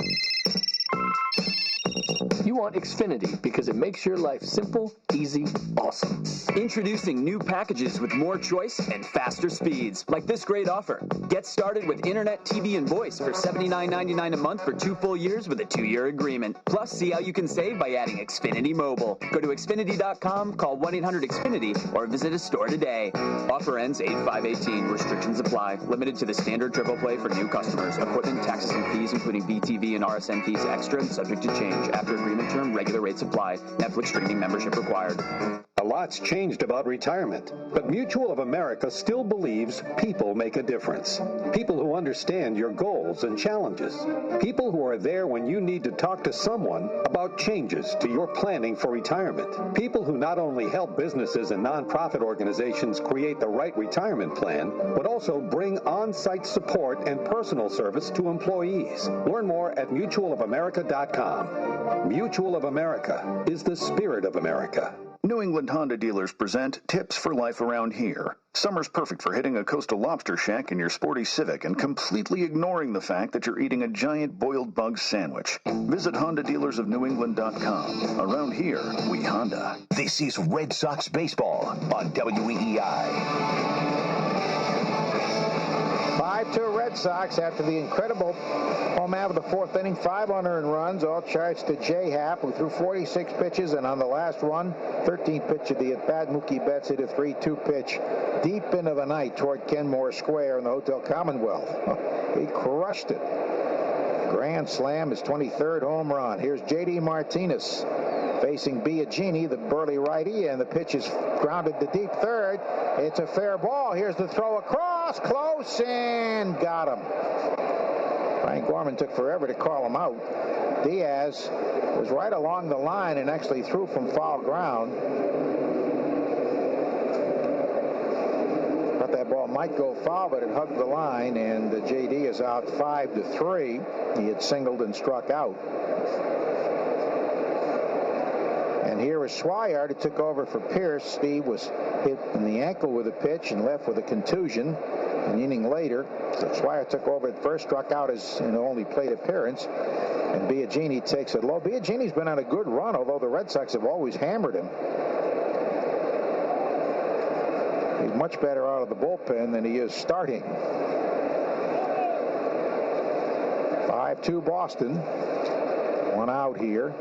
You want Xfinity because it makes your life simple, easy, awesome. Introducing new packages with more choice and faster speeds, like this great offer. Get started with Internet, TV, and voice for $79.99 a month for 2 full years with a 2-year agreement. Plus, see how you can save by adding Xfinity Mobile. Go to Xfinity.com, call 1-800-XFINITY, or visit a store today. Offer ends 8/5/18. Restrictions apply. Limited to the standard triple play for new customers. Equipment, taxes, and fees, including BTV and RSN fees extra and subject to change. After agreement term, regular rates apply. Netflix streaming membership required. I A lot's changed about retirement, but Mutual of America still believes people make a difference. People who understand your goals and challenges. People who are there when you need to talk to someone about changes to your planning for retirement. People who not only help businesses and nonprofit organizations create the right retirement plan, but also bring on-site support and personal service to employees. Learn more at mutualofamerica.com. Mutual of America is the spirit of America. New England Honda dealers present Tips for Life Around Here. Summer's perfect for hitting a coastal lobster shack in your sporty Civic and completely ignoring the fact that you're eating a giant boiled bug sandwich. Visit HondaDealersOfNewEngland.com. Around here, we Honda. This is Red Sox baseball on WEEI. 5-2 Red Sox after the incredible home out of the fourth inning. 5 unearned runs, all charged to J. Happ, who threw 46 pitches, and on the last run, 13th pitch of the at-bat, Mookie Betts hit a 3-2 pitch deep into the night toward Kenmore Square in the Hotel Commonwealth. He crushed it. Grand slam, his 23rd home run. Here's J.D. Martinez facing Biagini, the burly righty, and the pitch is grounded to deep third. It's a fair ball. Here's the throw across, close, and got him. Frank Gorman took forever to call him out. Diaz was right along the line and actually threw from foul ground. Thought that ball might go foul, but it hugged the line, and J.D. is out 5-3. He had singled and struck out. And here is Swihart, who took over for Pierce. Steve was hit in the ankle with a pitch and left with a contusion. An inning later, so Swihart took over at first, struck out his only plate appearance, and Biagini takes it low. Biagini's been on a good run, although the Red Sox have always hammered him. He's much better out of the bullpen than he is starting. 5-2 Boston. 1 out here.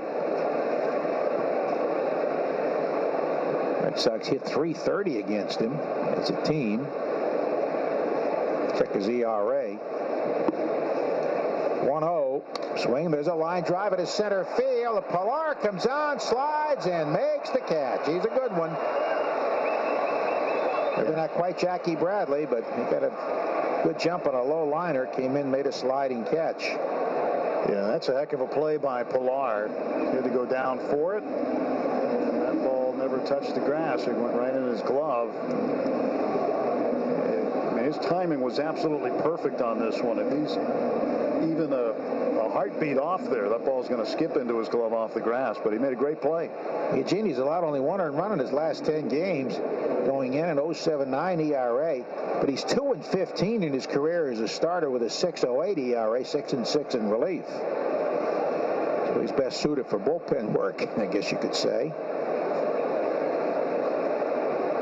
Red Sox hit .330 against him as a team. Check his ERA. 1-0. Swing. There's a line drive at center field. Pilar comes on, slides, and makes the catch. He's a good one. Maybe not quite Jackie Bradley, but he got a good jump on a low liner. Came in, made a sliding catch. Yeah, that's a heck of a play by Pilar. He had to go down for it. And that ball never touched the grass. It went right in his glove. His timing was absolutely perfect on this one. If he's even a heartbeat off there, that ball's going to skip into his glove off the grass, but he made a great play. Eugeni's allowed only 1 earned run in his last 10 games, going in at 0.79 ERA, but he's 2-15 in his career as a starter with a 6.08 ERA, 6-6 in relief. So he's best suited for bullpen work, I guess you could say.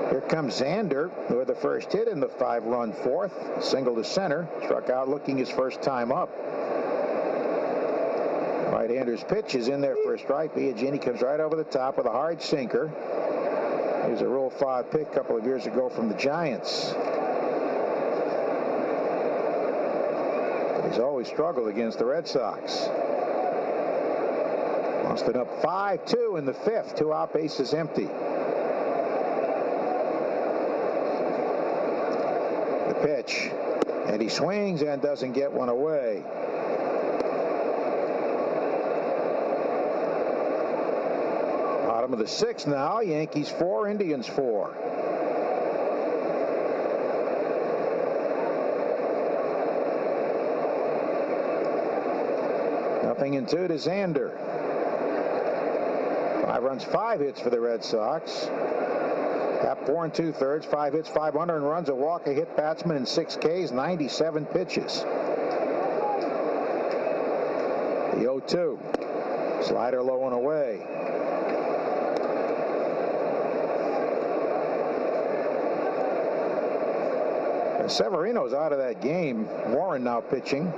Here comes Xander with the first hit in the 5-run fourth. Single to center. Struck out looking his first time up. Right-hander's pitch is in there for a strike. Biagini comes right over the top with a hard sinker. He was a Rule 5 pick a couple of years ago from the Giants. But he's always struggled against the Red Sox. Boston up 5-2 in the 5th. 2 out, bases empty. Pitch, and he swings and doesn't get one away. Bottom of the 6th now. Yankees 4, Indians 4. Nothing in 2 to Xander. 5 runs, 5 hits for the Red Sox. At 4 2/3, 5 hits, 5 unearned runs, a walk, a hit batsman, and 6 Ks, 97 pitches. The 0-2. Slider low and away. And Severino's out of that game. Warren now pitching.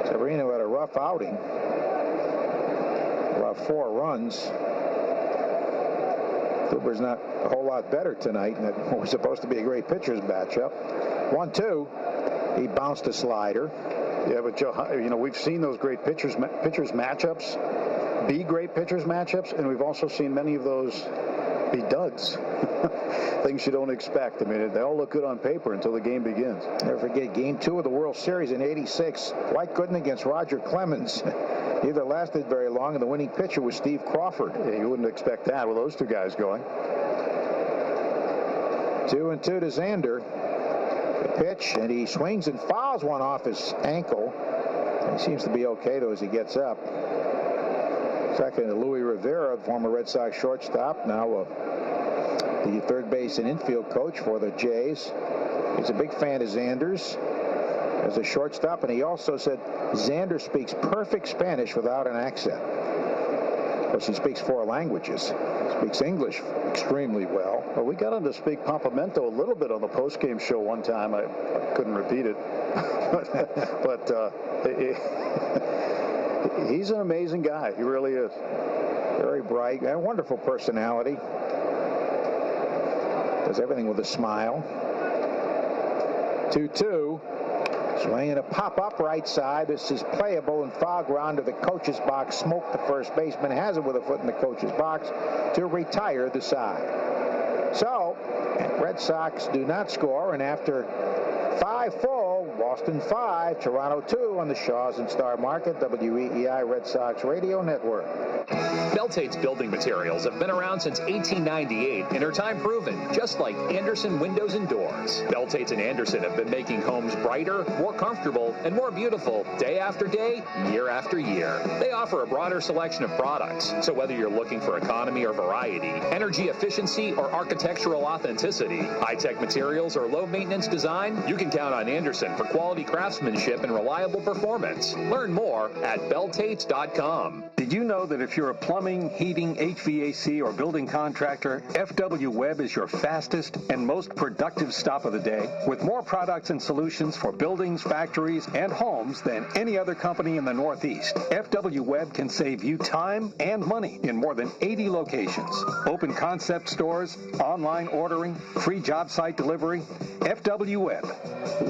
Severino had a rough outing. About 4 runs. Kluber's not a whole lot better tonight, and it was supposed to be a great pitcher's matchup. 1-2. He bounced a slider. Yeah, but Joe, we've seen those great pitchers matchups be great pitchers matchups, and we've also seen many of those be duds. Things you don't expect. I mean, they all look good on paper until the game begins. Never forget Game 2 of the World Series in '86. Dwight Gooden against Roger Clemens. Neither lasted very long, and the winning pitcher was Steve Crawford. Yeah, you wouldn't expect that with those two guys going. 2-2 to Xander. The pitch, and he swings and fouls one off his ankle. He seems to be okay, though, as he gets up. Second to Louis Rivera, former Red Sox shortstop, now the third base and infield coach for the Jays. He's a big fan of Xander's as a shortstop, and he also said Xander speaks perfect Spanish without an accent. Of course, he speaks 4 languages. Speaks English extremely well. Well, we got him to speak Pampamento a little bit on the postgame show one time. I couldn't repeat it. but he's an amazing guy. He really is. Very bright and wonderful personality. Does everything with a smile. 2-2. Swinging a pop-up right side. This is playable and foul ground to the coach's box. Smoke the first baseman. Has it with a foot in the coach's box to retire the side. So, Red Sox do not score, and after 5 full, Boston 5, Toronto 2 on the Shaws and Star Market, WEEI Red Sox Radio Network. Beltate's building materials have been around since 1898 and are time proven, just like Anderson Windows and Doors. Beltates and Anderson have been making homes brighter, more comfortable, and more beautiful day after day, year after year. They offer a broader selection of products, so whether you're looking for economy or variety, energy efficiency or architectural authenticity, high-tech materials or low-maintenance design, you can count on Anderson for quality craftsmanship and reliable performance. Learn more at beltates.com. Did you know that if you're a plumbing, heating, HVAC, or building contractor, FW Web is your fastest and most productive stop of the day, with more products and solutions for buildings, factories, and homes than any other company in the Northeast? FW Web can save you time and money in more than 80 locations. Open concept stores, online ordering, free job site delivery. FW Web.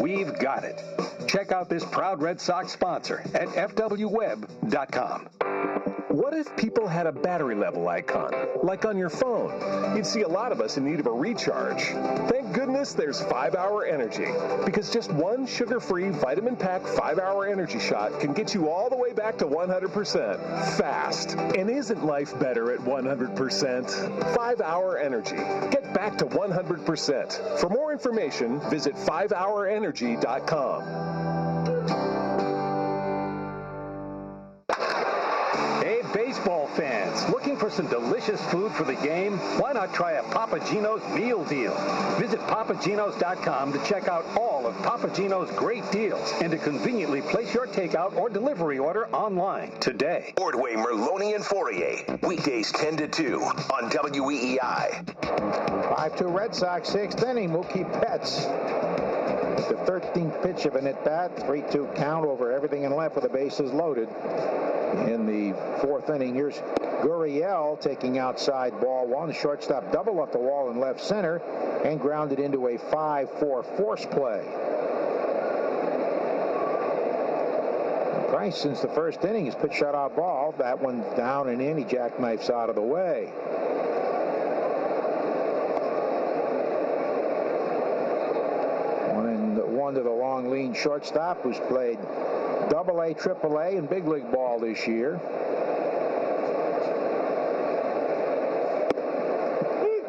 We've got it. Check out this proud Red Sox sponsor at fwweb.com. What if people had a battery level icon, like on your phone? You'd see a lot of us in need of a recharge. Thank goodness there's 5-Hour Energy, because just one sugar-free vitamin-packed 5-hour energy shot can get you all the way back to 100% fast. And isn't life better at 100%? 5-Hour Energy. Get back to 100%. For more information, visit 5hourenergy.com. Hey, baseball fans, looking for some delicious food for the game? Why not try a Papa Gino's meal deal? Visit papaginos.com to check out all of Papa Gino's great deals and to conveniently place your takeout or delivery order online today. Ordway, Merloni, and Fourier, weekdays 10 to 2 on WEEI. 5-2 Red Sox, 6th inning. Mookie Betts. The 13th pitch of an at-bat, 3-2 count over everything in left with the bases loaded. In the 4th inning, here's Gurriel taking outside ball 1. Shortstop double up the wall in left center and grounded into a 5-4 force play. Price, since the first inning, has pitched shutout ball. That one's down and in. He jackknifes out of the way. One to the long, lean shortstop, who's played Double-A, Triple-A, and big league ball this year.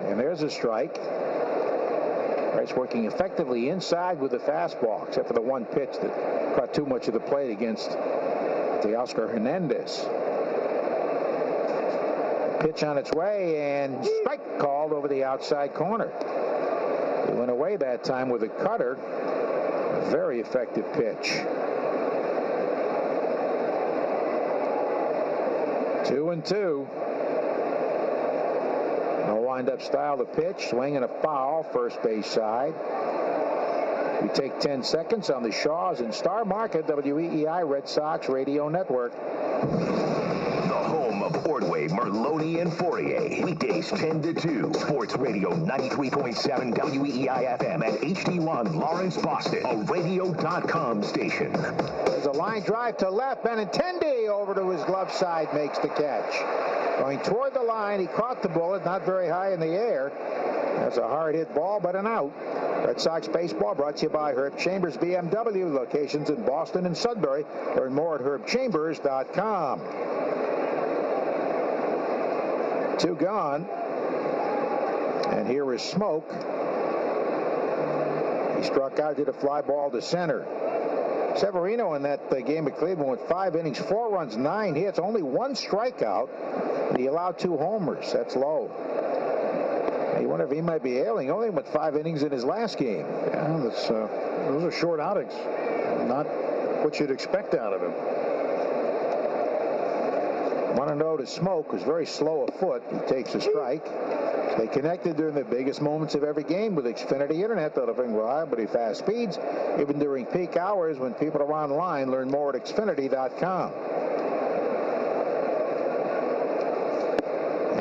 And there's a strike. Price working effectively inside with the fastball, except for the one pitch that caught too much of the plate against Teoscar Hernandez. Pitch on its way, and strike called over the outside corner. He went away that time with a cutter. A very effective pitch. 2-2. No wind-up style of pitch. Swing and a foul, first base side. We take 10 seconds on the Shaws and Star Market, WEEI Red Sox Radio Network. The home of Ordway, Merloni, and Fourier. Weekdays 10 to 2. Sports Radio 93.7 WEEI FM and HD1 Lawrence, Boston. A radio.com station. There's a line drive to left. Benintendi over to his glove side makes the catch. Going toward the line, he caught the bullet, not very high in the air. That's a hard-hit ball, but an out. Red Sox baseball brought to you by Herb Chambers BMW, locations in Boston and Sudbury. Learn more at herbchambers.com. 2 gone. And here is Smoke. He struck out, did a fly ball to center. Severino in that game at Cleveland went 5 innings, 4 runs, 9 hits, only 1 strikeout, and he allowed 2 homers. That's low. You wonder if he might be ailing. He only went 5 innings in his last game. Yeah, those are short outings. Not what you'd expect out of him. 1-0 to Smoke, who's very slow of foot. He takes a strike. They connected during the biggest moments of every game with Xfinity Internet, delivering reliability, fast speeds, even during peak hours when people are online. Learn more at Xfinity.com.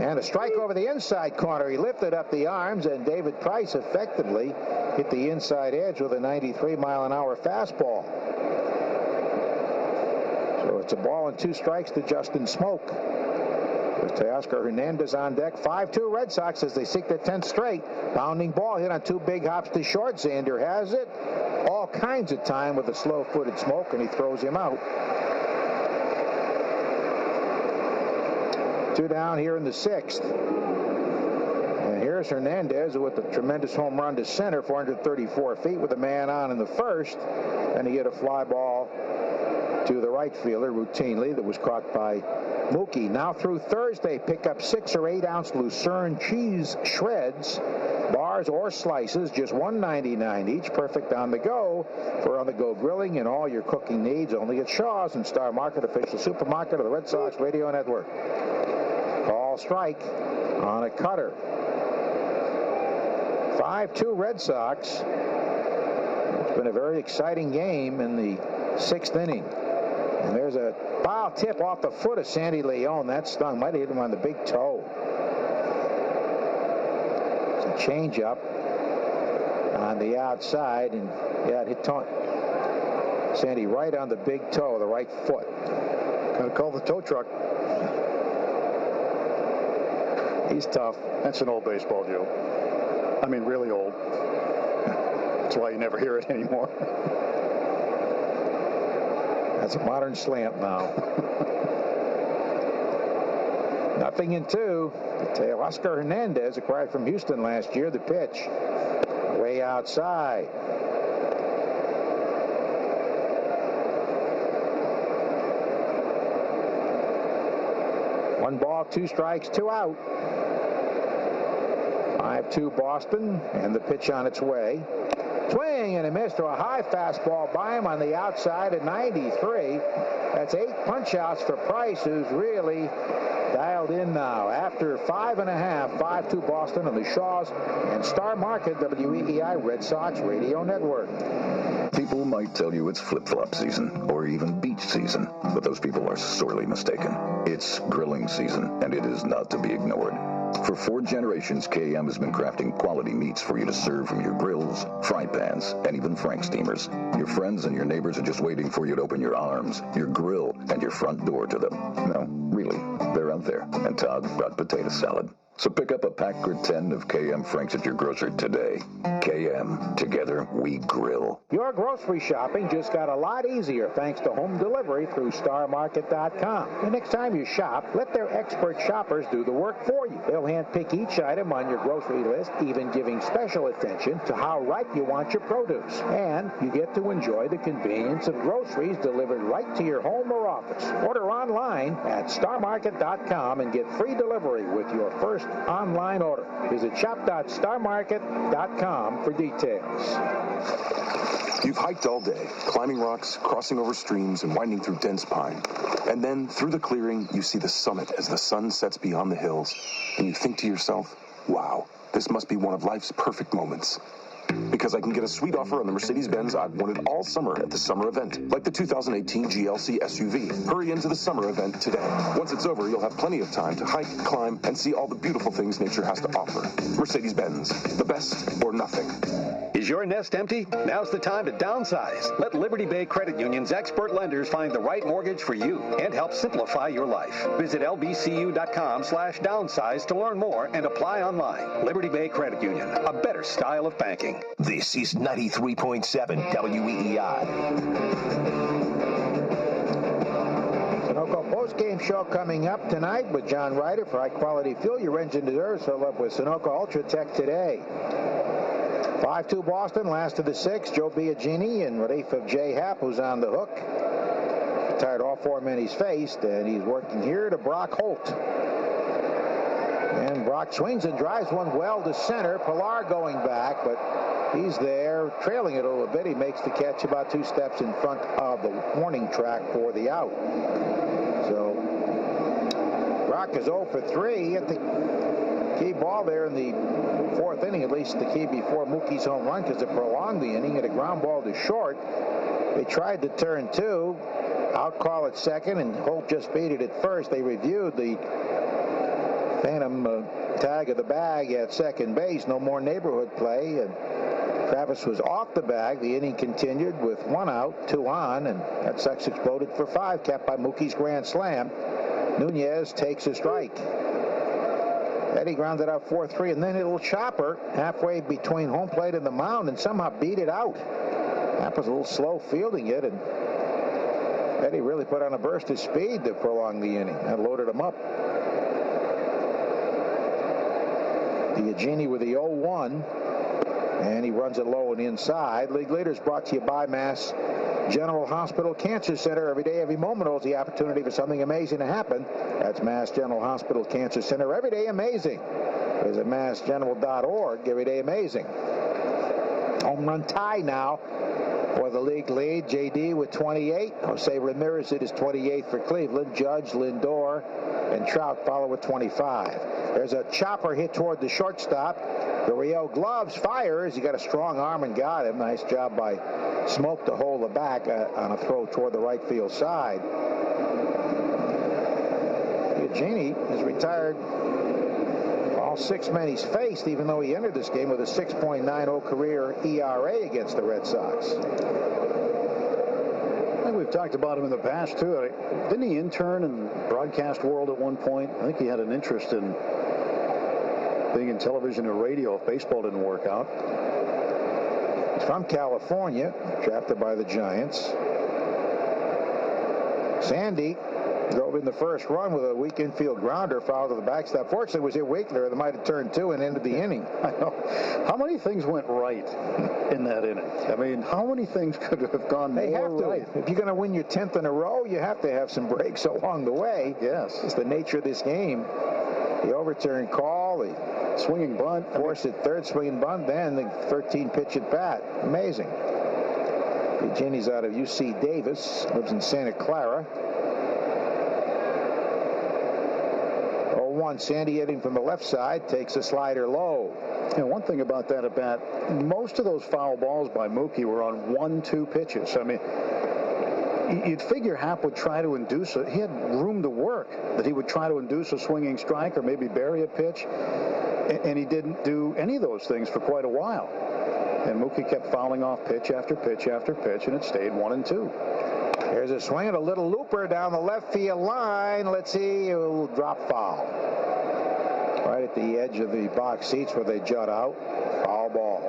And a strike over the inside corner. He lifted up the arms, and David Price effectively hit the inside edge with a 93-mile-an-hour fastball. So it's a ball and 2 strikes to Justin Smoke. With Teoscar Hernandez on deck. 5-2 Red Sox as they seek their 10th straight. Bounding ball hit on 2 big hops to short. Xander has it. All kinds of time with a slow-footed Smoke, and he throws him out. 2 down here in the 6th. And here's Hernandez with a tremendous home run to center, 434 feet with a man on in the 1st. And he hit a fly ball to the right fielder routinely that was caught by Mookie. Now through Thursday, pick up 6 or 8-ounce Lucerne cheese shreds, bars or slices, just $1.99 each. Perfect on the go for on-the-go grilling and all your cooking needs. Only at Shaw's and Star Market, official supermarket of the Red Sox Radio Network. Call strike on a cutter. 5-2 Red Sox. It's been a very exciting game in the 6th inning. And there's a foul tip off the foot of Sandy Leon. That stung. Might have hit him on the big toe. It's a changeup on the outside. And yeah, it hit Sandy right on the big toe, the right foot. Got to call the tow truck. He's tough. That's an old baseball, Joe. I mean, really old. That's why you never hear it anymore. That's a modern slant now. 0-2. Oscar Hernandez, acquired from Houston last year. The pitch way outside. One ball, 2 strikes, 2 out. 5-2 Boston, and the pitch on its way. Swing and a miss to a high fastball by him on the outside at 93. That's 8 punch-outs for Price, who's really dialed in now. After 5.5, 5-2 Boston on the Shaws and Star Market, WEEI Red Sox Radio Network. People might tell you it's flip-flop season or even beach season, but those people are sorely mistaken. It's grilling season, and it is not to be ignored. For 4 generations, KM has been crafting quality meats for you to serve from your grills, fry pans, and even Frank steamers. Your friends and your neighbors are just waiting for you to open your arms, your grill, and your front door to them. No, really, they're out there. And Todd brought potato salad. So pick up a pack or 10 of KM Franks at your grocer today. KM, together we grill. Your grocery shopping just got a lot easier thanks to home delivery through StarMarket.com. The next time you shop, let their expert shoppers do the work for you. They'll handpick each item on your grocery list, even giving special attention to how ripe you want your produce. And you get to enjoy the convenience of groceries delivered right to your home or office. Order online at StarMarket.com and get free delivery with your first online order. Visit shop.starmarket.com for details. You've hiked all day, climbing rocks, crossing over streams, and winding through dense pine. And then, through the clearing, you see the summit as the sun sets beyond the hills. And you think to yourself, wow, this must be one of life's perfect moments. Because I can get a sweet offer on the Mercedes-Benz I've wanted all summer at the summer event, like the 2018 GLC SUV. Hurry into the summer event today. Once it's over, you'll have plenty of time to hike, climb, and see all the beautiful things nature has to offer. Mercedes-Benz, the best or nothing. Is your nest empty? Now's the time to downsize. Let Liberty Bay Credit Union's expert lenders find the right mortgage for you and help simplify your life. Visit lbcu.com/downsize to learn more and apply online. Liberty Bay Credit Union, a better style of banking. This is 93.7 WEEI. Sunoco post-game show coming up tonight with John Ryder for high-quality fuel your engine deserves. Fill up with Sunoco Ultra Tech today. 5-2 Boston, last of the six. Joe Biagini in relief of Jay Happ, who's on the hook. Retired all 4 men he's faced, and he's working here to Brock Holt. And Brock swings and drives one well to center. Pilar going back, but he's there, trailing it a little bit. He makes the catch about 2 steps in front of the warning track for the out. So Brock is 0 for 3 at the key ball there in the 4th inning, at least the key before Mookie's home run, because it prolonged the inning at a ground ball to short. They tried to turn 2, out call at second, and Holt just beat it at first. They reviewed the phantom tag of the bag at second base. No more neighborhood play, and Travis was off the bag. The inning continued with 1 out, 2 on, and Red Sox exploded for 5, capped by Mookie's grand slam. Nunez takes a strike. Eddie grounded out 4-3, and then a little chopper halfway between home plate and the mound, and somehow beat it out. That was a little slow fielding it, and Eddie really put on a burst of speed to prolong the inning. That loaded him up. Biagini with the 0-1, and he runs it low and inside. League Leaders brought to you by Mass General Hospital Cancer Center. Every day, every moment holds the opportunity for something amazing to happen. That's Mass General Hospital Cancer Center. Every day amazing. Visit massgeneral.org. Every day amazing. Home run tie now for the league lead. JD with 28. Jose Ramirez at his 28th for Cleveland. Judge, Lindor, and Trout follow with 25. There's a chopper hit toward the shortstop. Gurriel gloves, fires. He got a strong arm and got him. Nice job by Smoke to hold the back on a throw toward the right field side. Biagini is retired all 6 men he's faced, even though he entered this game with a 6.90 career ERA against the Red Sox. I think we've talked about him in the past, too. Didn't he intern in the broadcast world at one point? I think he had an interest in being in television or radio if baseball didn't work out. He's from California, drafted by the Giants. Sandy drove in the first run with a weak infield grounder, foul to the backstop. Fortunately, it was here Winkler that might have turned 2 and ended the inning. I know. How many things went right in that inning? I mean, how many things could have gone more right? If you're going to win your 10th in a row, you have to have some breaks along the way. Yes. It's the nature of this game. The overturned call, the swinging bunt, forced at third, swinging bunt, then the 13-pitch at bat. Amazing. Biagini's out of UC Davis, lives in Santa Clara. 0-1, Sandy hitting from the left side, takes a slider low. And one thing about that at bat, most of those foul balls by Mookie were on 1-2 pitches. I mean, you'd figure Happ would try to induce he had room to work, that he would try to induce a swinging strike or maybe bury a pitch, and he didn't do any of those things for quite a while. And Mookie kept fouling off pitch after pitch after pitch, and it stayed 1-2. There's a swing and a little looper down the left field line. Let's see, a little drop foul. Right at the edge of the box seats where they jut out. Foul ball.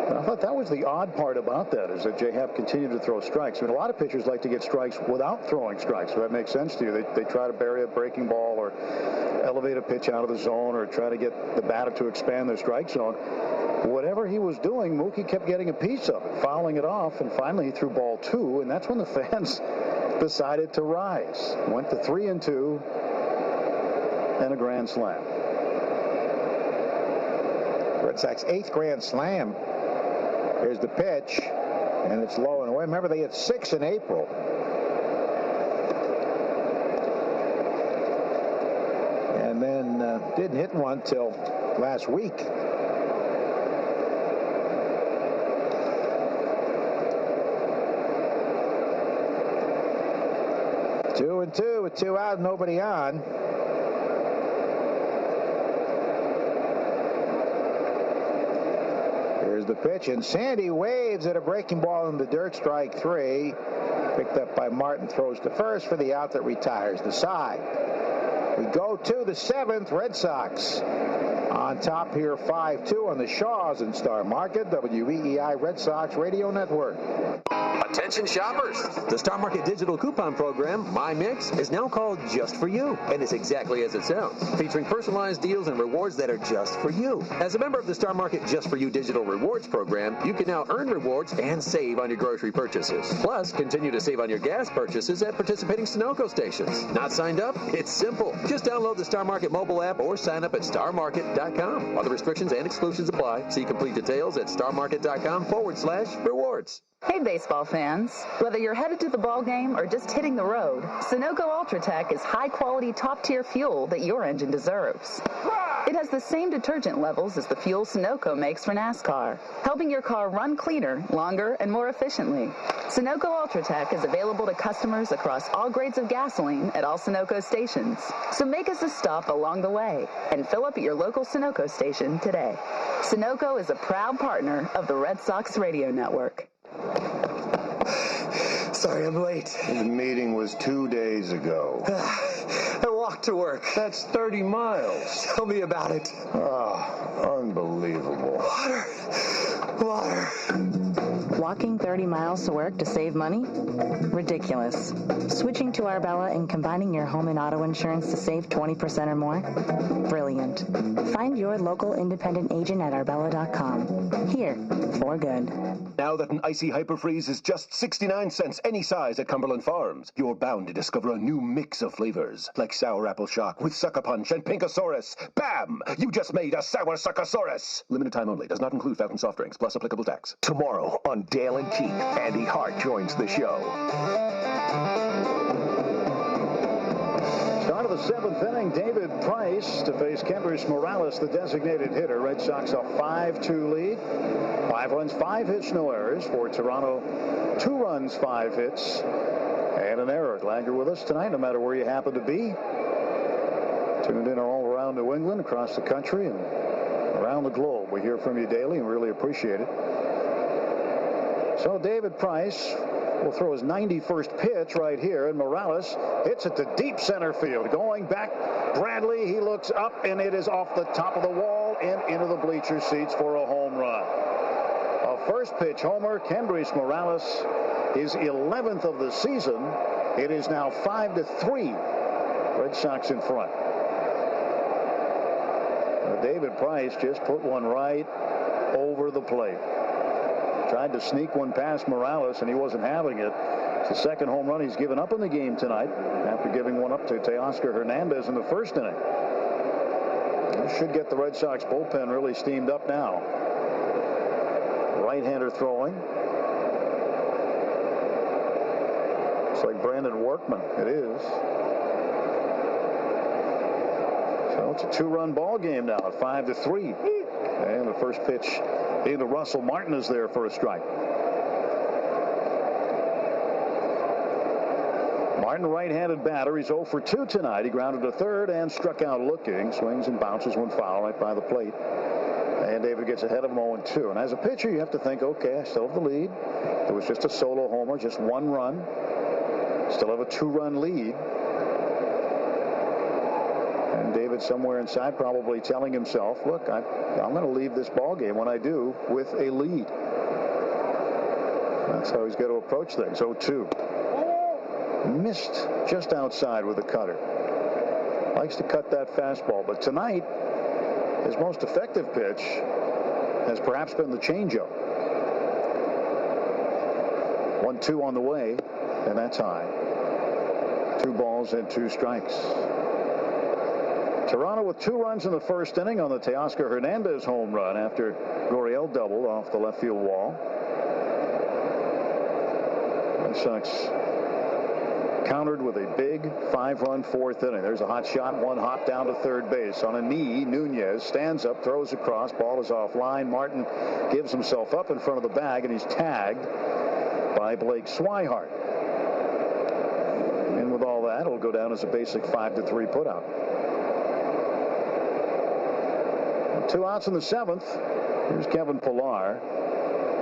I thought that was the odd part about that, is that Jay Happ continued to throw strikes. I mean, a lot of pitchers like to get strikes without throwing strikes, so that makes sense to you. They try to bury a breaking ball or elevate a pitch out of the zone or try to get the batter to expand their strike zone. Whatever he was doing, Mookie kept getting a piece of it, fouling it off, and finally he threw ball 2, and that's when the fans decided to rise. Went to 3-2 and a grand slam. Red Sox 8th grand slam. Here's the pitch, and it's low and away. Remember, they had 6 in April. And then didn't hit one till last week. 2-2 with 2 out, nobody on. Here's the pitch, and Sandy waves at a breaking ball in the dirt, strike 3. Picked up by Martin, throws to first for the out that retires the side. We go to the 7th, Red Sox on top here 5-2 on the Shaws in Star Market, WEEI Red Sox Radio Network. Attention shoppers! The Star Market digital coupon program, My Mix, is now called Just For You, and it's exactly as it sounds, featuring personalized deals and rewards that are just for you. As a member of the Star Market Just For You digital rewards program, you can now earn rewards and save on your grocery purchases. Plus, continue to save on your gas purchases at participating Sunoco stations. Not signed up? It's simple. Just download the Star Market mobile app or sign up at starmarket.com. Other restrictions and exclusions apply. See complete details at starmarket.com/rewards. Hey, baseball fans. Whether you're headed to the ball game or just hitting the road, Sunoco Ultratech is high-quality, top-tier fuel that your engine deserves. It has the same detergent levels as the fuel Sunoco makes for NASCAR, helping your car run cleaner, longer, and more efficiently. Sunoco Ultratech is available to customers across all grades of gasoline at all Sunoco stations. So make us a stop along the way and fill up at your local Sunoco station today. Sunoco is a proud partner of the Red Sox Radio Network. Sorry, I'm late. The meeting was 2 days ago. I walked to work. That's 30 miles. Tell me about it. Oh, unbelievable. Water. Walking 30 miles to work to save money? Ridiculous. Switching to Arbella and combining your home and auto insurance to save 20% or more? Brilliant. Find your local independent agent at arbella.com. Here, for good. Now that an icy hyperfreeze is just 69 cents any size at Cumberland Farms, you're bound to discover a new mix of flavors, like Sour Apple Shock with Sucker Punch and Pinkosaurus. Bam! You just made a Sour Suckosaurus! Limited time only. Does not include fountain soft drinks, plus applicable tax. Tomorrow on Dale and Keith, Andy Hart joins the show. Start of the 7th inning, David Price to face Kendrys Morales, the designated hitter. Red Sox a 5-2 lead. 5 runs, 5 hits, no errors for Toronto. 2 runs, 5 hits, and an error. Glad you're with us tonight, no matter where you happen to be. Tuned in all around New England, across the country, and around the globe. We hear from you daily and really appreciate it. So David Price will throw his 91st pitch right here, and Morales hits it to deep center field. Going back, Bradley, he looks up, and it is off the top of the wall and into the bleacher seats for a home run. A first pitch homer, Kendrys Morales, his 11th of the season. It is now 5-3. Red Sox in front. David Price just put one right over the plate. Tried to sneak one past Morales, and he wasn't having it. It's the second home run he's given up in the game tonight, after giving one up to Teoscar Hernandez in the first inning. This should get the Red Sox bullpen really steamed up now. Right-hander throwing. Looks like Brandon Workman. It is. So it's a 2-run ball game now at 5-3. And the first pitch into Russell Martin is there for a strike. Martin, right-handed batter. He's 0 for 2 tonight. He grounded to third and struck out looking. Swings and bounces one foul right by the plate. And David gets ahead of him 0-2. And as a pitcher, you have to think, okay, I still have the lead. It was just a solo homer, just 1 run. Still have a 2-run lead. And David somewhere inside probably telling himself, look, I'm going to leave this ball game when I do with a lead. That's how he's going to approach things. 0-2. Missed just outside with a cutter. Likes to cut that fastball. But tonight, his most effective pitch has perhaps been the changeup. 1-2 on the way, and that's high. 2 balls and 2 strikes. Toronto with 2 runs in the first inning on the Teoscar Hernandez home run after Gurriel doubled off the left field wall. Red Sox countered with a big 5-run 4th inning. There's a hot shot, 1 hop down to third base. On a knee, Nunez stands up, throws across, ball is offline. Martin gives himself up in front of the bag, and he's tagged by Blake Swihart. And with all that, that. It'll go down as a basic 5-3 putout. 2 outs in the 7th. Here's Kevin Pillar.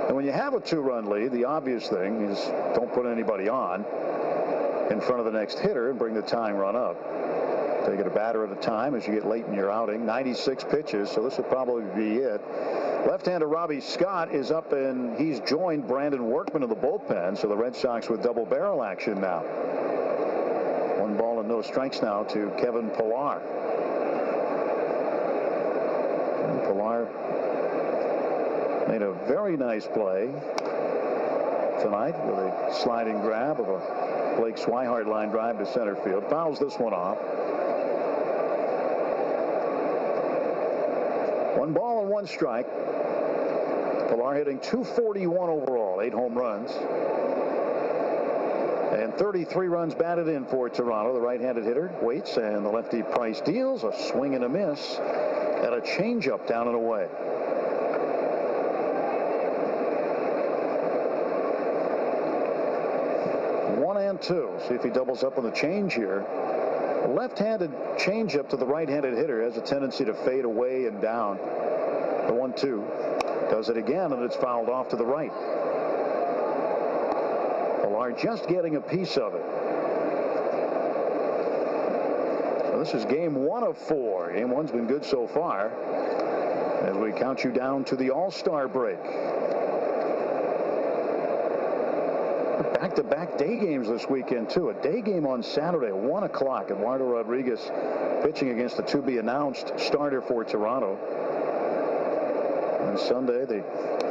And when you have a 2-run lead, the obvious thing is don't put anybody on in front of the next hitter and bring the tying run up. Take it a batter at a time as you get late in your outing. 96 pitches, so this will probably be it. Left-hander Robbie Scott is up, and he's joined Brandon Workman in the bullpen, so the Red Sox with double barrel action now. 1 ball and no strikes now to Kevin Pillar. And Pillar made a very nice play tonight with a sliding grab of a Blake Swihart line drive to center field. Fouls this one off. 1 ball and 1 strike. Pillar hitting .241 overall, 8 home runs. And 33 runs batted in for Toronto. The right-handed hitter waits, and the lefty Price deals a swing and a miss at a changeup down and away. One and 2. See if he doubles up on the change here. A left-handed changeup to the right-handed hitter has a tendency to fade away and down. The 1-2 does it again, and it's fouled off to the right. Pillar just getting a piece of it. So this is game 1 of 4. Game 1's been good so far as we count you down to the All-Star break. Back-to-back day games this weekend, too. A day game on Saturday, 1 o'clock. Eduardo Rodriguez pitching against the to-be-announced starter for Toronto. And Sunday, the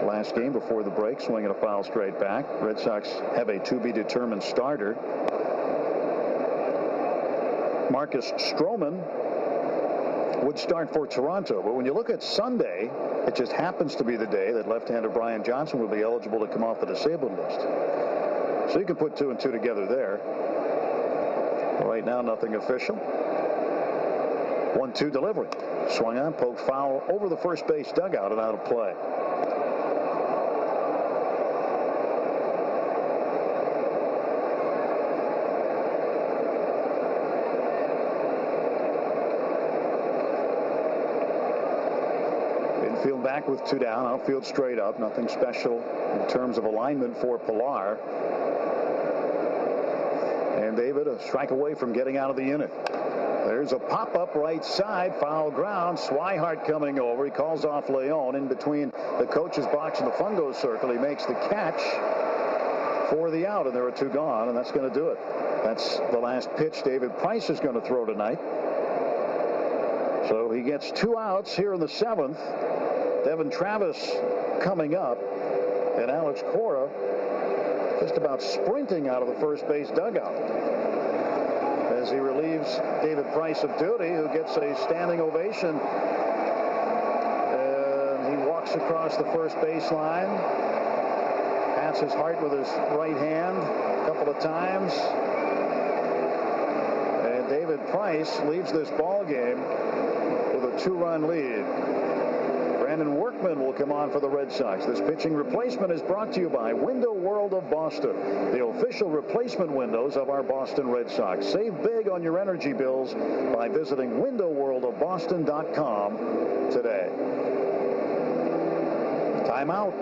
last game before the break, swinging a foul straight back. Red Sox have a to-be-determined starter. Marcus Stroman would start for Toronto. But when you look at Sunday, it just happens to be the day that left-hander Brian Johnson will be eligible to come off the disabled list. So you can put 2 and 2 together there. Right now, nothing official. 1-2 delivery. Swung on, poked foul over the first base dugout and out of play. Infield back with 2 down. Outfield straight up. Nothing special in terms of alignment for Pillar. And David a strike away from getting out of the inning. There's a pop-up right side, foul ground. Swihart coming over. He calls off Leon in between the coach's box and the fungo circle. He makes the catch for the out, and there are 2 gone, and that's going to do it. That's the last pitch David Price is going to throw tonight. So he gets 2 outs here in the 7th. Devin Travis coming up, and Alex Cora just about sprinting out of the first base dugout as he relieves David Price of duty, who gets a standing ovation. And he walks across the first baseline, pats his heart with his right hand a couple of times, and David Price leaves this ball game with a 2-run lead. Brandon Workman will come on for the Red Sox. This pitching replacement is brought to you by Window World of Boston, the official replacement windows of our Boston Red Sox. Save big on your energy bills by visiting windowworldofboston.com today. Timeout.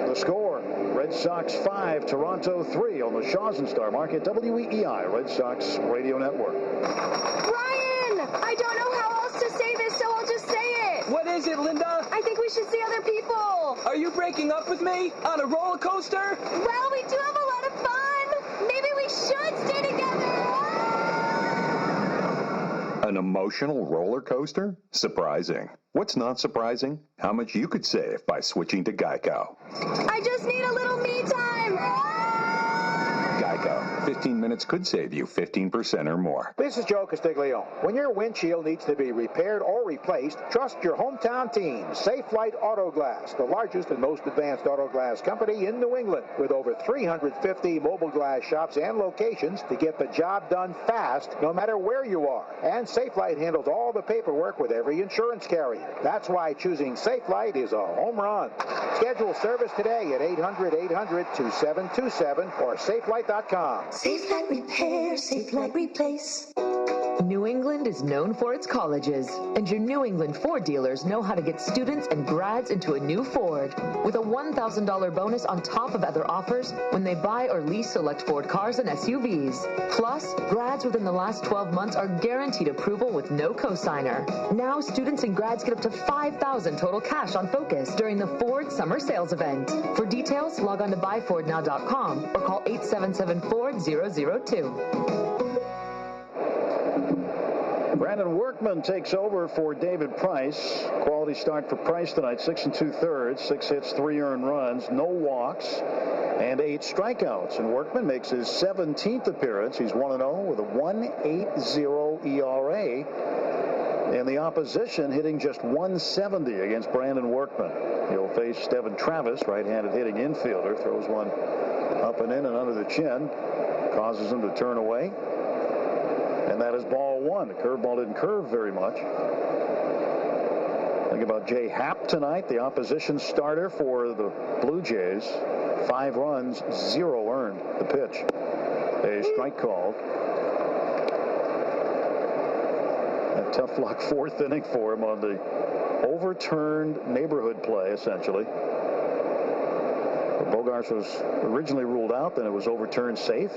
The score, Red Sox 5, Toronto 3 on the Shaws and Star Market, WEEI, Red Sox Radio Network. Ryan! I don't know how else to say this, so I'll just say it. What is it, Linda? I think we should see other people. Are you breaking up with me on a roller coaster? Well, we do have a lot of fun. Maybe we should stay together. An emotional roller coaster? Surprising. What's not surprising? How much you could save by switching to Geico. I just need a little me time. Geico. 15 minutes could save you 15% or more. This is Joe Castiglione. When your windshield needs to be repaired or replaced, trust your hometown team, Safe Light Auto Glass, the largest and most advanced auto glass company in New England, with over 350 mobile glass shops and locations to get the job done fast, no matter where you are. And Safe Light handles all the paperwork with every insurance carrier. That's why choosing Safe Light is a home run. Schedule service today at 800-800-2727 or safelight.com. Safe Light Repair, Safe Light Replace. New England is known for its colleges, and your New England Ford dealers know how to get students and grads into a new Ford with a $1,000 bonus on top of other offers when they buy or lease select Ford cars and SUVs. Plus, grads within the last 12 months are guaranteed approval with no cosigner. Now, students and grads get up to $5,000 total cash on Focus during the Ford Summer Sales Event. For details, log on to buyfordnow.com or call 877-FORD-002. Brandon Workman takes over for David Price. Quality start for Price tonight, 6 2/3, 6 hits, 3 earned runs, no walks, and 8 strikeouts. And Workman makes his 17th appearance. He's 1-0 with a 1.80 ERA. And the opposition hitting just 170 against Brandon Workman. He'll face Devin Travis, right-handed hitting infielder. Throws one up and in and under the chin. Causes him to turn away. And that is ball one. The curveball didn't curve very much. Think about Jay Happ tonight, the opposition starter for the Blue Jays. 5 runs, 0 earned. The pitch. A strike called. A tough luck 4th inning for him on the overturned neighborhood play, essentially. Bogarts was originally ruled out, then it was overturned safe.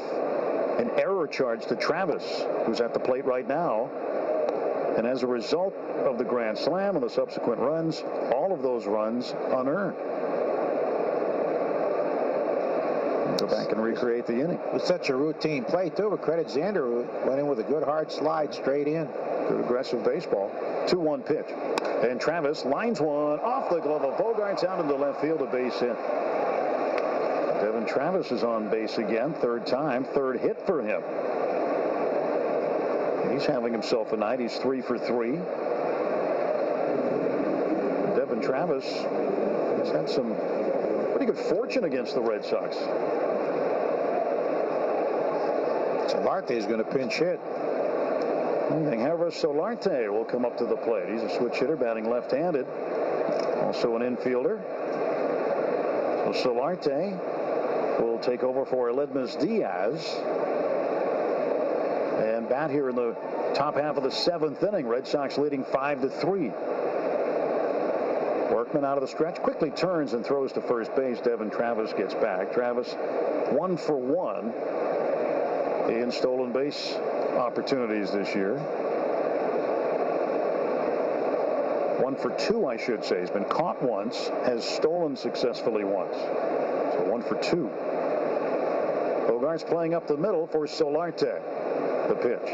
An error charge to Travis, who's at the plate right now. And as a result of the grand slam and the subsequent runs, all of those runs unearned. Go back and recreate the inning. It was such a routine play, too, but credit Xander, who went in with a good hard slide straight in. Good aggressive baseball. 2-1 pitch. And Travis lines one off the glove of Bogarts out into left field, a base hit. Devin Travis is on base again, 3rd time, 3rd hit for him. He's having himself a night. He's 3 for 3. Devin Travis has had some pretty good fortune against the Red Sox. Solarte is going to pinch hit. Yangervis Solarte will come up to the plate. He's a switch hitter, batting left-handed. Also an infielder. So Solarte will take over for Aledmys Diaz and bat here in the top half of the 7th inning. Red Sox leading 5-3. Workman out of the stretch, quickly turns and throws to first base. Devin Travis gets back. Travis 1 for 1 in stolen base opportunities this year. 1 for 2, I should say. He's been caught once, has stolen successfully once. So 1 for 2. Bogarts playing up the middle for Solarte. The pitch.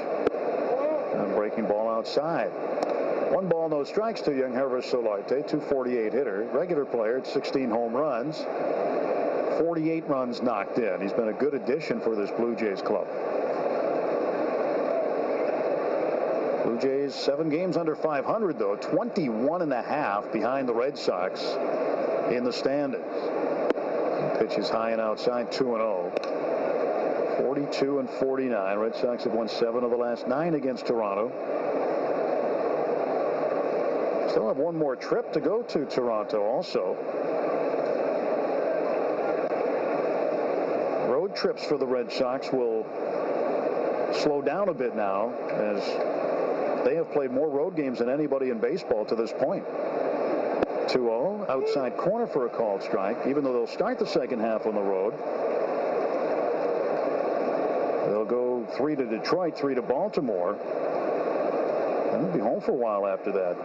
And breaking ball outside. 1 ball, no strikes to Yangervis Solarte, 248 hitter. Regular player at 16 home runs. 48 runs knocked in. He's been a good addition for this Blue Jays club. Blue Jays 7 games under 500, though. 21.5 behind the Red Sox in the standings. Pitch is high and outside, 2-0. 42-49. Red Sox have won 7 of the last 9 against Toronto. Still have one more trip to go to Toronto also. Road trips for the Red Sox will slow down a bit now, as they have played more road games than anybody in baseball to this point. 2-0, outside corner for a called strike, even though they'll start the second half on the road. They'll go 3 to Detroit, 3 to Baltimore. And they'll be home for a while after that.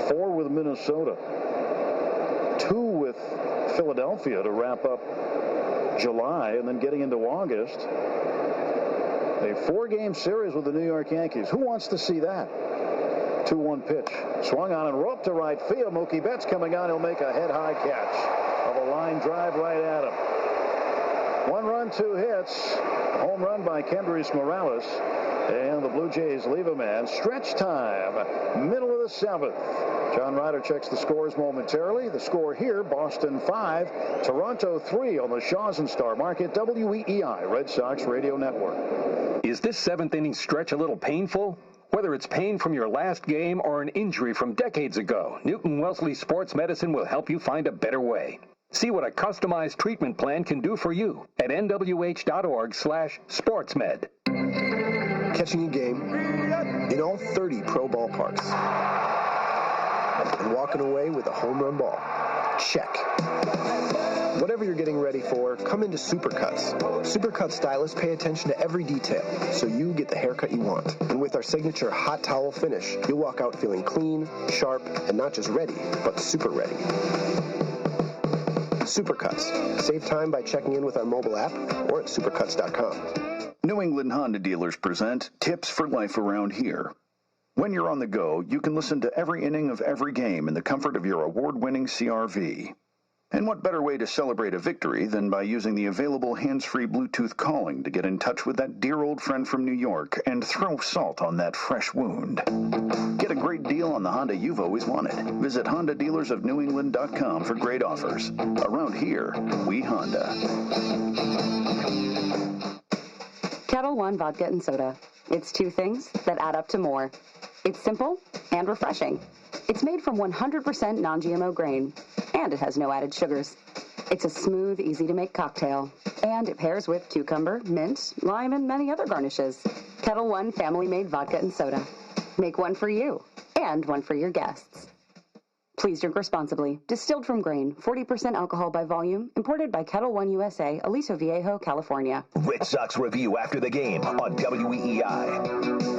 4 with Minnesota. 2 with Philadelphia to wrap up July, and then getting into August. A 4-game series with the New York Yankees. Who wants to see that? 2-1 pitch. Swung on and roped to right field. Mookie Betts coming on. He'll make a head-high catch of a line drive right at him. 1 run, 2 hits. Home run by Kendrys Morales. And the Blue Jays leave a man. Stretch time. Middle of the 7th. John Ryder checks the scores momentarily. The score here, Boston 5, Toronto 3 on the Shaw's and Star Market, WEEI, Red Sox Radio Network. Is this 7th inning stretch a little painful? Whether it's pain from your last game or an injury from decades ago, Newton Wellesley Sports Medicine will help you find a better way. See what a customized treatment plan can do for you at nwh.org/sportsmed. Catching a game in all 30 pro ballparks and walking away with a home run ball. Check. Whatever you're getting ready for, come into Supercuts. Supercut stylists pay attention to every detail, so you get the haircut you want. And with our signature hot towel finish, you'll walk out feeling clean, sharp, and not just ready, but super ready. Supercuts. Save time by checking in with our mobile app or at supercuts.com. New England Honda dealers present Tips for Life Around Here. When you're on the go, you can listen to every inning of every game in the comfort of your award-winning CR-V. And what better way to celebrate a victory than by using the available hands-free Bluetooth calling to get in touch with that dear old friend from New York and throw salt on that fresh wound. Get a great deal on the Honda you've always wanted. Visit HondaDealersOfNewEngland.com for great offers. Around here, we Honda. Kettle One Vodka and Soda. It's two things that add up to more. It's simple and refreshing. It's made from 100% non-GMO grain, and it has no added sugars. It's a smooth, easy-to-make cocktail, and it pairs with cucumber, mint, lime, and many other garnishes. Kettle One family-made vodka and soda. Make one for you, and one for your guests. Please drink responsibly. Distilled from grain, 40% alcohol by volume, imported by Kettle One USA, Aliso Viejo, California. Red Sox review after the game on WEEI.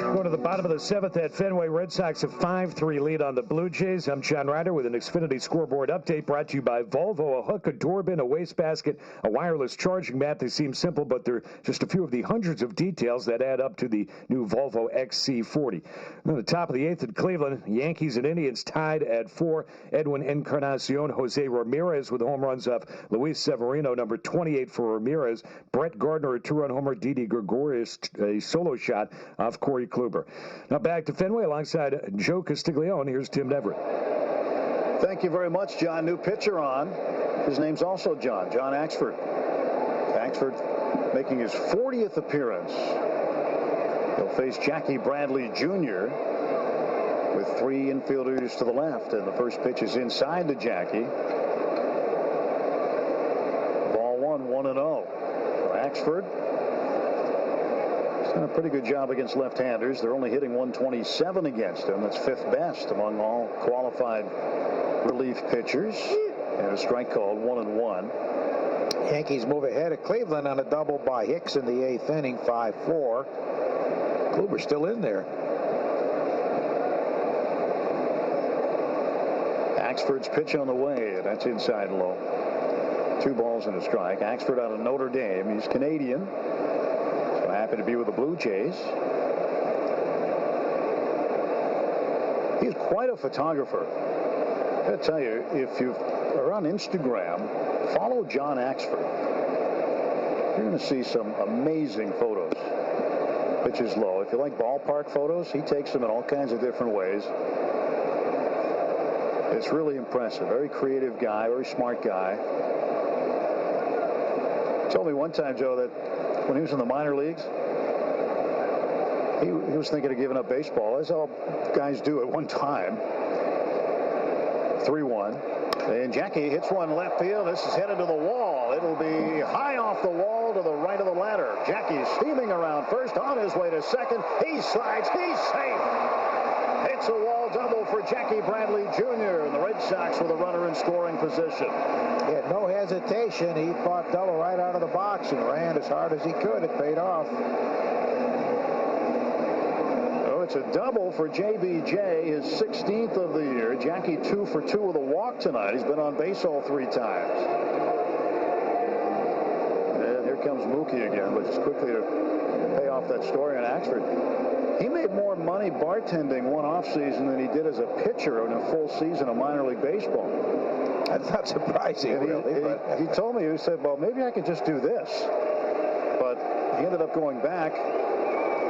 Going to the bottom of the seventh at Fenway, Red Sox a 5-3 lead on the Blue Jays. I'm John Ryder with an Xfinity scoreboard update brought to you by Volvo. A hook, a doorbin, a wastebasket, a wireless charging mat. They seem simple, but they're just a few of the hundreds of details that add up to the new Volvo XC40. On the top of the eighth at Cleveland, Yankees and Indians tied at 4. Edwin Encarnacion, Jose Ramirez with home runs off Luis Severino, number 28 for Ramirez. Brett Gardner, a two-run homer. Didi Gregorius, a solo shot off Corey Kluber. Now back to Fenway alongside Joe Castiglione. Here's Tim Neverett. Thank you very much, John. New pitcher on. His name's also John Axford. Axford making his 40th appearance. He'll face Jackie Bradley Jr. with three infielders to the left, and the first pitch is inside to Jackie. Ball 1-0. For Axford. He's done a pretty good job against left-handers. They're only hitting 127 against him. That's fifth best among all qualified relief pitchers. And a strike called, 1-1. Yankees move ahead at Cleveland on a double by Hicks in the eighth inning, 5-4. Kluber's still in there. Axford's pitch on the way. That's inside low. 2 balls and a strike. Axford out of Notre Dame. He's Canadian. So happy to be with the Blue Jays. He's quite a photographer. I gotta tell you, if you are on Instagram, follow John Axford. You're going to see some amazing photos. Pitch is low. If you like ballpark photos, he takes them in all kinds of different ways. It's really impressive. Very creative guy, very smart guy. He told me one time, Joe, that when he was in the minor leagues, he was thinking of giving up baseball, as all guys do at one time. 3-1. And Jackie hits one left field. This is headed to the wall. It'll be high off the wall to the right of the ladder. Jackie's steaming around first, on his way to second. He slides. He's safe. It's a wall double for Jackie Bradley Jr. and the Red Sox with a runner in scoring position. He had no hesitation. He fought double right out of the box and ran as hard as he could. It paid off. Oh, it's a double for JBJ, his 16th of the year. Jackie 2 for 2 with a walk tonight. He's been on base all 3 times. And here comes Mookie again, but just quickly to pay off that story on Axford. He made more money bartending one offseason than he did as a pitcher in a full season of minor league baseball. That's not surprising, really. He told me, he said, well, maybe I could just do this. But he ended up going back,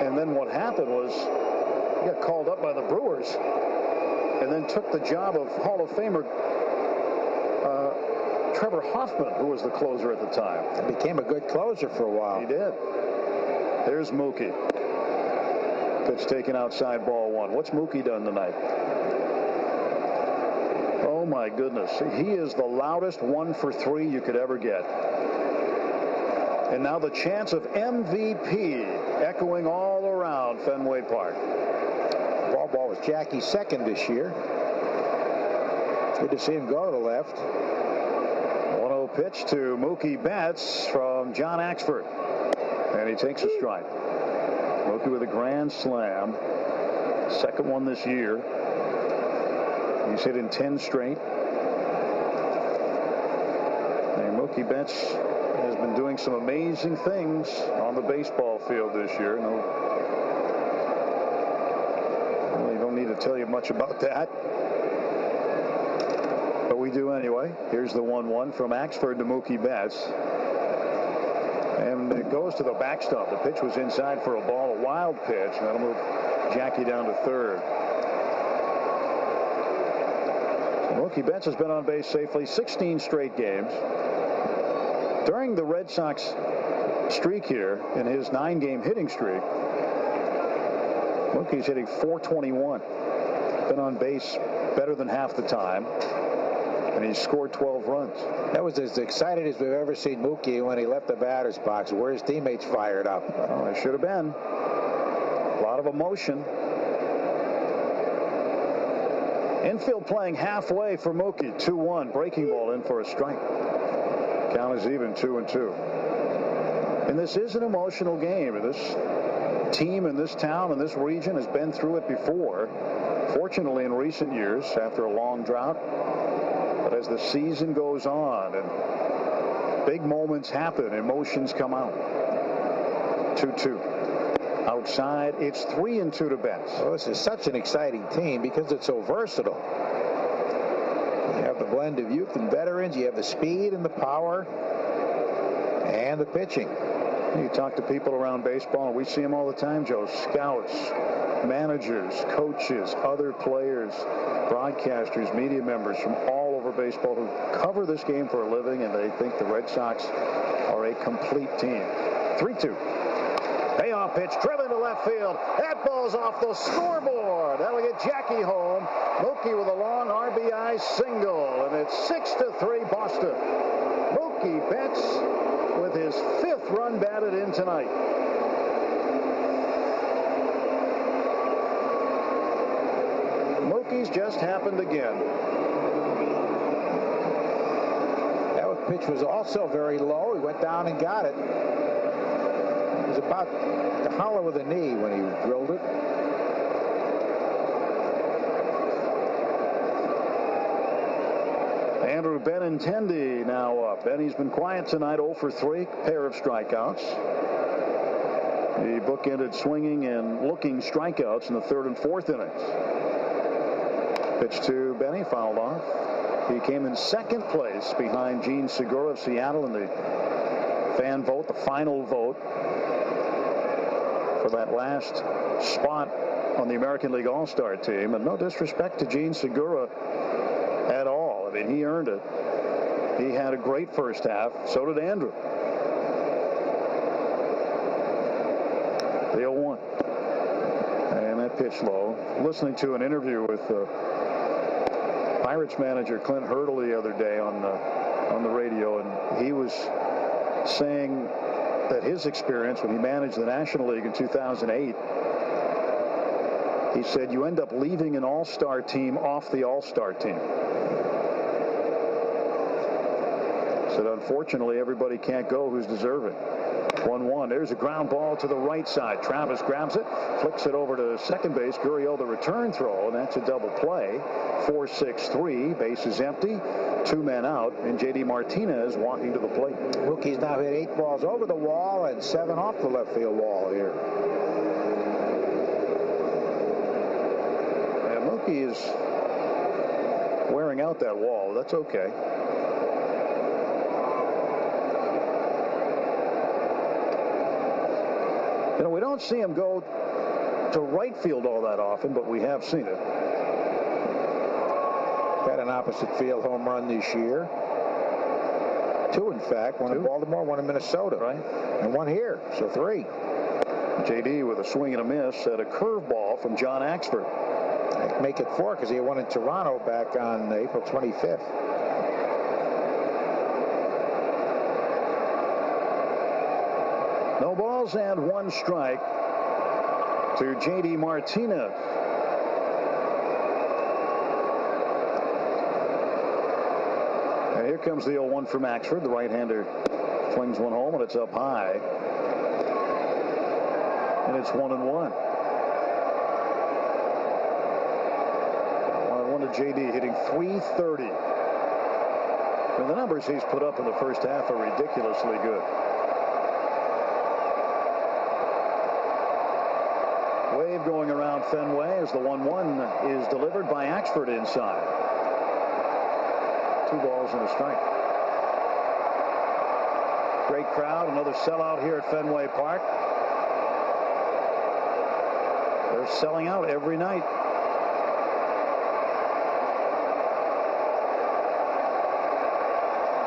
and then what happened was he got called up by the Brewers and then took the job of Hall of Famer Trevor Hoffman, who was the closer at the time. He became a good closer for a while. He did. There's Mookie. Pitch taken outside, ball 1. What's Mookie done tonight? Oh, Oh, my goodness. He is the loudest 1 for 3 you could ever get. And now the chance of MVP echoing all around Fenway Park. Ball was Jackie's second this year. Good to see him go to the left. 1-0 pitch to Mookie Betts from John Axford. And he takes a strike. Mookie with a grand slam. Second one this year. He's hit in 10 straight. And Mookie Betts has been doing some amazing things on the baseball field this year. No, really don't need to tell you much about that. But we do anyway. Here's the 1-1 from Axford to Mookie Betts. And it goes to the backstop. The pitch was inside for a ball, a wild pitch. And that'll move Jackie down to third. Mookie Betts has been on base safely 16 straight games. During the Red Sox streak here, in his 9-game hitting streak, Mookie's hitting .421. Been on base better than half the time. And he scored 12 runs. That was as excited as we've ever seen Mookie when he left the batter's box, where his teammates fired up. Oh, it should have been. A lot of emotion. Infield playing halfway for Mookie. 2-1. Breaking ball in for a strike. Count is even 2-2. And this is an emotional game. This team in this town and this region has been through it before. Fortunately, in recent years, after a long drought. But as the season goes on and big moments happen, emotions come out. 2-2. Outside, it's 3-2 to Betts. Well, this is such an exciting team because it's so versatile. You have the blend of youth and veterans. You have the speed and the power and the pitching. You talk to people around baseball, and we see them all the time, Joe. Scouts, managers, coaches, other players, broadcasters, media members from all over baseball who cover this game for a living, and they think the Red Sox are a complete team. 3-2. Payoff pitch driven to left field. That ball's off the scoreboard. That'll get Jackie home. Mookie with a long RBI single, and it's 6-3 Boston. Mookie Betts with his 5th run batted in tonight. Mookie's just happened again. That pitch was also very low. He went down and got it. It was about the hollow of the knee when he drilled it. Andrew Benintendi now up. Benny's been quiet tonight, 0 for 3, pair of strikeouts. He bookended swinging and looking strikeouts in the 3rd and 4th innings. Pitch to Benny, fouled off. He came in 2nd place behind Gene Segura of Seattle in the fan vote, the final vote for that last spot on the American League All-Star team. And no disrespect to Gene Segura at all. I mean, he earned it. He had a great first half. So did Andrew. The 0-1. And that pitch low. Listening to an interview with Pirates manager Clint Hurdle the other day on the radio, and he was saying that his experience when he managed the National League in 2008, he said you end up leaving an all-star team off the all-star team. Said unfortunately everybody can't go who's deserving. 1-1. There's a ground ball to the right side. Travis grabs it, flicks it over to second base. Gurriel the return throw, and that's a double play. 4-6-3. Base is empty. 2 men out, and J.D. Martinez walking to the plate. Mookie's now hit 8 balls over the wall and 7 off the left field wall here. And Mookie is wearing out that wall. That's okay. You know, we don't see him go to right field all that often, but we have seen it. Had an opposite field home run this year. 2, in fact. 1 in Baltimore, 1 in Minnesota. Right. And 1 here, so 3. J.D. with a swing and a miss at a curveball from John Axford. Make it 4 because he won in Toronto back on April 25th. No balls and 1 strike to J.D. Martinez. And here comes the 0-1 from Axford. The right-hander flings one home, and it's up high. And it's 1-1. 1-1 to J.D. hitting .330. And the numbers he's put up in the first half are ridiculously good. Wave going around Fenway as the 1-1 is delivered by Axford inside. 2 balls and a strike. Great crowd. Another sellout here at Fenway Park. They're selling out every night.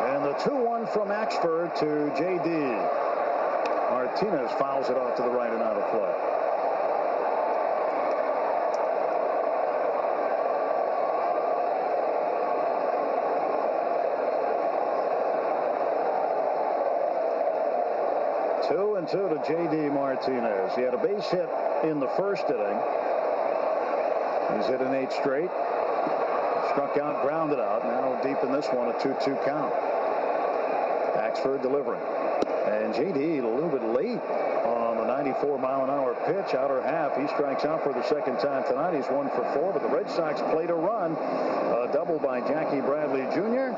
And the 2-1 from Axford to J.D. Martinez fouls it off to the right and out of play. Two and 2 to J.D. Martinez. He had a base hit in the first inning. He's hit an 8 straight. Struck out, grounded out. Now deep in this one, a 2-2 count. Axford delivering. And J.D. a little bit late on the 94-mile-an-hour pitch. Outer half. He strikes out for the second time tonight. He's 1 for 4. But the Red Sox played a run. A double by Jackie Bradley Jr.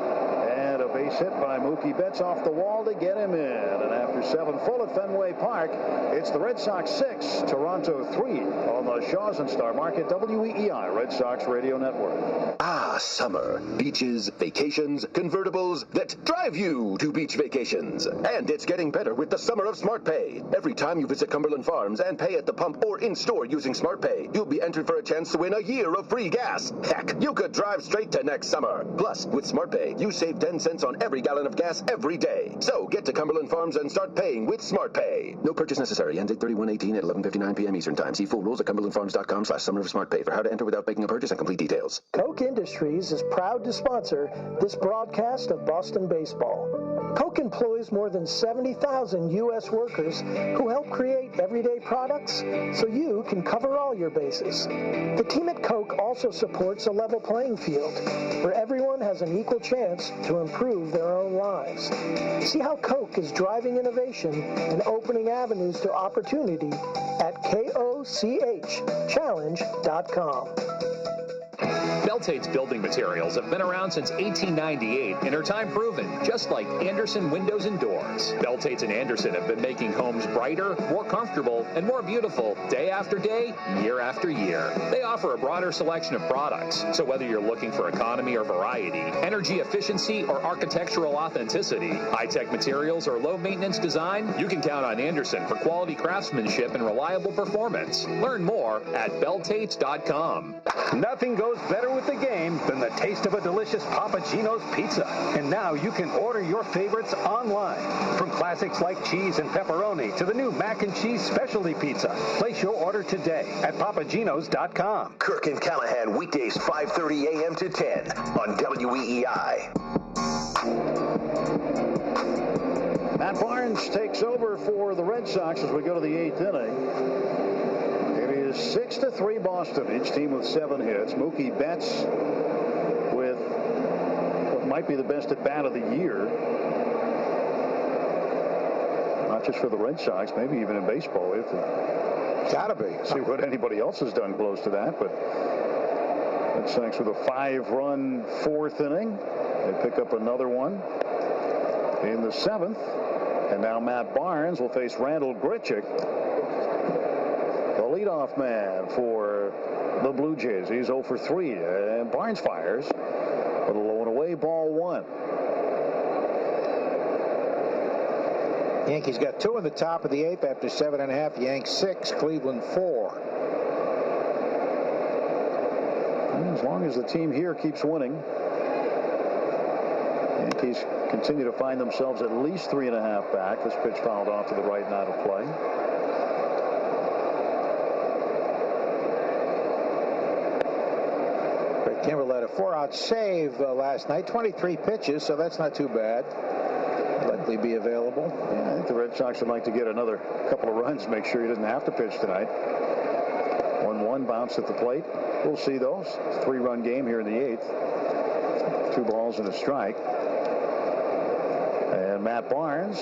And a base hit by Mookie Betts off the wall to get him in. And after 7 full at Fenway Park, it's the Red Sox 6, Toronto 3 on the Shaws and Star Market WEEI Red Sox Radio Network. Ah, summer. Beaches, vacations, convertibles that drive you to beach vacations. And it's getting better with the summer of Smart Pay. Every time you visit Cumberland Farms and pay at the pump or in-store using Smart Pay, you'll be entered for a chance to win a year of free gas. Heck, you could drive straight to next summer. Plus, with Smart Pay, you save 10 cents on every gallon of gas every day. So get to Cumberland Farms and start paying with Smart Pay. No purchase necessary. End date 31/18 at 11:59 p.m. Eastern Time. See full rules at cumberlandfarms.com/summer of Smart Pay for how to enter without making a purchase and complete details. Coke Industries is proud to sponsor this broadcast of Boston baseball. Coke employs more than 70,000 U.S. workers who help create everyday products so you can cover all your bases. The team at Coke also supports a level playing field where everyone has an equal chance to improve their own lives. See how Coke is driving innovation and opening avenues to opportunity at KOCHchallenge.com. Beltate's building materials have been around since 1898 and are time proven, just like Anderson Windows and Doors. Beltates and Anderson have been making homes brighter, more comfortable, and more beautiful day after day, year after year. They offer a broader selection of products, so whether you're looking for economy or variety, energy efficiency or architectural authenticity, high-tech materials or low-maintenance design, you can count on Anderson for quality craftsmanship and reliable performance. Learn more at Beltates.com. Nothing goes better with the game than the taste of a delicious Papa Gino's pizza. And now you can order your favorites online. From classics like cheese and pepperoni to the new mac and cheese specialty pizza. Place your order today at papaginos.com. Kirk and Callahan weekdays 5:30 a.m. to 10 on WEEI. Matt Barnes takes over for the Red Sox as we go to the 8th inning. It is 6-3 Boston, each team with 7 hits. Mookie Betts with what might be the best at bat of the year. Not just for the Red Sox, maybe even in baseball. It's gotta be. See what anybody else has done close to that, but Red Sox with a 5-run 4th inning. They pick up another one in the 7th. And now Matt Barnes will face Randall Grichuk, the leadoff man for the Blue Jays. He's 0 for 3. And Barnes fires. But a low and away, ball 1. Yankees got 2 in the top of the 8th after 7.5. Yanks 6, Cleveland 4. And as long as the team here keeps winning, Yankees continue to find themselves at least 3.5 back. This pitch fouled off to the right and out of play. Kimbrell had a 4-out save last night, 23 pitches, so that's not too bad. Likely be available. Yeah, I think the Red Sox would like to get another couple of runs, make sure he doesn't have to pitch tonight. 1-1 bounce at the plate. We'll see those. 3-run game here in the 8th. 2 balls and a strike. And Matt Barnes,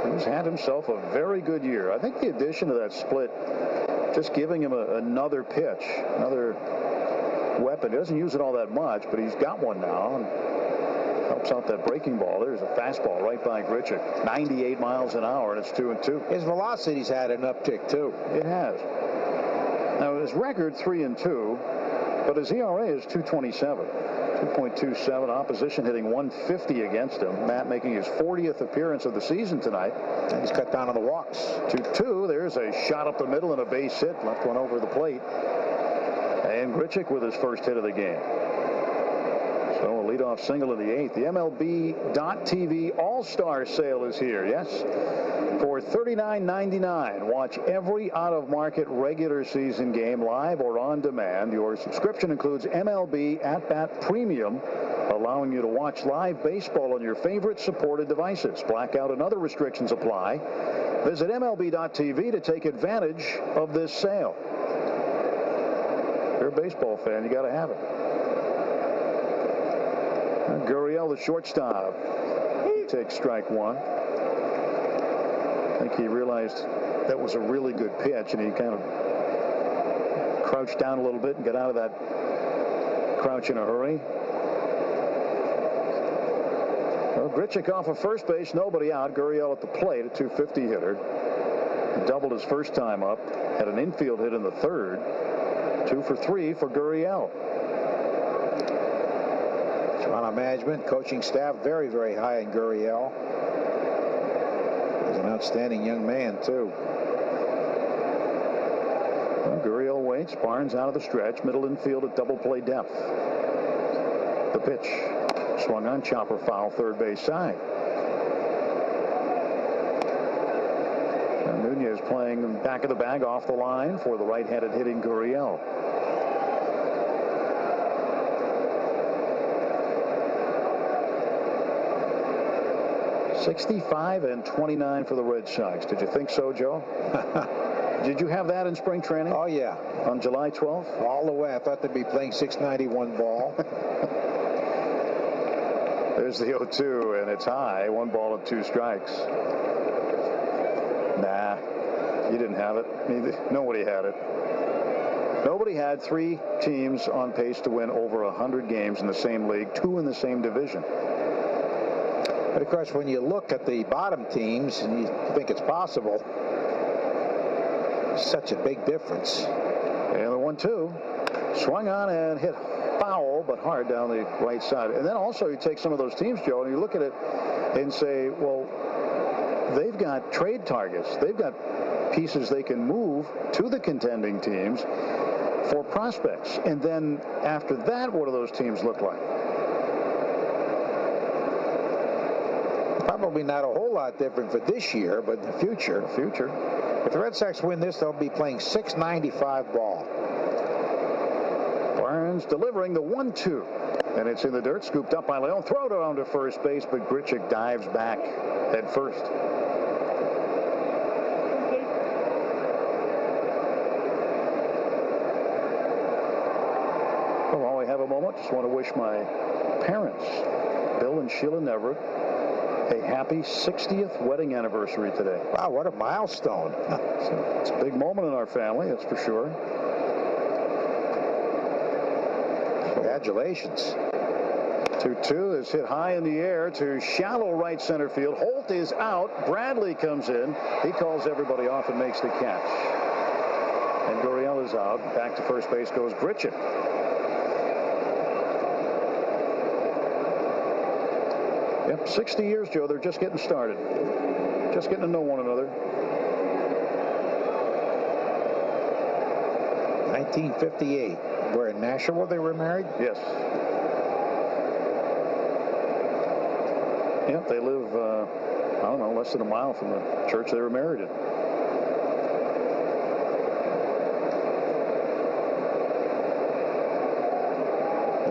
who's had himself a very good year. I think the addition of that split, just giving him another pitch, another weapon. He doesn't use it all that much, but he's got one now. And helps out that breaking ball. There's a fastball right by Grichuk. 98 miles an hour, and it's 2-2. His velocity's had an uptick, too. It has. Now, his record, 3-2, but his ERA is 2.27. 2.27. Opposition hitting 150 against him. Matt making his 40th appearance of the season tonight. And he's cut down on the walks. 2-2. There's a shot up the middle and a base hit. Left one over the plate. And Grichuk with his first hit of the game. So a leadoff single in the 8th. The MLB.TV All-Star Sale is here. Yes. For $39.99, watch every out-of-market regular season game live or on demand. Your subscription includes MLB At-Bat Premium, allowing you to watch live baseball on your favorite supported devices. Blackout and other restrictions apply. Visit MLB.TV to take advantage of this sale. If you're a baseball fan, you got to have it. Gurriel, the shortstop, he takes strike 1. I think he realized that was a really good pitch, and he kind of crouched down a little bit and got out of that crouch in a hurry. Well, Grichuk off of first base, nobody out. Gurriel at the plate, a .250 hitter. Doubled his first time up. Had an infield hit in the 3rd. 2 for 3 for Gurriel. Toronto management, coaching staff, very, very high in Gurriel. He's an outstanding young man, too. Well, Gurriel waits. Barnes out of the stretch. Middle infield at double play depth. The pitch. Swung on, chopper foul, third base side. And Nunez playing back of the bag off the line for the right-handed hitting Gurriel. $65-29 for the Red Sox. Did you think so, Joe? Did you have that in spring training? Oh, yeah. On July 12th? All the way. I thought they'd be playing .691 ball. There's the 0-2, and it's high. 1 ball and 2 strikes. Nah, you didn't have it. Nobody had it. Nobody had 3 teams on pace to win over 100 games in the same league, 2 in the same division. But, of course, when you look at the bottom teams and you think it's possible, such a big difference. And the 1-2 swung on and hit foul, but hard down the right side. And then also you take some of those teams, Joe, and you look at it and say, well, they've got trade targets. They've got pieces they can move to the contending teams for prospects. And then after that, what do those teams look like? Probably not a whole lot different for this year, but in the future. If the Red Sox win this, they'll be playing .695 ball. Barnes delivering the 1-2. And it's in the dirt, scooped up by Leon. Throw it around to first base, but Grichuk dives back head first. Well, while we have a moment, just want to wish my parents, Bill and Sheila Neverett, a happy 60th wedding anniversary today. Wow, what a milestone. It's a big moment in our family, that's for sure. Congratulations. 2-2 is hit high in the air to shallow right center field. Holt is out. Bradley comes in. He calls everybody off and makes the catch. And Gurriel is out. Back to first base goes Grichuk. Yep, 60 years, Joe. They're just getting started. Just getting to know one another. 1958. Where in Nashville they were married? Yes. Yep, they live, I don't know, less than a mile from the church they were married in.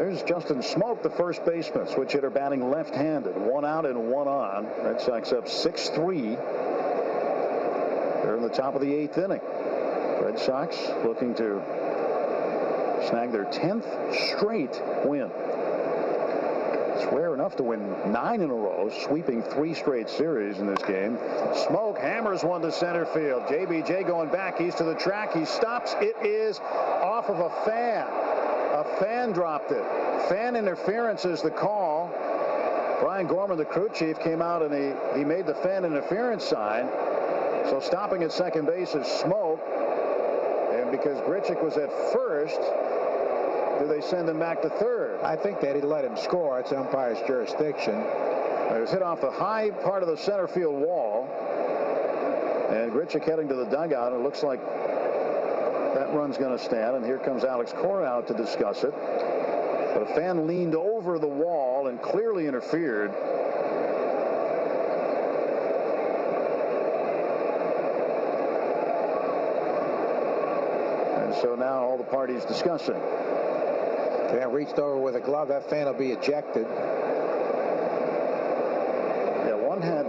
There's Justin Smoke, the first baseman, switch hitter batting left-handed. 1 out and 1 on. Red Sox up 6-3. They're in the top of the 8th inning. Red Sox looking to snag their 10th straight win. It's rare enough to win 9 in a row, sweeping 3 straight series in this game. Smoke hammers one to center field. JBJ going back east of the track. He stops. It is off of a fan. A fan dropped it. Fan interference is the call. Brian Gorman, the crew chief, came out and he made the fan interference sign. So stopping at second base is Smoke. And because Grichuk was at first, do they send him back to third? I think that he'd let him score. It's umpire's jurisdiction. It was hit off the high part of the center field wall. And Grichuk heading to the dugout. It looks like that run's going to stand. And here comes Alex Cora out to discuss it. But a fan leaned over the wall and clearly interfered. And so now all the parties discussing. Fan reached over with a glove. That fan will be ejected. Yeah, one had,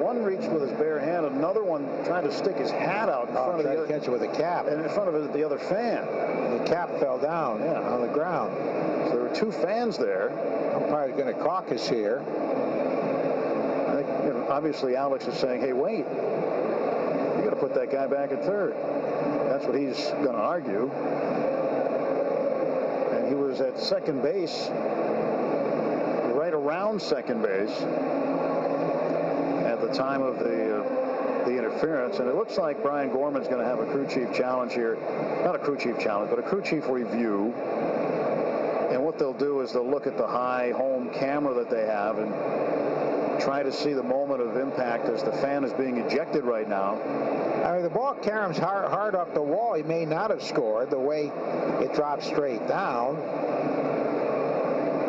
one reached with his bare hand. Another one tried to stick his hat out in front of the other. Catch it with a cap. And in front of the other fan. The cap fell down on the ground. So there were 2 fans there. Umpire's going to caucus here. I think, obviously Alex is saying, hey, wait. You got to put that guy back at third. That's what he's going to argue. He was at second base, right around second base at the time of the interference. And it looks like Brian Gorman's going to have a crew chief challenge here. Not a crew chief challenge, but a crew chief review. And what they'll do is they'll look at the high home camera that they have and try to see the moment of impact as the fan is being ejected right now. I mean, the ball caroms hard up the wall. He may not have scored the way it dropped straight down.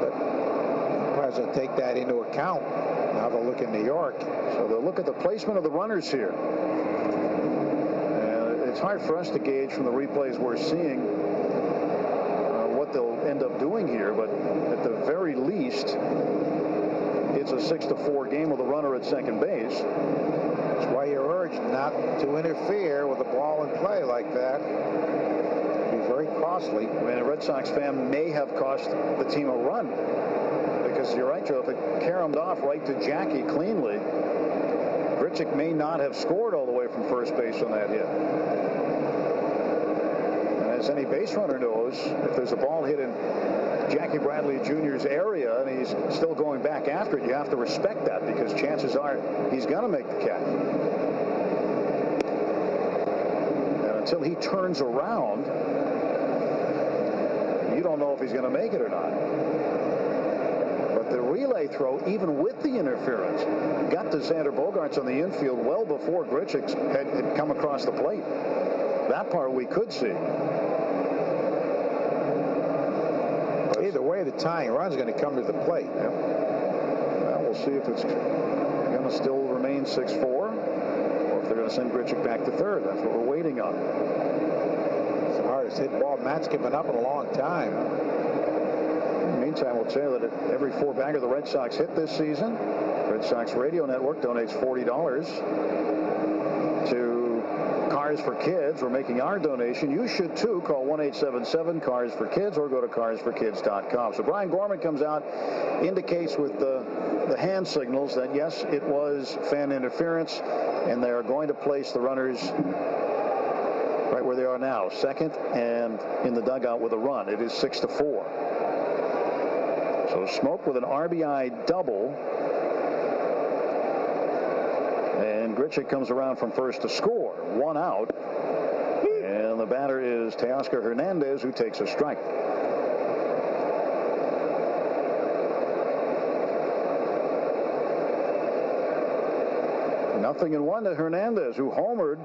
But umpires will take that into account. Now they'll look in New York. So they'll look at the placement of the runners here. And it's hard for us to gauge from the replays we're seeing what they'll end up doing here. But at the very least, it's a 6-4 game with a runner at second base. That's why you're urged not to interfere with a ball in play like that. It'd be very costly. I mean, a Red Sox fan may have cost the team a run. Because you're right, Joe, if it caromed off right to Jackie cleanly, Grichuk may not have scored all the way from first base on that hit. And as any base runner knows, if there's a ball hit in Jackie Bradley Jr.'s area and he's still going back after it, you have to respect that because chances are he's going to make the catch. And until he turns around, you don't know if he's going to make it or not. But the relay throw, even with the interference, got to Xander Bogaerts on the infield well before Grichuk had come across the plate. That part we could see. Either way, the tying run's going to come to the plate. Yep. Well, we'll see if it's going to still remain 6-4 or if they're going to send Grichuk back to third. That's what we're waiting on. It's the hardest hit ball Matt's given up in a long time. In the meantime, we'll tell you that every 4-bagger the Red Sox hit this season, Red Sox Radio Network donates $40 to Cars for Kids. We're making our donation. You should too. Call 1-877-CARS-FOR-KIDS or go to carsforkids.com. So Brian Gorman comes out, indicates with the hand signals that yes, it was fan interference, and they are going to place the runners right where they are now, second and in the dugout with a run. It is 6-4. So Smoke with an RBI double. And Grichuk comes around from first to score. 1 out. And the batter is Teoscar Hernandez, who takes a strike. Nothing in 1 to Hernandez, who homered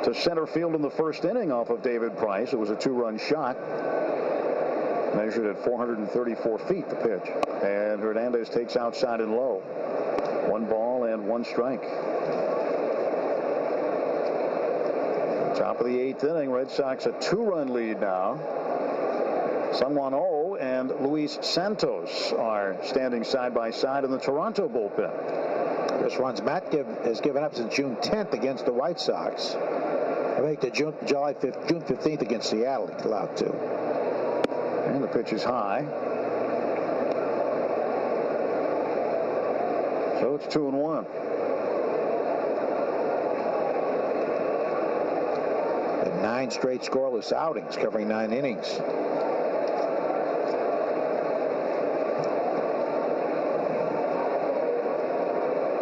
to center field in the first inning off of David Price. It was a 2-run shot. Measured at 434 feet, the pitch. And Hernandez takes outside and low. 1 ball and 1 strike. Top of the 8th inning, Red Sox a 2-run lead now. Sung-Won Oh Lowe and Luis Santos are standing side by side in the Toronto bullpen. This runs Matt has given up since June 10th against the White Sox. I think the June 15th against Seattle he allowed to. And the pitch is high. So it's 2-1. And 9 straight scoreless outings covering 9 innings.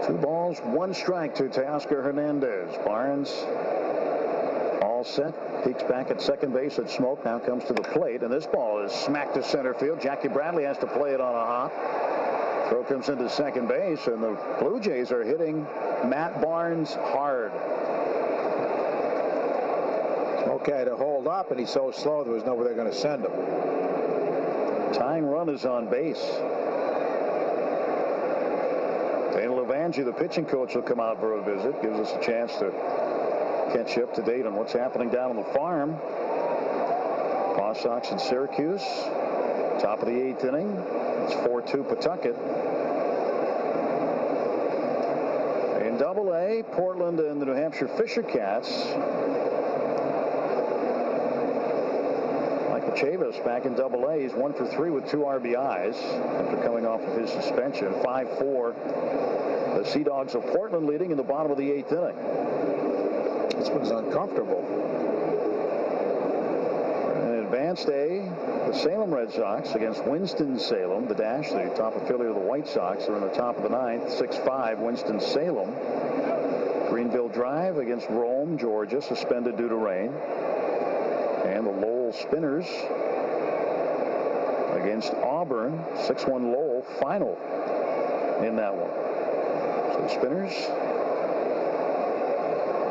Two balls, 1 strike to Teoscar Hernandez. Barnes all set. Peeks back at second base at Smoke. Now comes to the plate, and this ball is smacked to center field. Jackie Bradley has to play it on a hop. Throw comes into second base, and the Blue Jays are hitting Matt Barnes hard. Smoke had to hold up, and he's so slow there was nowhere they're going to send him. Tying run is on base. Dana Levangie, the pitching coach, will come out for a visit. Gives us a chance to catch you up to date on what's happening down on the farm. Paw Sox in Syracuse. Top of the 8th inning. It's 4-2 Pawtucket. In Double-A, Portland and the New Hampshire Fisher Cats. Michael Chavis back in Double-A. He's 1 for 3 with 2 RBIs after coming off of his suspension. 5-4. The Sea Dogs of Portland leading in the bottom of the 8th inning. This one's uncomfortable. An advanced A, the Salem Red Sox against Winston-Salem. The Dash, the top affiliate of the White Sox, are in the top of the 9th. 6-5 Winston-Salem. Greenville Drive against Rome, Georgia, suspended due to rain. And the Lowell Spinners against Auburn. 6-1 Lowell, final in that one. So the Spinners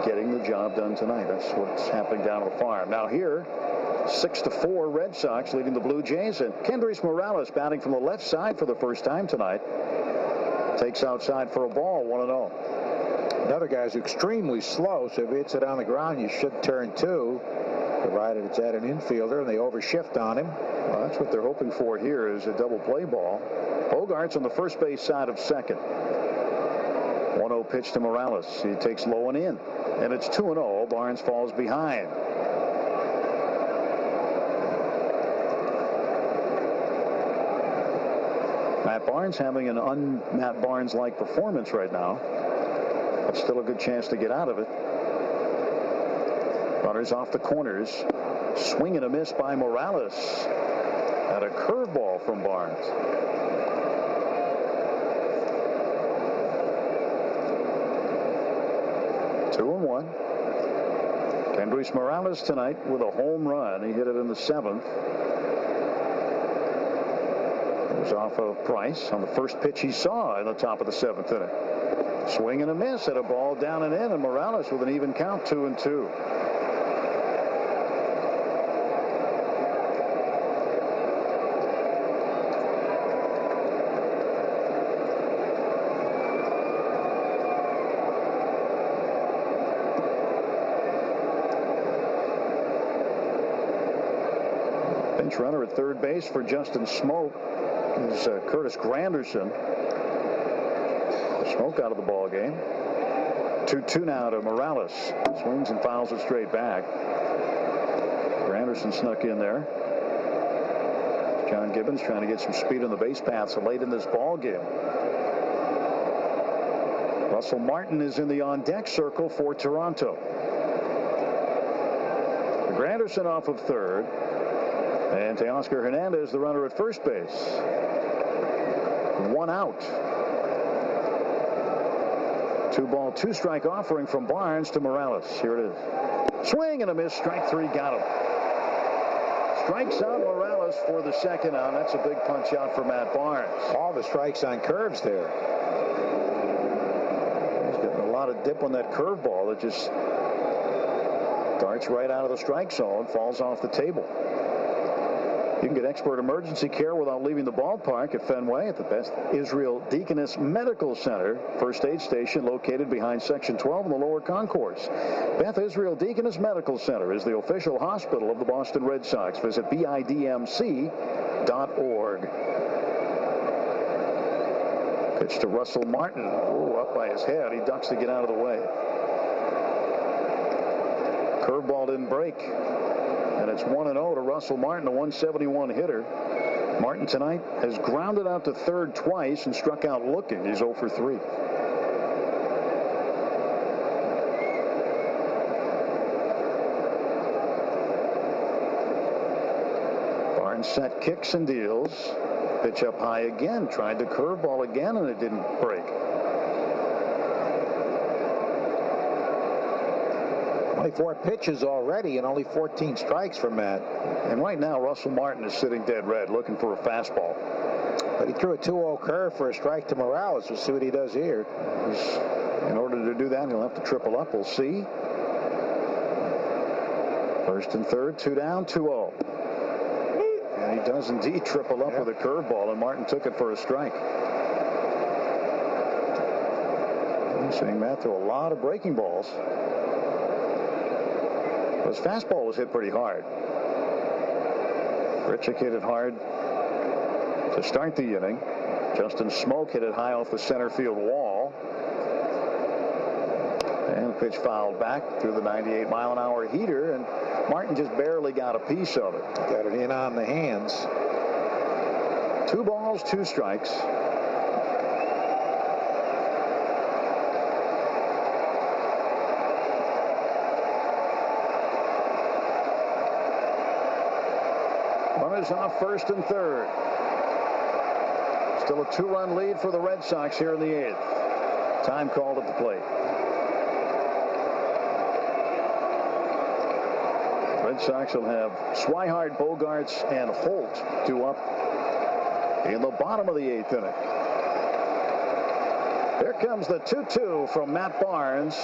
getting the job done tonight. That's what's happening down on the farm. Now here, 6-4 Red Sox leading the Blue Jays, and Kendrys Morales batting from the left side for the first time tonight. Takes outside for a ball, 1-0. Another guy's extremely slow, so if he hits it on the ground, you should turn 2, provided it's at an infielder and they overshift on him. Well, that's what they're hoping for here, is a double play ball. Bogart's on the first base side of second. 1-0 pitch to Morales. He takes low and in. And it's 2-0. Barnes falls behind. Matt Barnes having an un-Matt Barnes-like performance right now. But still a good chance to get out of it. Runners off the corners. Swing and a miss by Morales. And a curveball from Barnes. Two and one. Kendrys Morales tonight with a home run. He hit it in the 7th. It was off of Price on the first pitch he saw in the top of the 7th inning. Swing and a miss at a ball down and in, and Morales with an even count, 2-2. Pinch runner at third base for Justin Smoke is Curtis Granderson. Smoke out of the ball game. 2-2 now to Morales. Swings and fouls it straight back. Granderson snuck in there. John Gibbons trying to get some speed on the base paths late in this ball game. Russell Martin is in the on-deck circle for Toronto. Granderson off of third. And Teoscar Hernandez, the runner at first base. 1 out. 2-ball, 2-strike offering from Barnes to Morales. Here it is. Swing and a miss. Strike 3, got him. Strikes out Morales for the second out. That's a big punch out for Matt Barnes. All the strikes on curves there. He's getting a lot of dip on that curveball that just darts right out of the strike zone, falls off the table. You can get expert emergency care without leaving the ballpark at Fenway at the Beth Israel Deaconess Medical Center, first aid station located behind Section 12 in the lower concourse. Beth Israel Deaconess Medical Center is the official hospital of the Boston Red Sox. Visit BIDMC.org. Pitch to Russell Martin. Ooh, up by his head. He ducks to get out of the way. Curveball didn't break. And it's 1-0 to Russell Martin, a 171 hitter. Martin tonight has grounded out to third twice and struck out looking. He's 0 for 3. Barnes set, kicks and deals. Pitch up high again. Tried the curveball again, and it didn't break. 24 pitches already and only 14 strikes for Matt. And right now, Russell Martin is sitting dead red, looking for a fastball. But he threw a 2-0 curve for a strike to Morales. We'll see what he does here. In order to do that, he'll have to triple up. We'll see. First and third, 2 down, 2-0. And he does indeed triple up with a curveball, and Martin took it for a strike. I'm seeing Matt throw a lot of breaking balls. His fastball was hit pretty hard. Ritchik hit it hard to start the inning. Justin Smoke hit it high off the center field wall. And the pitch fouled back through the 98-mile-an-hour heater, and Martin just barely got a piece of it. Got it in on the hands. 2 balls, 2 strikes. Runners off first and third. Still a 2-run lead for the Red Sox here in the 8th. Time called at the plate. Red Sox will have Swihart, Bogarts, and Holt due up in the bottom of the 8th inning. Here comes the 2-2 from Matt Barnes.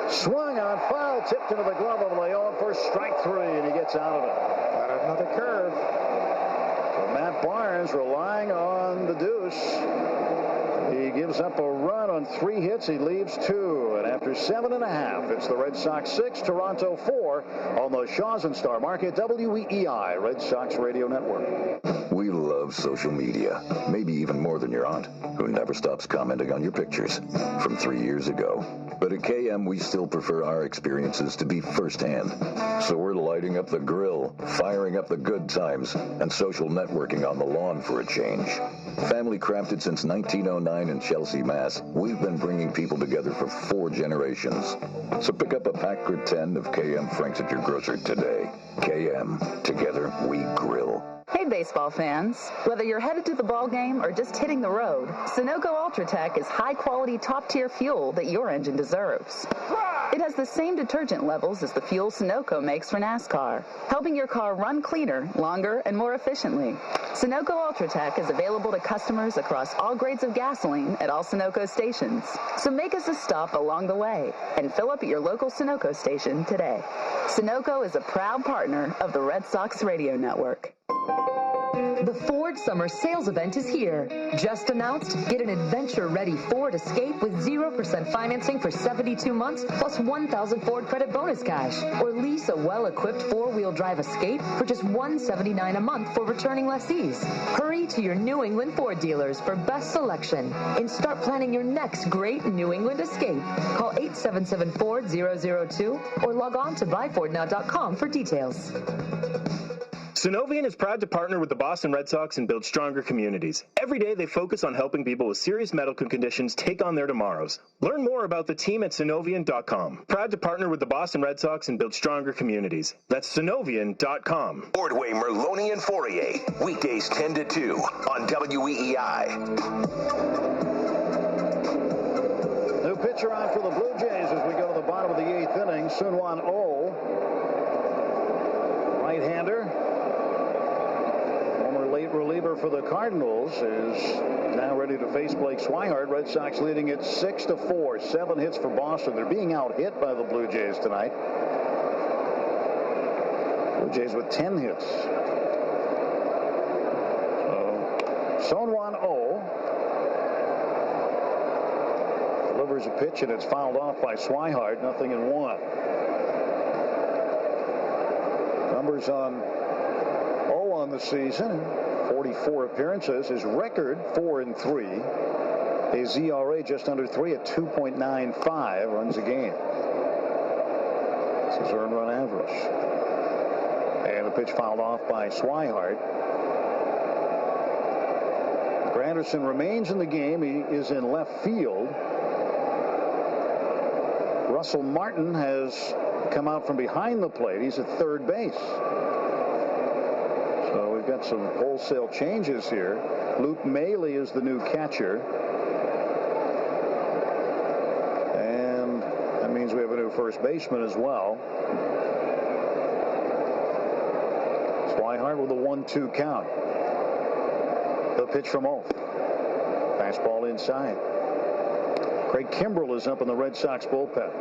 Swung on, foul, tipped into the glove of Leon for strike 3, and he gets out of it. Got another curve. So Matt Barnes relying on the deuce. He gives up a run on 3 hits. He leaves 2. And after 7.5, it's the Red Sox 6, Toronto 4 on the Shaws and Star Market WEEI Red Sox Radio Network. We love social media, maybe even more than your aunt, who never stops commenting on your pictures from 3 years ago. But at KM, we still prefer our experiences to be firsthand. So we're lighting up the grill, firing up the good times, and social networking on the lawn for a change. Family crafted since 1909 in Chelsea, Mass., we've been bringing people together for 4 generations. So pick up a pack or 10 of KM Franks at your grocer today. KM, together we grill. Hey, baseball fans. Whether you're headed to the ball game or just hitting the road, Sunoco Ultratech is high-quality, top-tier fuel that your engine deserves. It has the same detergent levels as the fuel Sunoco makes for NASCAR, helping your car run cleaner, longer, and more efficiently. Sunoco Ultratech is available to customers across all grades of gasoline at all Sunoco stations. So make us a stop along the way and fill up at your local Sunoco station today. Sunoco is a proud partner of the Red Sox Radio Network. The Ford Summer Sales Event is here. Just announced, get an adventure-ready Ford Escape with 0% financing for 72 months plus 1,000 Ford credit bonus cash. Or lease a well-equipped 4-wheel drive Escape for just $179 a month for returning lessees. Hurry to your New England Ford dealers for best selection and start planning your next great New England Escape. Call 877-FORD-002 or log on to buyfordnow.com for details. Sunovion is proud to partner with the Boston Red Sox and build stronger communities. Every day they focus on helping people with serious medical conditions take on their tomorrows. Learn more about the team at Sunovion.com. Proud to partner with the Boston Red Sox and build stronger communities. That's Sunovion.com. Ordway, Merloni, and Fourier. Weekdays 10 to 2 on WEEI. New pitcher on for the Blue Jays as we go to the bottom of the 8th inning. Sunwon Oh, right-hander. Late reliever for the Cardinals is now ready to face Blake Swihart. Red Sox leading it 6-4. 7 hits for Boston. They're being out-hit by the Blue Jays tonight. Blue Jays with 10 hits. Sonwan O delivers a pitch, and it's fouled off by Swihart. 0-1. Numbers on O on the season: 44 appearances. His record 4-3. His ERA just under 3 at 2.95 runs a game. That's his earned run average. And the pitch fouled off by Swihart. Granderson remains in the game. He is in left field. Russell Martin has come out from behind the plate. He's at third base. So we've got some wholesale changes here. Luke Mailey is the new catcher. And that means we have a new first baseman as well. Swihart with a 1-2 count. The pitch from Oath. Fastball inside. Craig Kimbrell is up in the Red Sox bullpen.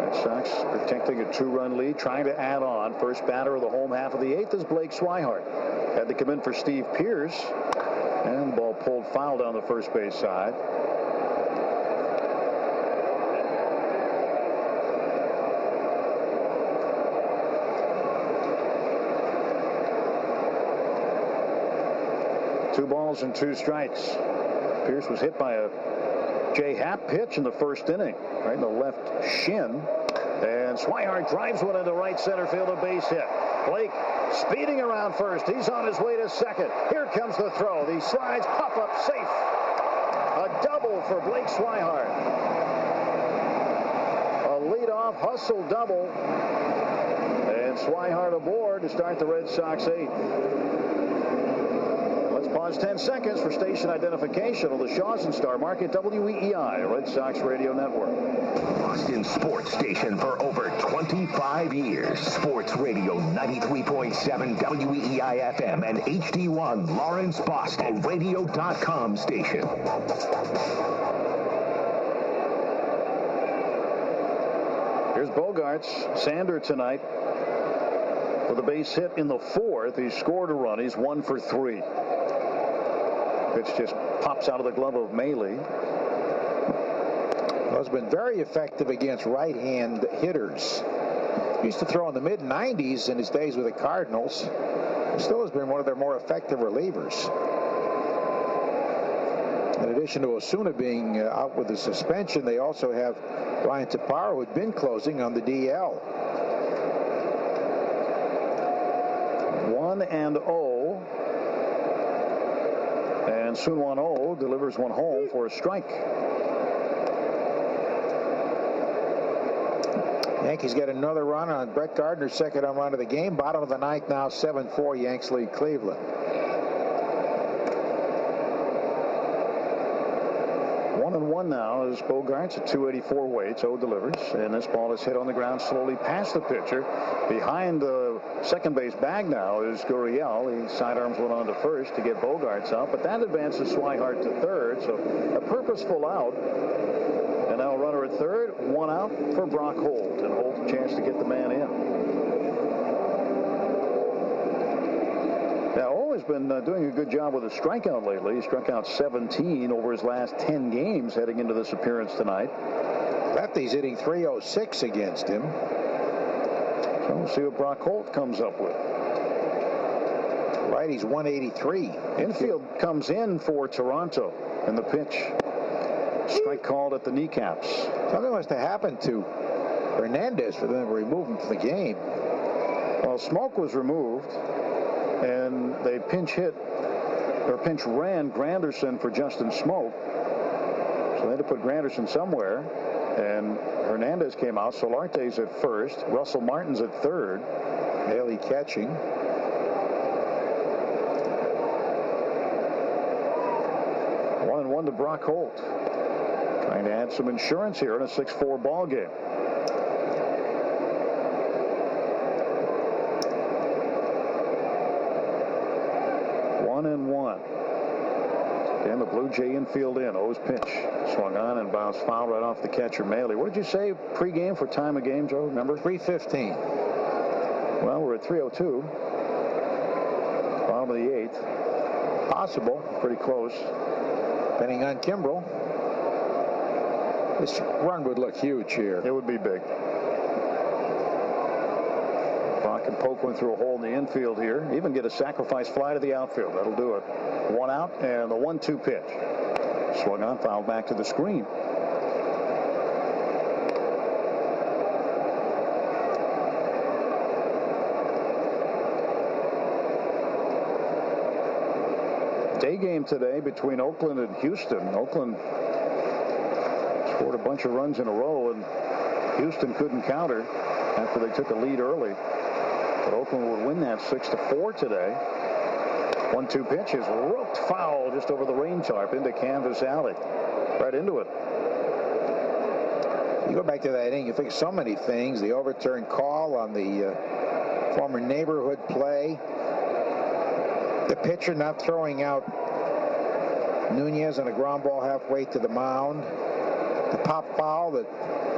Red Sox protecting a 2-run lead, trying to add on. First batter of the home half of the 8th is Blake Swihart. Had to come in for Steve Pierce. And the ball pulled foul down the first base side. Two balls and 2 strikes. Pierce was hit by a Jay Happ pitch in the first inning, right in the left shin. And Swihart drives one into right center field, a base hit. Blake speeding around first. He's on his way to second. Here comes the throw. These slides pop up safe. A double for Blake Swihart. A leadoff hustle double. And Swihart aboard to start the Red Sox 8th. Let's pause 10 seconds for station identification on the Shaws and Star Market WEEI, Red Sox Radio Network. Boston sports station for over 25 years. Sports Radio 93.7 WEEI FM and HD1 Lawrence, Boston. Radio.com station. Here's Bogarts. Sander tonight with a base hit in the 4th. He scored a run. He's 1 for 3. Pitch just pops out of the glove of Mailey. Well, has been very effective against right-hand hitters. Used to throw in the mid-90s in his days with the Cardinals. Still has been one of their more effective relievers. In addition to Osuna being out with the suspension, they also have Ryan Taparo, who had been closing on the DL. 1-0. And Sonwan O delivers one home for a strike. Yankees get another run on Brett Gardner's second home run of the game. Bottom of the 9th now, 7-4. Yanks lead Cleveland. 1-1 now as Bogarts at 284 weights. O delivers, and this ball is hit on the ground slowly past the pitcher. Behind the second base bag now is Gurriel. He sidearms one on to first to get Bogarts out, but that advances Swihart to third, so a purposeful out. And now a runner at third, 1 out for Brock Holt, and Holt a chance to get the man in. Now, O has been doing a good job with a strikeout lately. He struck out 17 over his last 10 games heading into this appearance tonight. Lefty's hitting .306 against him. So we'll see what Brock Holt comes up with. Righty's 183. Infield comes in for Toronto, and the pitch. Strike called at the kneecaps. Something must have happened to Hernandez for them to remove him from the game. Well, Smoke was removed, and they pinch ran Granderson for Justin Smoke. So they had to put Granderson somewhere, and Hernandez came out. Solarte's at first. Russell Martin's at third. Haley catching. One to Brock Holt. Trying to add some insurance here in a 6-4 ball game. And the Blue Jay infield in. O's pitch swung on and bounced foul right off the catcher Mailey. What did you say pregame for time of game, Joe? Remember? 3:15. Well, we're at 3:02. Bottom of the 8th. Possible. Pretty close. Depending on Kimbrel. This run would look huge here. It would be big. Brock can poke one through a hole in the infield here. Even get a sacrifice fly to the outfield. That'll do it. 1 out and the 1-2 pitch. Swung on, fouled back to the screen. Day game today between Oakland and Houston. Oakland scored a bunch of runs in a row, and Houston couldn't counter after they took a lead early. But Oakland would win that 6-4 today. 1-2 pitch is roped foul just over the rain tarp into Canvas Alley. Right into it. You go back to that inning, you think so many things. The overturned call on the former neighborhood play. The pitcher not throwing out Nunez on a ground ball halfway to the mound. The pop foul that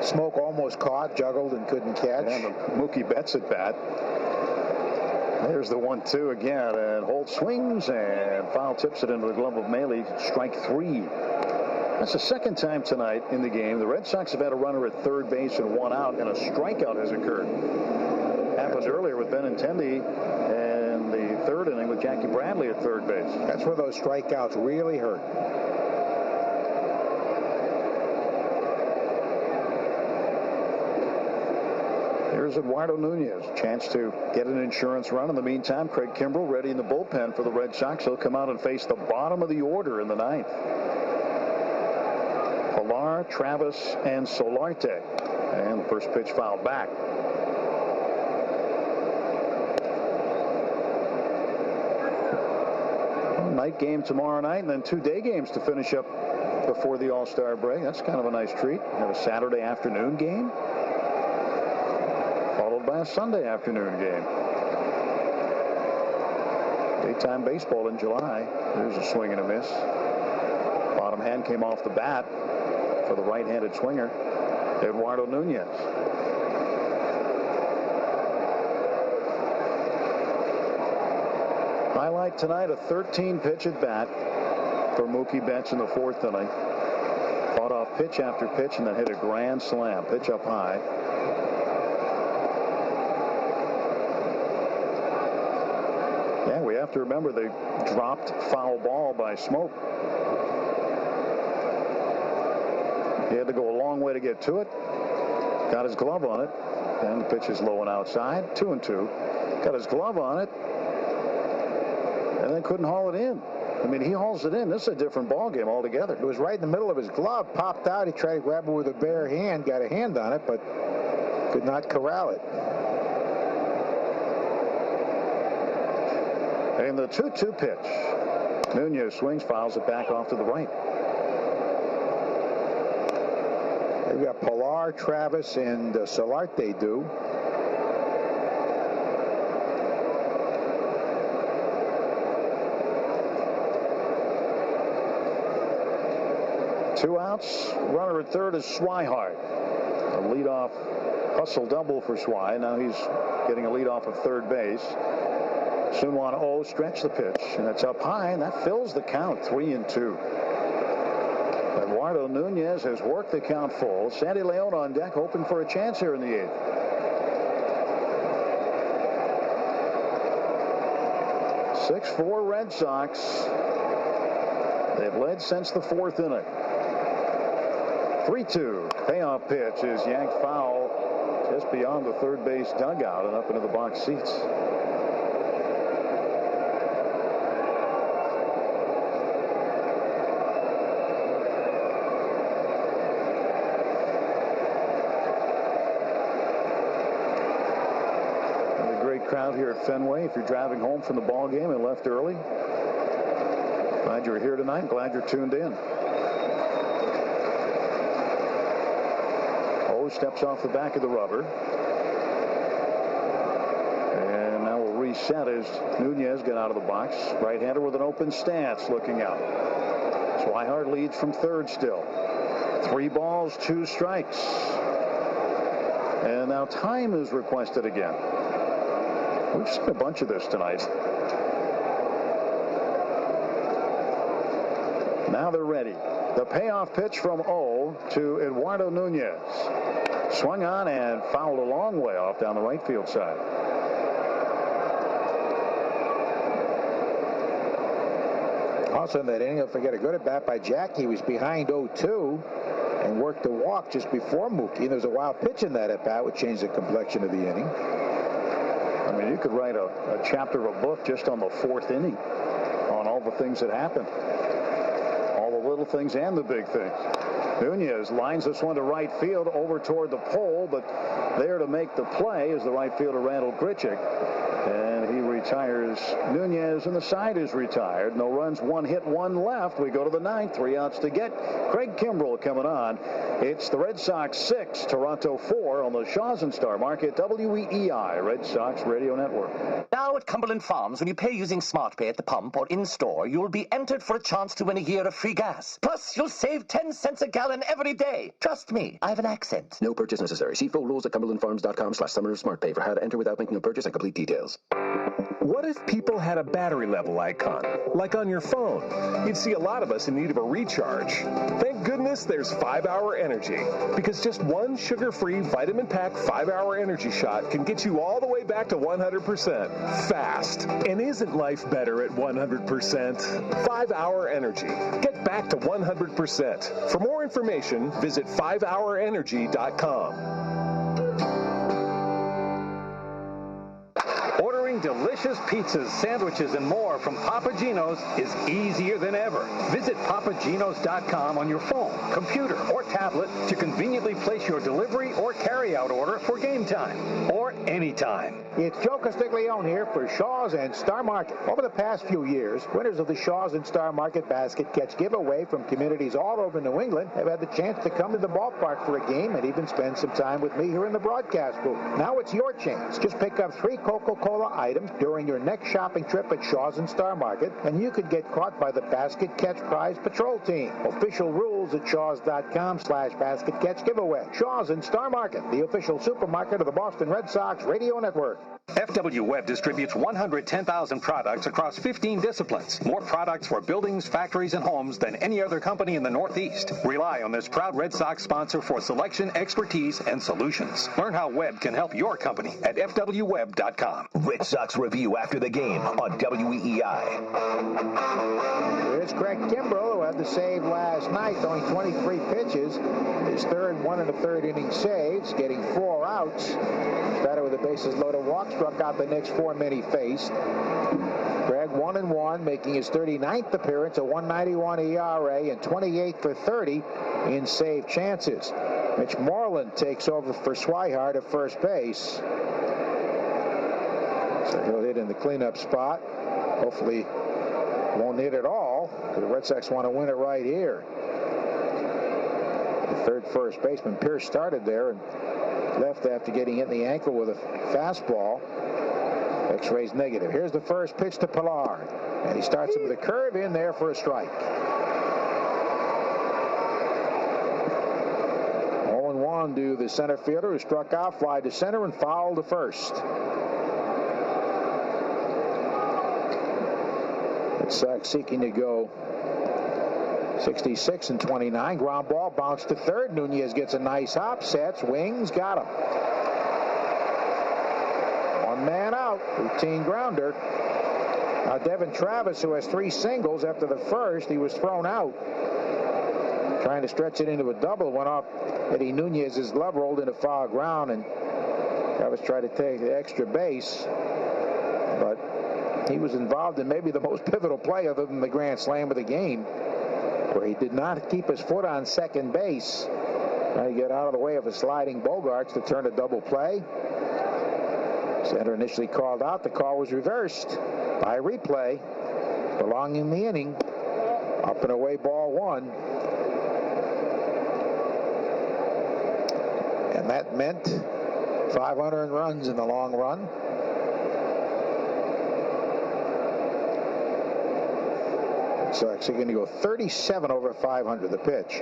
Smoke almost caught, juggled, and couldn't catch. And the Mookie Betts at bat. There's the 1-2 again, and Holt swings and foul tips it into the glove of Maile. Strike 3. That's the second time tonight in the game. The Red Sox have had a runner at third base and 1 out, and a strikeout has occurred. Happened earlier with Benintendi and the third inning with Jackie Bradley at third base. That's where those strikeouts really hurt. Here's Eduardo Nunez. Chance to get an insurance run. In the meantime, Craig Kimbrel ready in the bullpen for the Red Sox. He'll come out and face the bottom of the order in the 9th. Pilar, Travis, and Solarte. And the first pitch fouled back. Night game tomorrow night, and then 2 day games to finish up before the All-Star break. That's kind of a nice treat. Have a Saturday afternoon game, followed by a Sunday afternoon game. Daytime baseball in July. There's a swing and a miss. Bottom hand came off the bat for the right-handed swinger, Eduardo Nunez. Highlight tonight, a 13-pitch at bat for Mookie Betts in the 4th inning. Fought off pitch after pitch and then hit a grand slam. Pitch up high. Yeah, we have to remember they dropped foul ball by Smoke. He had to go a long way to get to it. Got his glove on it. And the pitch is low and outside. 2-2. Got his glove on it. And then couldn't haul it in. I mean, he hauls it in. This is a different ball game altogether. It was right in the middle of his glove. Popped out. He tried to grab it with a bare hand. Got a hand on it, but could not corral it. And the 2-2 pitch. Nunez swings, fouls it back off to the right. They've got Pilar, Travis, and Solarte do. Two outs. Runner at third is Swihart. A leadoff hustle double for Swy. Now he's getting a leadoff of third base. Sunwon O stretch the pitch, and it's up high, and that fills the count. 3-2. Eduardo Nunez has worked the count full. Sandy Leon on deck, hoping for a chance here in the 8th. (6-4) Red Sox. They've led since the 4th inning. 3-2. Payoff pitch is yanked foul just beyond the third base dugout and up into the box seats. And a great crowd here at Fenway. If you're driving home from the ball game and left early, glad you're here tonight. Glad you're tuned in. Steps off the back of the rubber. And now we'll reset as Nunez get out of the box. Right-hander with an open stance looking out. Swihart leads from third still. 3 balls, 2 strikes. And now time is requested again. We've seen a bunch of this tonight. Now they're ready. The payoff pitch from O to Eduardo Nunez. Swung on and fouled a long way off down the right field side. Also in that inning, don't forget a good at-bat by Jack. He was behind 0-2 and worked the walk just before Mookie. There was a wild pitch in that at-bat, which changed the complexion of the inning. I mean, you could write a chapter of a book just on the 4th inning on all the things that happened. All the little things and the big things. Nunez lines this one to right field over toward the pole, but there to make the play is the right fielder Randall Grichuk. And he retires Nunez, and the side is retired. No runs, 1 hit, 1 left. We go to the 9th, 3 outs to get. Craig Kimbrell coming on. It's the Red Sox 6, Toronto 4 on the Shaws and Star Market, WEEI, Red Sox Radio Network. Now at Cumberland Farms, when you pay using SmartPay at the pump or in-store, you'll be entered for a chance to win a year of free gas. Plus, you'll save 10 cents a gallon every day. Trust me, I have an accent. No purchase necessary. See full rules at cumberlandfarms.com/summer of SmartPay for how to enter without making a purchase and complete details. What if people had a battery level icon, like on your phone? You'd see a lot of us in need of a recharge. Thank goodness there's 5-Hour Energy, because just one sugar-free vitamin-packed 5-Hour Energy shot can get you all the way back to 100% fast. And isn't life better at 100%? 5-Hour Energy. Get back to 100%. For more information, visit 5hourenergy.com. Ordering delicious pizzas, sandwiches, and more from Papa Gino's is easier than ever. Visit papaginos.com on your phone, computer, or tablet to conveniently place your delivery or carry-out order for game time or anytime. It's Joe Castiglione here for Shaws and Star Market. Over the past few years, winners of the Shaws and Star Market Basket Catch giveaway from communities all over New England have had the chance to come to the ballpark for a game and even spend some time with me here in the broadcast booth. Now it's your chance. Just pick up 3 Coca-Cola items during your next shopping trip at Shaws and Star Market, and you could get caught by the Basket Catch Prize Patrol Team. Official rules at shaws.com/basket catch giveaway. Shaws and Star Market, the official supermarket of the Boston Red Sox Radio Network. FW Web distributes 110,000 products across 15 disciplines. More products for buildings, factories, and homes than any other company in the Northeast. Rely on this proud Red Sox sponsor for selection, expertise, and solutions. Learn how Web can help your company at fwweb.com. Red Sox review after the game on WEEI. Here's Craig Kimbrell, who had the save last night, throwing 23 pitches. His third 1 1/3 inning saves, getting 4 outs. Started with a bases loaded walk, struck out the next 4 men he faced. Craig 1-1, making his 39th appearance, a 1.91 ERA, and 28 for 30 in save chances. Mitch Moreland takes over for Swihart at first base. So he'll hit in the cleanup spot. Hopefully won't hit at all, because the Red Sox want to win it right here. The third first baseman, Pierce, started there and left after getting hit in the ankle with a fastball. X-rays negative. Here's the first pitch to Pilar, and he starts it with a curve in there for a strike. 0-1 to the center fielder, who struck out, fly to center, and fouled to first. Red Sox seeking to go 66 and 29. Ground ball bounced to third. Nunez gets a nice hop, sets, wings, got him. 1 man out, routine grounder. Now Devin Travis, who has 3 singles after the first, he was thrown out. Trying to stretch it into a double, went off Eddie Nunez's glove, rolled into foul ground, and Travis tried to take the extra base, but he was involved in maybe the most pivotal play other than the grand slam of the game, where he did not keep his foot on second base, trying to get out of the way of a sliding Bogarts to turn a double play. Center initially called out. The call was reversed by replay, prolonging the inning. Up and away, ball 1. And that meant 500 runs in the long run. So actually going to go 37 over 500, the pitch.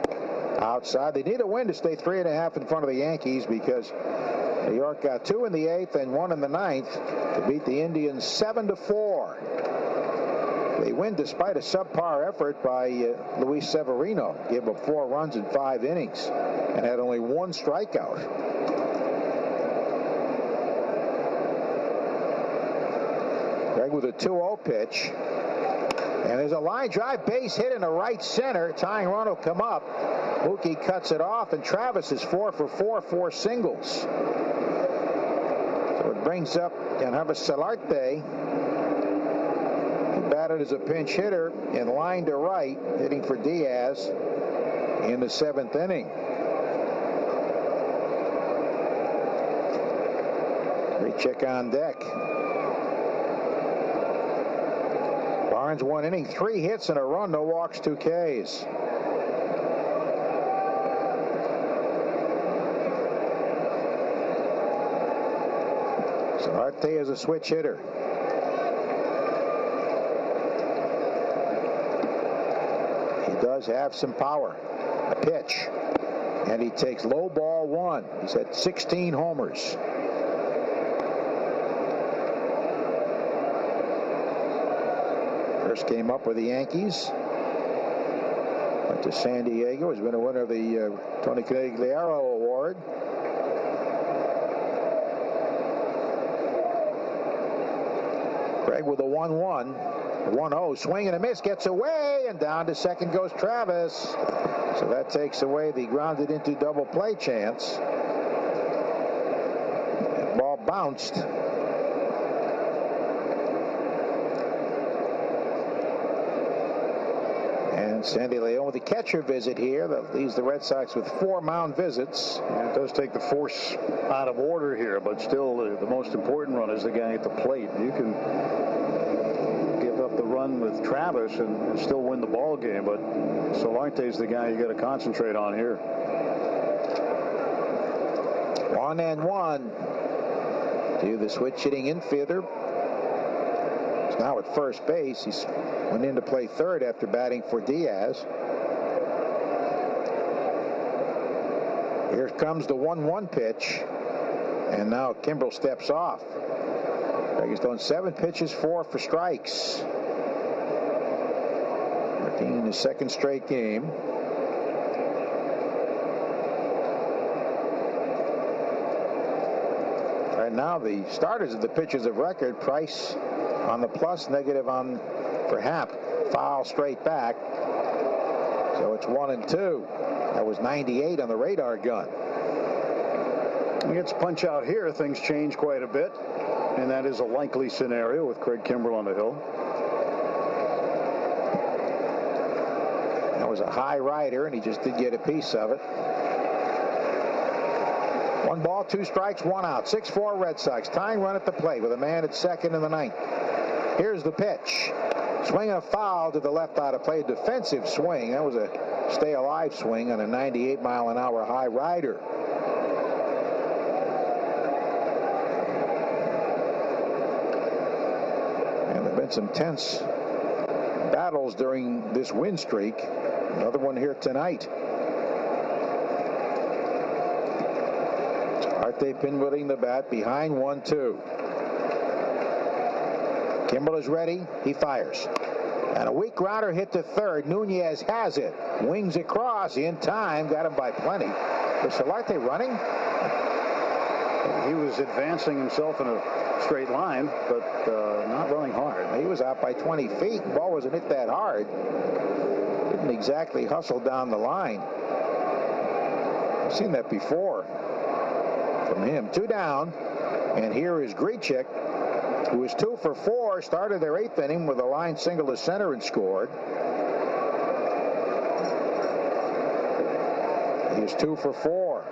Outside, they need a win to stay 3.5 in front of the Yankees, because New York got 2 in the 8th and 1 in the 9th to beat the Indians 7-4. They win despite a subpar effort by Luis Severino. Gave up 4 runs in 5 innings and had only 1 strikeout. Greg with a 2-0 pitch. And there's a line drive base hit in the right center. Tying run will come up. Mookie cuts it off, and Travis is 4 for 4 singles. So it brings up Neverett Solarte. He batted as a pinch hitter in line to right, hitting for Diaz in the 7th inning. Recheck on deck. Barnes 1 inning, 3 hits and a run, no walks, 2 Ks. Solarte is a switch hitter. He does have some power. A pitch. And he takes low ball 1. He's had 16 homers. First came up with the Yankees. Went to San Diego. He's been a winner of the Tony Conigliaro Award. Greg with a 1-1. 1-0. Swing and a miss. Gets away. And down to second goes Travis. So that takes away the grounded into double play chance. That ball bounced. And Sandy Leon with the catcher visit here. That leaves the Red Sox with 4 mound visits. And it does take the force out of order here, but still the most important run is the guy at the plate. You can give up the run with Travis and still win the ball game, but Solarte's the guy you got to concentrate on here. 1-1 to the switch hitting infielder. He's now at first base. He's went in to play third after batting for Diaz. Here comes the 1-1 pitch. And now Kimbrel steps off. He's thrown 7 pitches, 4 for strikes. Working in his 2nd straight game. Right now the starters of the pitchers of record. Price on the plus, negative on for Happ. Foul straight back. So it's 1-2. That was 98 on the radar gun. He gets a punch out here. Things change quite a bit. And that is a likely scenario with Craig Kimbrel on the hill. That was a high rider, and he just did get a piece of it. 1 ball, 2 strikes, 1 out. 6-4 Red Sox. Tying run at the plate with a man at second in the 9th. Here's the pitch. Swing and a foul to the left out of play. Defensive swing. That was a stay alive swing on a 98-mile-an-hour high rider. And there have been some tense battles during this win streak. Another one here tonight. Arte pinwheeling the bat behind 1-2. Kimbrel is ready. He fires. And a weak grounder hit to third. Nunez has it. Wings across in time. Got him by plenty. Was Solarte running? He was advancing himself in a straight line, but not running hard. He was out by 20 feet. The ball wasn't hit that hard. Didn't exactly hustle down the line. I've seen that before from him. 2 down. And here is Grichuk, who was 2 for 4, started their 8th inning with a line single to center and scored. He is 2 for 4.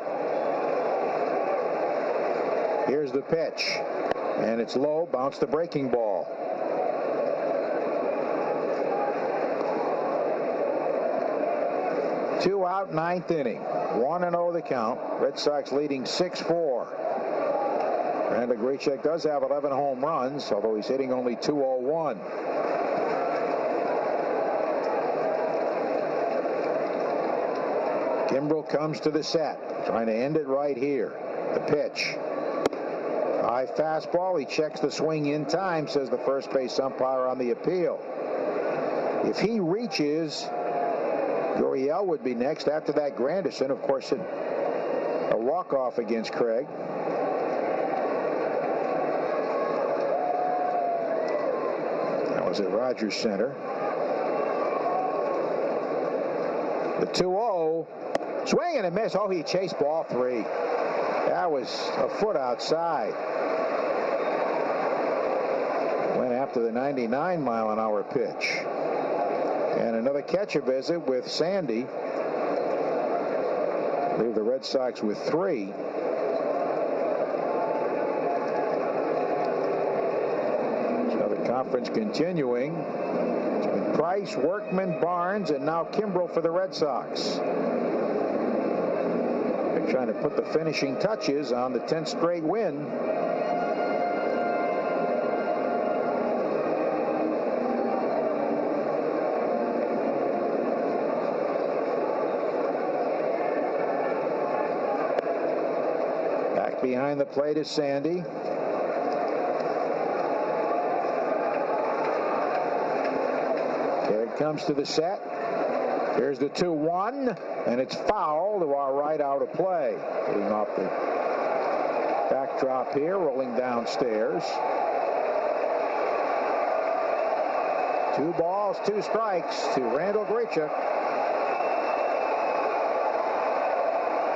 Here's the pitch. And it's low, bounced the breaking ball. Two out, 9th inning. 1-0 the count. Red Sox leading 6-4. Randall Grichuk does have 11 home runs, although he's hitting only .201. Kimbrel comes to the set, trying to end it right here. The pitch. High fastball. He checks the swing in time, says the first base umpire on the appeal. If he reaches, Gurriel would be next. After that, Granderson, of course, a walk-off against Craig. That was at Rogers Center. The 2-0. Swing and a miss. Oh, he chased ball 3. That was a foot outside. Went after the 99-mile-an-hour pitch. And another catcher visit with Sandy. Leave the Red Sox with 3. Another conference continuing. It's been Price, Workman, Barnes, and now Kimbrel for the Red Sox. They're trying to put the finishing touches on the 10th straight win. Back behind the plate is Sandy. Here it comes to the set. Here's the 2-1, and it's foul to our right out of play. Getting off the backdrop here, rolling downstairs. 2 balls, 2 strikes to Randall Grichuk.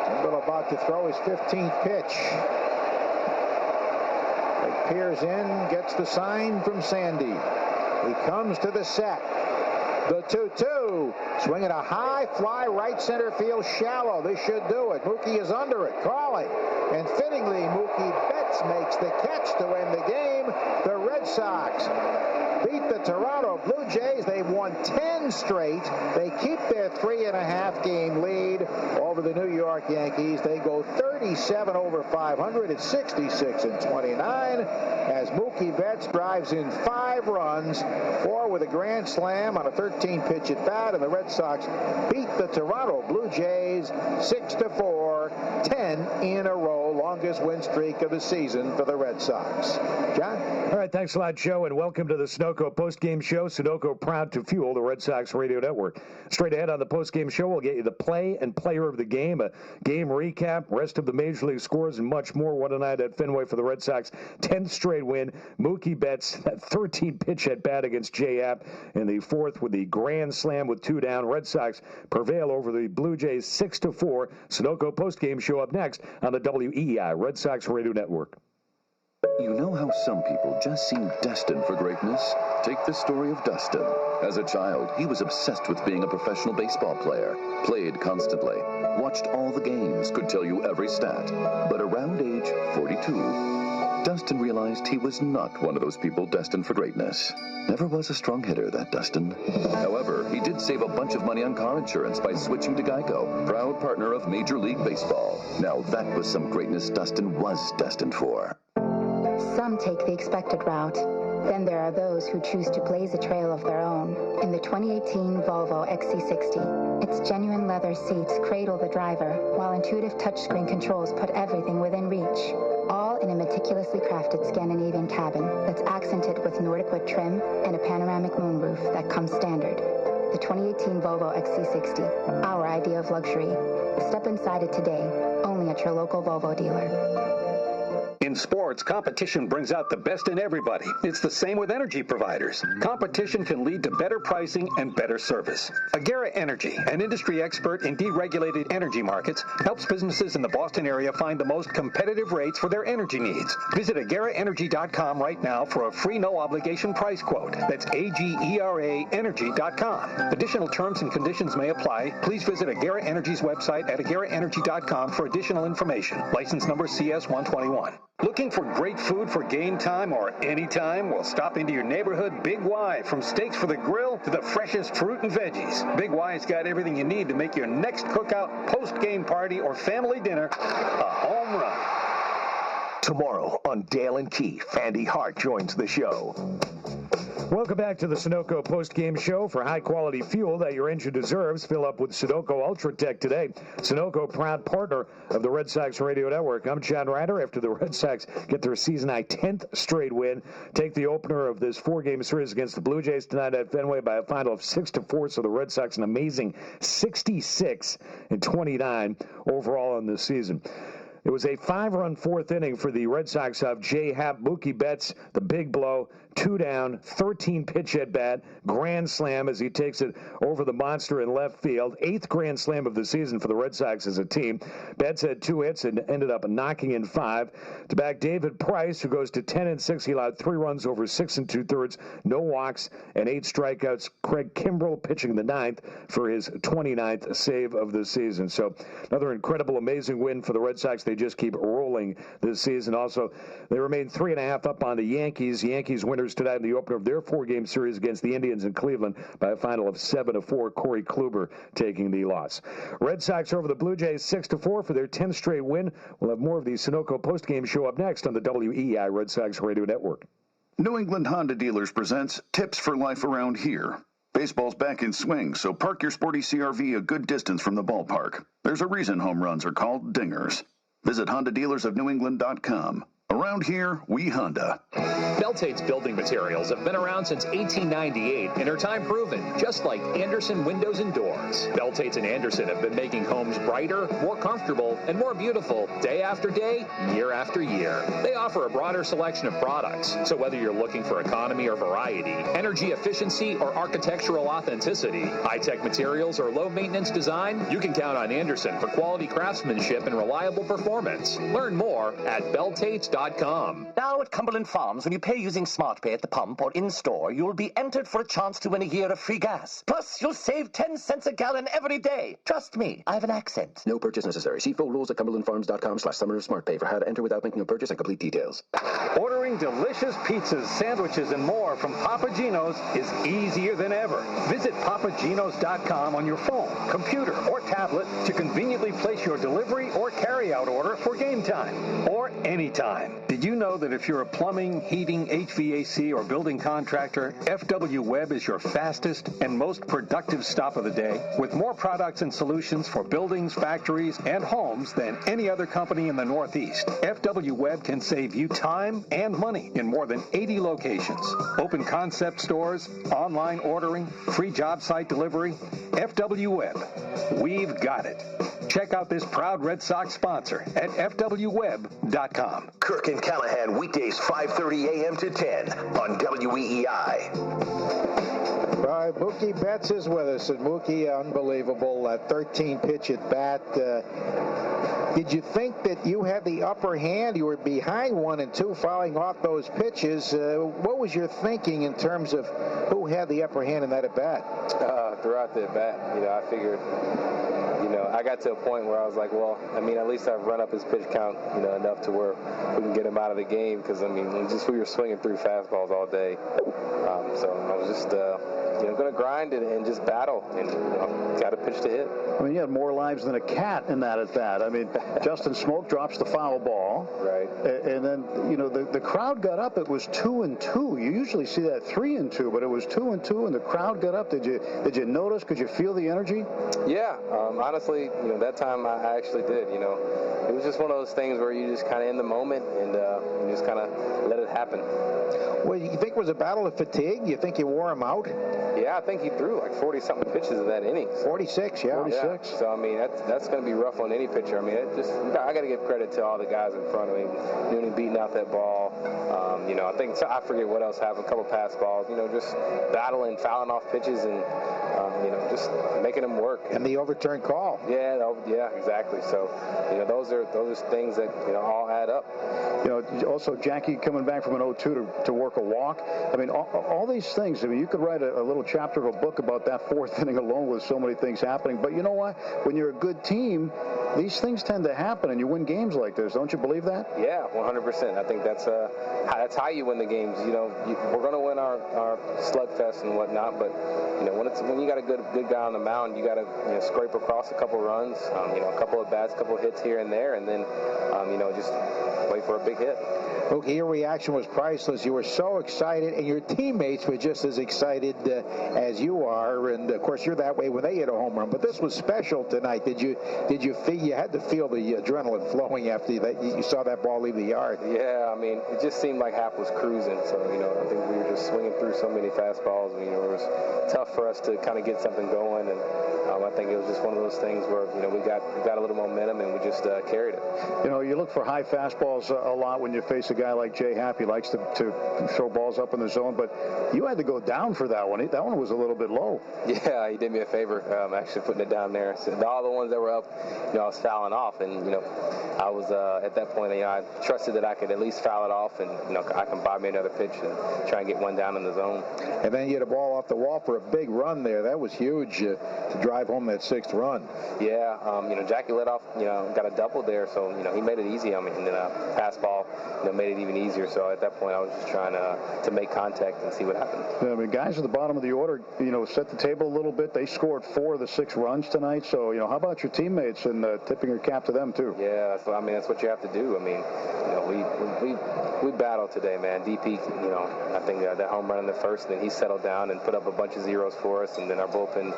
Kimbrel about to throw his 15th pitch. He peers in, gets the sign from Sandy. He comes to the set. The 2-2. Swinging a high fly right center field shallow. This should do it. Mookie is under it. Calling. And fittingly, Mookie Betts makes the catch to win the game. The Red Sox beat the Toronto Blue Jays. They've won 10 straight. They keep their 3.5-game lead over the New York Yankees. They go 37 over 500 at 66-29 as Mookie Betts drives in 5 runs, 4 with a grand slam on a 13-pitch at bat, and the Red Sox beat the Toronto Blue Jays 6-4, 10 in a row, longest win streak of the season for the Red Sox. John? All right, thanks a lot, Joe, and welcome to the Sunoco postgame show. Sunoco proud to fuel the Red Sox radio network. Straight ahead on the postgame show, we'll get you the play and player of the game, a game recap, rest of the Major League scores, and much more. What a night at Fenway for the Red Sox. 10th straight win. Mookie Betts, that 13-pitch at bat against J.App in the 4th with the grand slam with 2 down. Red Sox prevail over the Blue Jays 6-4. Sunoco postgame show up next on the WEEI Red Sox radio network. You know how some people just seem destined for greatness? Take the story of Dustin. As a child, he was obsessed with being a professional baseball player. Played constantly. Watched all the games. Could tell you every stat. But around age 42, Dustin realized he was not one of those people destined for greatness. Never was a strong hitter, that Dustin. However, he did save a bunch of money on car insurance by switching to Geico, proud partner of Major League Baseball. Now that was some greatness Dustin was destined for. Some take the expected route. Then there are those who choose to blaze a trail of their own. In the 2018 Volvo XC60, its genuine leather seats cradle the driver, while intuitive touchscreen controls put everything within reach. All in a meticulously crafted Scandinavian cabin that's accented with Nordic wood trim and a panoramic moonroof that comes standard. The 2018 Volvo XC60, our idea of luxury. Step inside it today, only at your local Volvo dealer. In sports, competition brings out the best in everybody. It's the same with energy providers. Competition can lead to better pricing and better service. Agera Energy, an industry expert in deregulated energy markets, helps businesses in the Boston area find the most competitive rates for their energy needs. Visit AgeraEnergy.com right now for a free no-obligation price quote. That's AGERAenergy.com. Additional terms and conditions may apply. Please visit Agera Energy's website at AgeraEnergy.com for additional information. License number CS121. Looking for great food for game time or any time? Well, stop into your neighborhood Big Y. From steaks for the grill to the freshest fruit and veggies, Big Y's got everything you need to make your next cookout, post-game party, or family dinner a home run. Tomorrow on Dale and Keefe, Andy Hart joins the show. Welcome back to the Sunoco post-game show. For high-quality fuel that your engine deserves, fill up with Sunoco Ultratech today. Sunoco, proud partner of the Red Sox Radio Network. I'm John Ryder. After the Red Sox get their season-high 10th straight win, take the opener of this four-game series against the Blue Jays tonight at Fenway by a final of 6-4. So the Red Sox an amazing 66-29 overall in this season. It was a 5-run fourth inning for the Red Sox of Jay Happ. Mookie Betts, the big blow, 2 down, 13-pitch at bat, grand slam as he takes it over the monster in left field. 8th grand slam of the season for the Red Sox as a team. Betts had 2 hits and ended up knocking in 5. To back David Price, who goes to 10-6. He allowed 3 runs over 6 2/3, no walks, and 8 strikeouts. Craig Kimbrell pitching the 9th for his 29th save of the season. So another incredible, amazing win for the Red Sox. They just keep rolling this season. Also, they remain 3.5 up on the Yankees. Yankees winners tonight in the opener of their 4-game series against the Indians in Cleveland by a final of 7-4. Corey Kluber taking the loss. Red Sox over the Blue Jays 6-4 for their 10th straight win. We'll have more of the Sunoco postgame show up next on the WEEI Red Sox Radio Network. New England Honda Dealers presents Tips for Life Around Here. Baseball's back in swing, so park your sporty CRV a good distance from the ballpark. There's a reason home runs are called dingers. Visit HondaDealersOfNewEngland.com. Around here, we Honda. Beltate's building materials have been around since 1898 and are time proven, just like Anderson Windows and Doors. Beltates and Anderson have been making homes brighter, more comfortable, and more beautiful day after day, year after year. They offer a broader selection of products, so whether you're looking for economy or variety, energy efficiency or architectural authenticity, high-tech materials or low-maintenance design, you can count on Anderson for quality craftsmanship and reliable performance. Learn more at Beltates.com. Now at Cumberland Farms, when you pay using SmartPay at the pump or in-store, you'll be entered for a chance to win a year of free gas. Plus, you'll save 10 cents a gallon every day. Trust me, I have an accent. No purchase necessary. See full rules at CumberlandFarms.com/SummerSmartPay for how to enter without making a purchase and complete details. Ordering delicious pizzas, sandwiches, and more from Papa Gino's is easier than ever. Visit papaginos.com on your phone, computer, or tablet to conveniently place your delivery or carry-out order for game time or anytime. Did you know that if you're a plumbing, heating, HVAC, or building contractor, FW Web is your fastest and most productive stop of the day? With more products and solutions for buildings, factories, and homes than any other company in the Northeast, FW Web can save you time and money in more than 80 locations. Open concept stores, online ordering, free job site delivery. FW Web. We've got it. Check out this proud Red Sox sponsor at FWWeb.com. Kirk and Callahan, weekdays 5:30 a.m. to 10 on WEEI. Right, Mookie Betts is with us, and Mookie, unbelievable, 13-pitch at bat. Did you think that you had the upper hand? You were behind 1-2, fouling off those pitches. What was your thinking in terms of who had the upper hand in that at bat? Throughout the at bat, I figured, I got to a point where I was like, well, at least I've run up his pitch count, enough to where we can get him out of the game, because we were swinging through fastballs all day. So I was just, going to grind and just battle, and got a pitch to hit. You had more lives than a cat in that at bat. Justin Smoke drops the foul ball. Right. And then, the crowd got up. It was 2-2. You usually see that 3-2, but it was 2-2, and the crowd got up. Did you notice? Could you feel the energy? Yeah. Honestly, that time I actually did. It was just one of those things where you just kind of in the moment and you just kind of let it happen. Well, you think it was a battle of fatigue? You think you wore him out? Yeah, I think he threw like 40-something pitches in that inning. 46, yeah. 46. Yeah. So, that's going to be rough on any pitcher. I got to give credit to all the guys in front of me. Noonan beating out that ball. I forget what else happened, a couple pass balls. Just battling, fouling off pitches, and just making them work. And the overturned call. Yeah, exactly. So, those are things that all add up. Also Jackie coming back from an 0-2 to work a walk. All these things. You could write a little chapter of a book about that fourth inning alone with so many things happening. But you know what? When you're a good team, these things tend to happen, and you win games like this. Don't you believe that? Yeah, 100%. I think that's how you win the games. We're going to win our slugfest and whatnot, but when you got a good guy on the mound, you got to scrape across a couple runs, a couple of bats, a couple of hits here and there, and then just wait for a big hit. Okay, your reaction was priceless. You were so excited, and your teammates were just as excited as you are. And of course, you're that way when they hit a home run. But this was special tonight. Did you feel you had to feel the adrenaline flowing after you saw that ball leave the yard? Yeah, I mean, it just seemed like Hap was cruising. So I think we were just swinging through so many fastballs. It was tough for us to kind of get something going, and I think it was just one of those things where we got a little momentum and we just carried it. You look for high fastballs a lot when you face a guy like Jay Happ. He likes to throw balls up in the zone, but you had to go down for that one. That one was a little bit low. Yeah, he did me a favor, actually putting it down there. So all the ones that were up, I was fouling off, and I was at that point, I trusted that I could at least foul it off, and I can buy me another pitch and try and get one down in the zone. And then you had a ball off the wall for a big run there. That was huge to drive home that 6th run. Yeah, Jackie let off, got a double there, so he made it easy on me, and then a fastball, made it even easier. So at that point, I was just trying to make contact and see what happened. Yeah, I mean, guys at the bottom of the order, set the table a little bit. They scored 4 of the 6 runs tonight. So how about your teammates and tipping your cap to them too? Yeah, so that's what you have to do. I mean, we battled today, man. DP, I think that home run in the first, and then he settled down and put up a bunch of zeros for us, and then our bullpen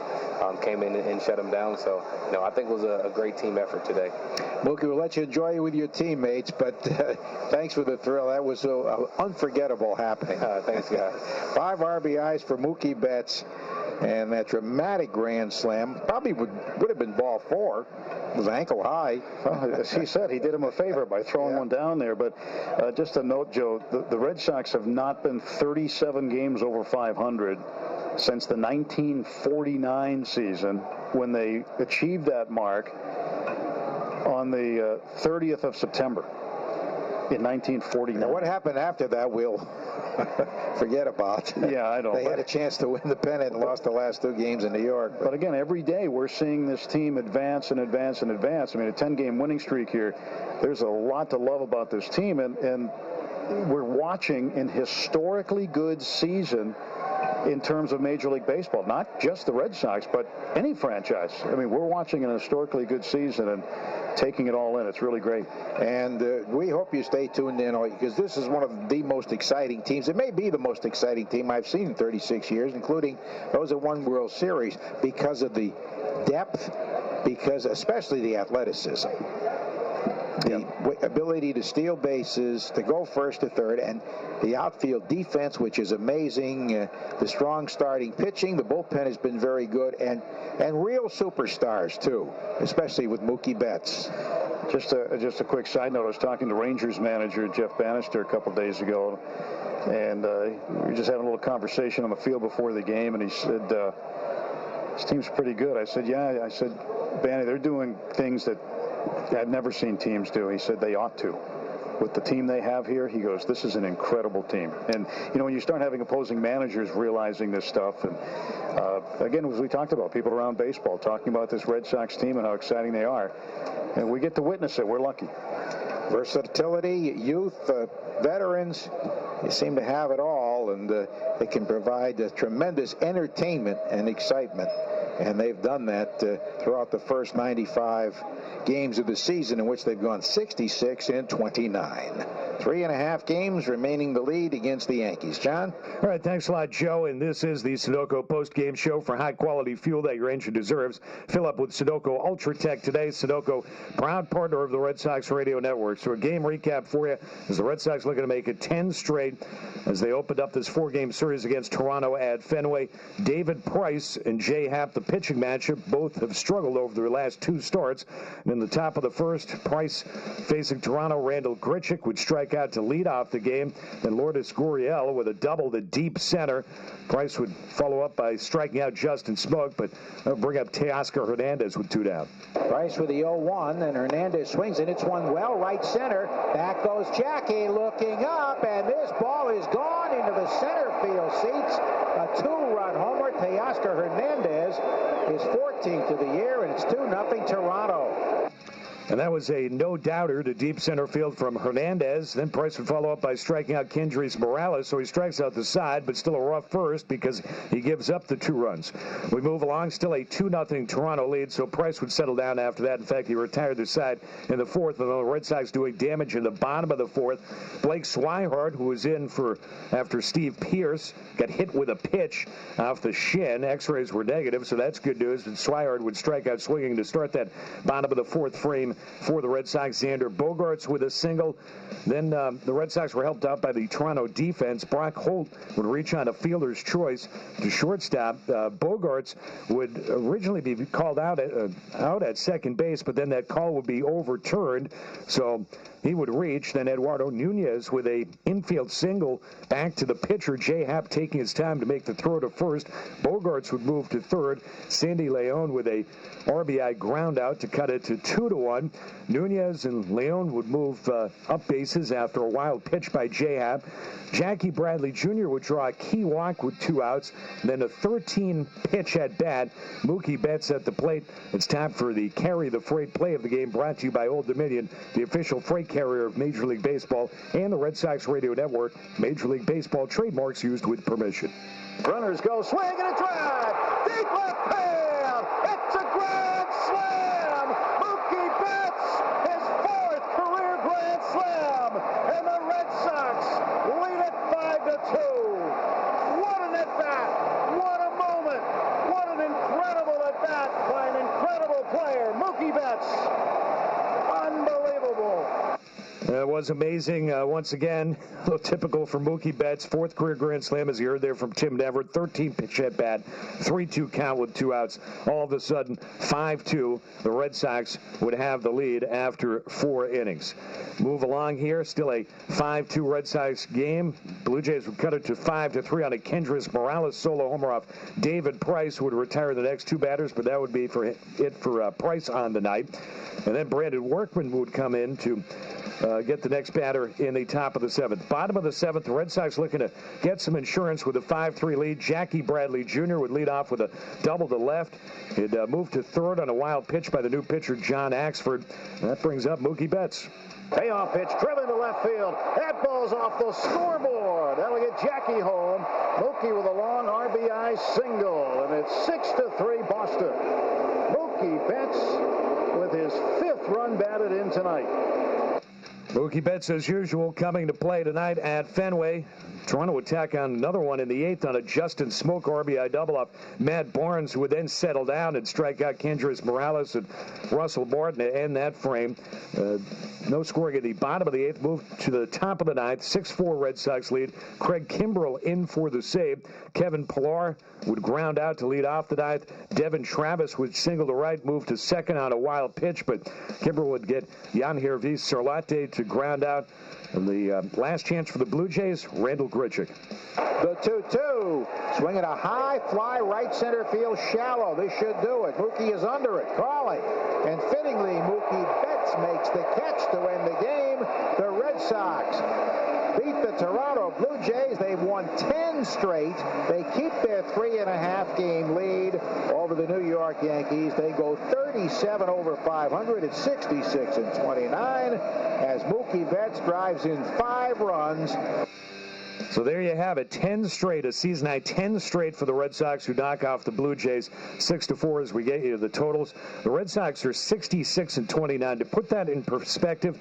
came in and shut him down. So I think it was a great team effort today. Mookie, we'll let you enjoy it with your teammates, but thanks for the thrill. That was so unforgettable happening. Thanks, guys. 5 RBIs for Mookie Betts, and that dramatic grand slam probably would have been ball 4. It was ankle high. Well, as he said, he did him a favor by throwing one down there. But just a note, Joe, the Red Sox have not been 37 games over 500 since the 1949 season, when they achieved that mark on the 30th of September in 1949. Now, what happened after that, we'll forget about. Yeah, I know. They had a chance to win the pennant and lost the last 2 games in New York. But again, every day we're seeing this team advance and advance and advance. I mean, a 10-game winning streak here. There's a lot to love about this team, and we're watching an historically good season in terms of Major League Baseball, not just the Red Sox, but any franchise. I mean, we're watching an historically good season and taking it all in. It's really great. And we hope you stay tuned in, because this is one of the most exciting teams. It may be the most exciting team I've seen in 36 years, including those that won World Series, because of the depth, because especially the athleticism. The ability to steal bases, to go first to third, and the outfield defense, which is amazing. The strong starting pitching, the bullpen has been very good, and real superstars too, especially with Mookie Betts. Just a quick side note. I was talking to Rangers manager Jeff Bannister a couple days ago, and we were just having a little conversation on the field before the game, and he said, "This team's pretty good." I said, "Yeah." I said, "Banny, they're doing things that I've never seen teams do." He said, "They ought to. With the team they have here," he goes, "this is an incredible team." And, when you start having opposing managers realizing this stuff, and again, as we talked about, people around baseball talking about this Red Sox team and how exciting they are, and we get to witness it. We're lucky. Versatility, youth, veterans, they seem to have it all, and they can provide tremendous entertainment and excitement. And they've done that throughout the first 95 games of the season, in which they've gone 66 and 29. 3.5 games remaining the lead against the Yankees. John? All right, thanks a lot, Joe. And this is the Sunoco post-game show for high-quality fuel that your engine deserves. Fill up with Sunoco Ultratech today. Sunoco, proud partner of the Red Sox Radio Network. So a game recap for you as the Red Sox looking to make it 10 straight as they opened up this 4-game series against Toronto at Fenway. David Price and Jay Happ, the pitching matchup, both have struggled over their last 2 starts. And in the top of the first, Price facing Toronto, Randall Grichuk would strike out to lead off the game. Then Lourdes Gurriel with a double to deep center. Price would follow up by striking out Justin Smoak, but bring up Teoscar Hernandez with 2 down. Price with the 0-1, and Hernandez swings, and it's one well right center. Back goes Jackie looking up, and this ball is gone into the center field seats. A 2-run homer. Teoscar Hernandez is 14th of the year, and it's 2-0 Toronto. And that was a no-doubter to deep center field from Hernandez. Then Price would follow up by striking out Kendrys Morales, so he strikes out the side, but still a rough first because he gives up the 2 runs. We move along, still a 2-0 Toronto lead, so Price would settle down after that. In fact, he retired the side in the 4th, and the Red Sox doing damage in the bottom of the 4th. Blake Swihart, who was in after Steve Pearce, got hit with a pitch off the shin. X-rays were negative, so that's good news. And Swihart would strike out swinging to start that bottom of the 4th frame for the Red Sox. Xander Bogaerts with a single. Then the Red Sox were helped out by the Toronto defense. Brock Holt would reach on a fielder's choice to shortstop. Bogaerts would originally be called out at second base, but then that call would be overturned. So he would reach. Then Eduardo Nunez with a infield single back to the pitcher. Jay Happ taking his time to make the throw to first. Bogaerts would move to third. Sandy Leon with a RBI ground out to cut it to 2-1. Nunez and Leon would move up bases after a wild pitch by Jay Happ. Jackie Bradley Jr. would draw a key walk with 2 outs. Then a 13-pitch at bat. Mookie Betts at the plate. It's time for the Carry the Freight play of the game, brought to you by Old Dominion, the official freight carrier of Major League Baseball and the Red Sox Radio Network. Major League Baseball trademarks used with permission. Runners go, swing and a drive. Deep left field. It's a grand slam. Mookie Betts, his 4th career grand slam. And the Red Sox lead it 5-2. What an at-bat. What a moment. What an incredible at-bat by an incredible player. Mookie Betts. Unbelievable. It was amazing. Once again, a little typical for Mookie Betts. 4th career grand slam, as you heard there from Tim Neverett. 13-pitch at bat, 3-2 count with 2 outs. All of a sudden, 5-2. The Red Sox would have the lead after 4 innings. Move along here. Still a 5-2 Red Sox game. Blue Jays would cut it to 5-3 on a Kendrys Morales solo homer off David Price, who would retire the next 2 batters, but that would be for Price on the night. And then Brandon Workman would come in to get the next batter in the top of the 7th. Bottom of the 7th, the Red Sox looking to get some insurance with a 5-3 lead. Jackie Bradley Jr. would lead off with a double to left. He'd move to third on a wild pitch by the new pitcher, John Axford. And that brings up Mookie Betts. Payoff pitch, driven to left field. That ball's off the scoreboard. That'll get Jackie home. Mookie with a long RBI single, and it's 6-3 Boston. Mookie Betts with his 5th run batted in tonight. Mookie Betts, as usual, coming to play tonight at Fenway. Toronto would tack on another one in the 8th on a Justin Smoke RBI double off Matt Barnes, who would then settle down and strike out Kendrys Morales and Russell Martin to end that frame. No scoring at the bottom of the 8th. Moved to the top of the 9th. 6-4 Red Sox lead. Craig Kimbrell in for the save. Kevin Pillar would ground out to lead off the 9th. Devin Travis would single to right, move to second on a wild pitch, but Kimbrell would get Yanher Sarlate to ground out. And the last chance for the Blue Jays, Randall Grichuk. The 2-2. Swinging a high fly right center field shallow. This should do it. Mookie is under it. Crawling. And fittingly, Mookie Betts makes the catch to end the game. The Red Sox beat the Toronto Blue Jays. They've won 10 straight. They keep their 3.5-game lead over the New York Yankees. They go 37 over 500 at 66-29 as Mookie Betts drives in 5 runs. So there you have it, 10 straight, a season high 10 straight for the Red Sox, who knock off the Blue Jays 6-4 as we get you to the totals. The Red Sox are 66-29. To put that in perspective,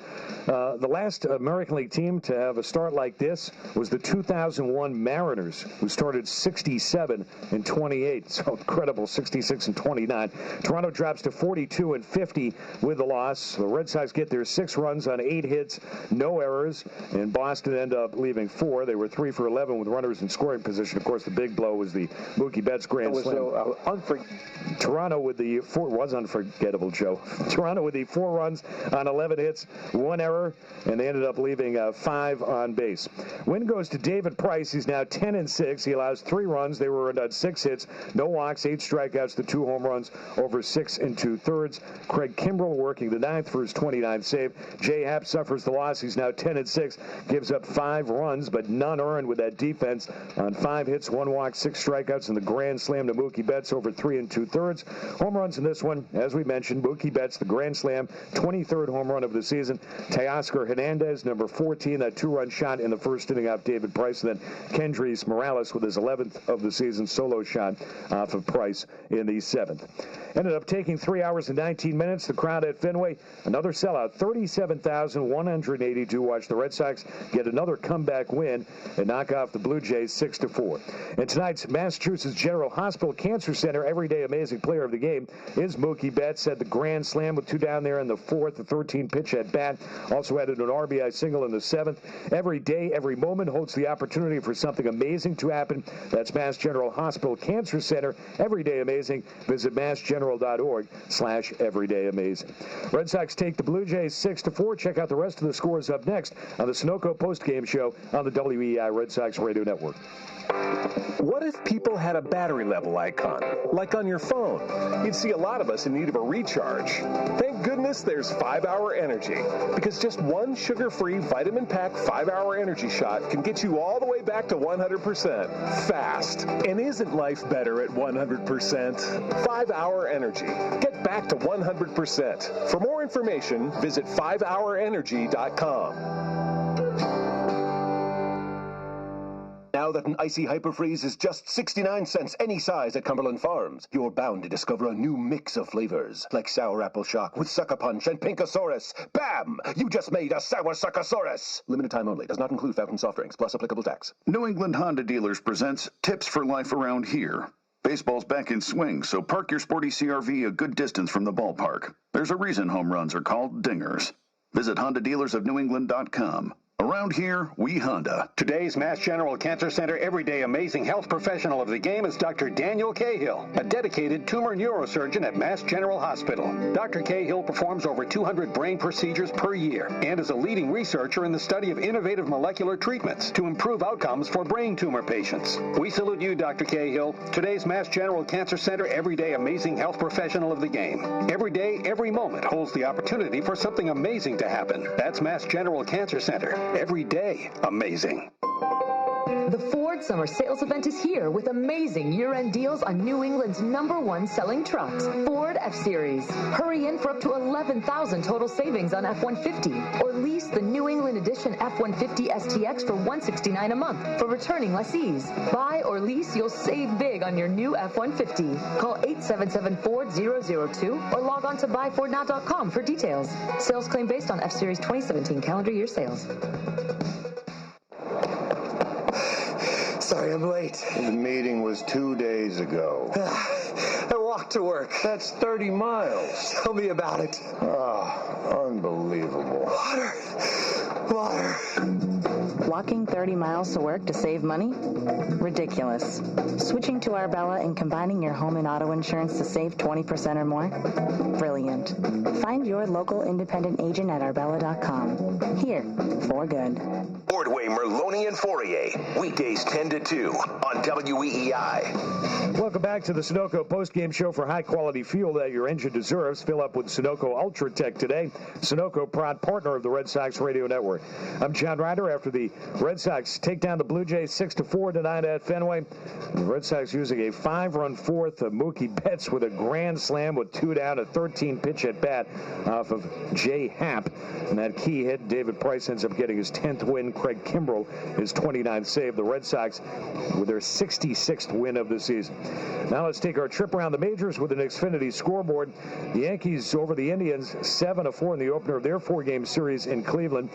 the last American League team to have a start like this was the 2001 Mariners, who started 67-28. So incredible, 66-29. Toronto drops to 42-50 with the loss. The Red Sox get their 6 runs on 8 hits, no errors, and Boston end up leaving 4. They were 3 for 11 with runners in scoring position. Of course, the big blow was the Mookie Betts grand slam. Toronto with the 4 was unforgettable, Joe. Toronto with the 4 runs on 11 hits, 1 error, and they ended up leaving 5 on base. Win goes to David Price. He's now 10-6. He allows 3 runs. They were on 6 hits, no walks, 8 strikeouts, the 2 home runs over 6 2/3. Craig Kimbrell working the 9th for his 29th save. Jay Happ suffers the loss. He's now 10-6, gives up 5 runs, but none unearned with that defense on 5 hits, 1 walk, 6 strikeouts, and the grand slam to Mookie Betts over 3 2/3. Home runs in this one, as we mentioned, Mookie Betts, the grand slam, 23rd home run of the season. Teoscar Hernandez, number 14, that 2-run shot in the first inning off David Price. And then Kendrys Morales with his 11th of the season solo shot off of Price in the 7th. Ended up taking 3 hours and 19 minutes. The crowd at Fenway, another sellout, 37,182. Watch the Red Sox get another comeback win and knock off the Blue Jays 6-4. And tonight's Massachusetts General Hospital Cancer Center everyday amazing player of the game is Mookie Betts. Had the grand slam with 2 down there in the 4th, the 13 pitch at bat. Also added an RBI single in the 7th. Every day, every moment holds the opportunity for something amazing to happen. That's Mass General Hospital Cancer Center. Everyday amazing. Visit massgeneral.org/everydayamazing. Red Sox take the Blue Jays 6-4. Check out the rest of the scores up next on the Sunoco postgame show on the WEEI Red Sox Radio Network. What if people had a battery level icon, like on your phone? You'd see a lot of us in need of a recharge. Thank goodness there's 5-Hour Energy, because just one sugar-free vitamin-packed 5-Hour Energy shot can get you all the way back to 100% fast. And isn't life better at 100%? 5-Hour Energy. Get back to 100%. For more information, visit 5hourenergy.com. Now that an icy hyperfreeze is just 69 cents any size at Cumberland Farms, you're bound to discover a new mix of flavors, like Sour Apple Shock with Sucker Punch and Pinkosaurus. Bam! You just made a Sour Suckosaurus! Limited time only. Does not include fountain soft drinks, plus applicable tax. New England Honda Dealers presents Tips for Life Around Here. Baseball's back in swing, so park your sporty CRV a good distance from the ballpark. There's a reason home runs are called dingers. Visit HondaDealersOfNewEngland.com. Around here, we Honda. Today's Mass General Cancer Center everyday amazing health professional of the game is Dr. Daniel Cahill, a dedicated tumor neurosurgeon at Mass General Hospital. Dr. Cahill performs over 200 brain procedures per year and is a leading researcher in the study of innovative molecular treatments to improve outcomes for brain tumor patients. We salute you, Dr. Cahill, today's Mass General Cancer Center everyday amazing health professional of the game. Every day, every moment holds the opportunity for something amazing to happen. That's Mass General Cancer Center. Every day, amazing. The Ford Summer Sales Event is here with amazing year-end deals on New England's #1 selling trucks, Ford F-Series. Hurry in for up to $11,000 total savings on F-150, or lease the New England Edition F-150 STX for $169 a month for returning lessees. Buy or lease, you'll save big on your new F-150. Call 877-FORD-002 or log on to buyfordnow.com for details. Sales claim based on F-Series 2017 calendar year sales. Sorry, I'm late. The meeting was 2 days ago. I walked to work. That's 30 miles. Tell me about it. Oh, unbelievable. Water. Walking 30 miles to work to save money? Ridiculous. Switching to Arbella and combining your home and auto insurance to save 20% or more? Brilliant. Find your local independent agent at arbella.com. Here, for good. Ordway, Merloni, and Fourier. Weekdays 10 to 2 on WEEI. Welcome back to the Sunoco postgame show for high-quality fuel that your engine deserves. Fill up with Sunoco Ultra Tech today. Sunoco, proud partner of the Red Sox Radio Network. I'm John Ryder. After the Red Sox take down the Blue Jays 6-4 tonight at Fenway, the Red Sox using a 5-run fourth. Mookie Betts with a grand slam with 2 down, a 13-pitch at bat off of Jay Happ. And that key hit, David Price ends up getting his 10th win. Craig Kimbrell his 29th save. The Red Sox with their 66th win of the season. Now let's take our trip around the majors with an Xfinity scoreboard. The Yankees over the Indians 7-4 in the opener of their 4-game series in Cleveland.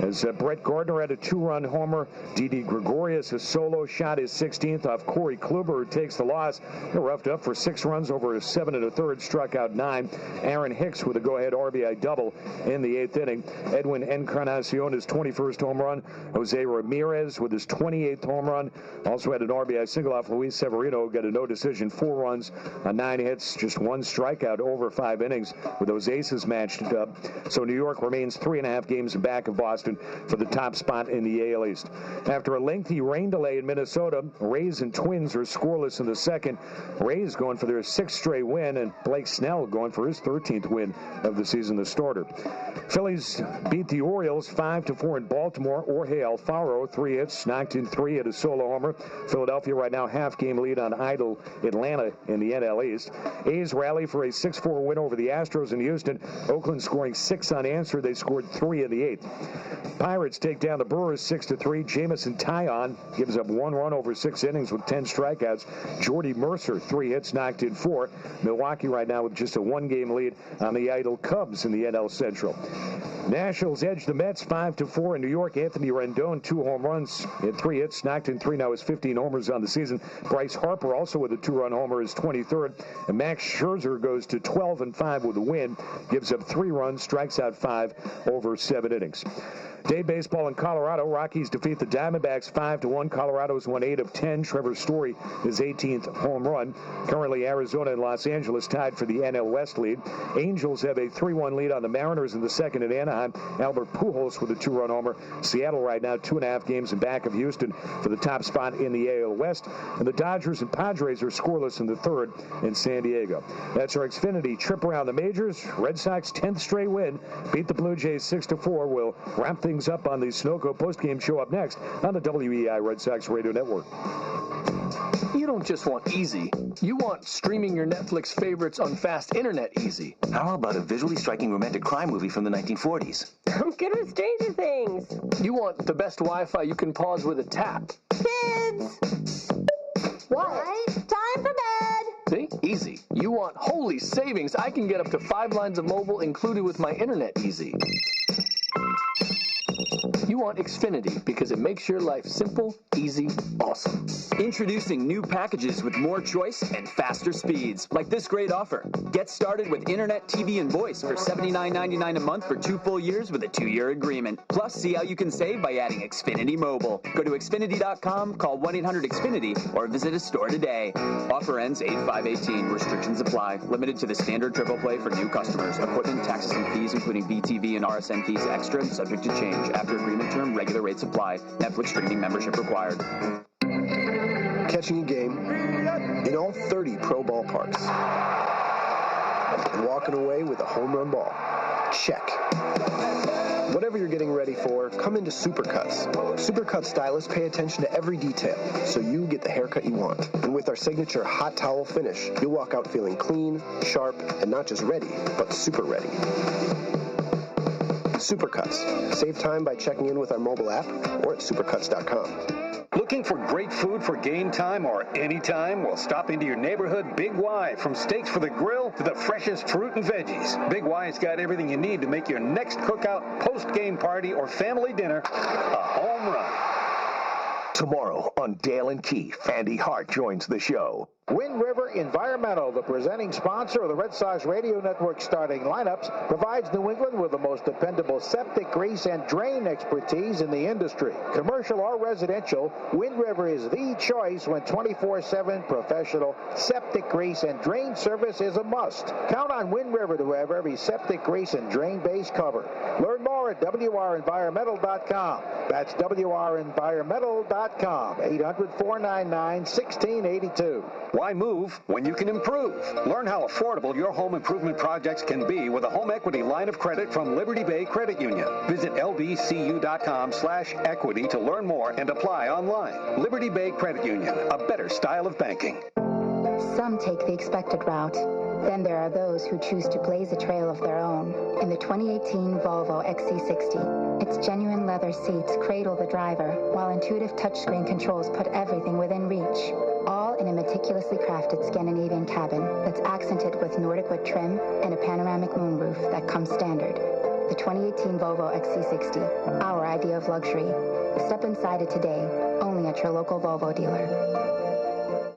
As Brett Gardner had a 2-run homer. Didi Gregorius, a solo shot, his 16th off Corey Kluber, who takes the loss. They're roughed up for 6 runs over 7 1/3, struck out 9. Aaron Hicks with a go-ahead RBI double in the 8th inning. Edwin Encarnacion, his 21st home run. Jose Ramirez with his 28th home run. Also had an RBI single off Luis Severino, got a no-decision, 4 runs on 9 hits, just 1 strikeout over 5 innings with those aces matched up. So New York remains 3.5 games back of Boston for the top spot in the AL NL East. After a lengthy rain delay in Minnesota, Rays and Twins are scoreless in the second. Rays going for their 6th straight win, and Blake Snell going for his 13th win of the season, the starter. Phillies beat the Orioles 5-4 in Baltimore. Jorge Alfaro, 3 hits, knocked in 3 at a solo homer. Philadelphia right now half-game lead on idle Atlanta in the NL East. A's rally for a 6-4 win over the Astros in Houston. Oakland scoring 6 unanswered. They scored 3 in the 8th. Pirates take down the Brewers 6-3. Jamison Taillon gives up 1 run over 6 innings with 10 strikeouts. Jordy Mercer, 3 hits, knocked in 4. Milwaukee right now with just a 1-game lead on the idle Cubs in the NL Central. Nationals edge the Mets 5-4 in New York. Anthony Rendon, 2 home runs, hit 3 hits, knocked in 3. Now has 15 homers on the season. Bryce Harper also with a 2-run homer, is 23rd. And Max Scherzer goes to 12-5 with a win. Gives up 3 runs, strikes out 5 over 7 innings. Day baseball in Colorado. Rockies defeat the Diamondbacks 5-1. Colorado's won 8 of 10. Trevor Story, his 18th home run. Currently, Arizona and Los Angeles tied for the NL West lead. Angels have a 3-1 lead on the Mariners in the second at Anaheim. Albert Pujols with a 2-run homer. Seattle right now 2.5 games in back of Houston for the top spot in the AL West. And the Dodgers and Padres are scoreless in the third in San Diego. That's our Xfinity trip around the majors. Red Sox 10th straight win. Beat the Blue Jays 6-4. We'll wrap things up on the Sunoco postgame show up next on the WEEI Red Sox Radio Network. You don't just want easy. You want streaming your Netflix favorites on fast internet easy. How about a visually striking romantic crime movie from the 1940s? I'm good with Stranger Things. You want the best Wi-Fi you can pause with a tap. Kids! What? Time for bed! See? Easy. You want holy savings. I can get up to 5 lines of mobile included with my internet easy. You want Xfinity because it makes your life simple, easy, awesome. Introducing new packages with more choice and faster speeds, like this great offer. Get started with Internet, TV, and voice for $79.99 a month for 2 full years with a 2-year agreement. Plus, see how you can save by adding Xfinity Mobile. Go to Xfinity.com, call 1-800-XFINITY, or visit a store today. Offer ends 8/5/18. Restrictions apply. Limited to the standard triple play for new customers. Equipment, taxes, and fees, including BTV and RSN fees extra and subject to change. After agreement term, regular rates apply. Netflix streaming membership required. Catching a game in all 30 pro ballparks and walking away with a home run ball. Check. Whatever you're getting ready for, come into Supercuts. Supercuts stylists pay attention to every detail, so you get the haircut you want. And with our signature hot towel finish, you'll walk out feeling clean, sharp, and not just ready, but super ready. Supercuts. Save time by checking in with our mobile app or at supercuts.com. Looking for great food for game time or any time? Well, stop into your neighborhood Big Y. From steaks for the grill to the freshest fruit and veggies, Big Y's got everything you need to make your next cookout, post-game party, or family dinner a home run. Tomorrow on Dale and Keith, Andy Hart joins the show. Wind River Environmental, the presenting sponsor of the Red Sox Radio Network starting lineups, provides New England with the most dependable septic, grease, and drain expertise in the industry. Commercial or residential, Wind River is the choice when 24/7 professional septic, grease, and drain service is a must. Count on Wind River to have every septic, grease, and drain base covered. Learn more at WREnvironmental.com. That's WREnvironmental.com. 800-499-1682. Why move when you can improve? Learn how affordable your home improvement projects can be with a home equity line of credit from Liberty Bay Credit Union. Visit lbcu.com/equity to learn more and apply online. Liberty Bay Credit Union, a better style of banking. Some take the expected route. Then there are those who choose to blaze a trail of their own. In the 2018 Volvo XC60, its genuine leather seats cradle the driver, while intuitive touchscreen controls put everything within reach. All in a meticulously crafted Scandinavian cabin that's accented with Nordic wood trim and a panoramic moonroof that comes standard. The 2018 Volvo XC60, our idea of luxury. Step inside it today, only at your local Volvo dealer.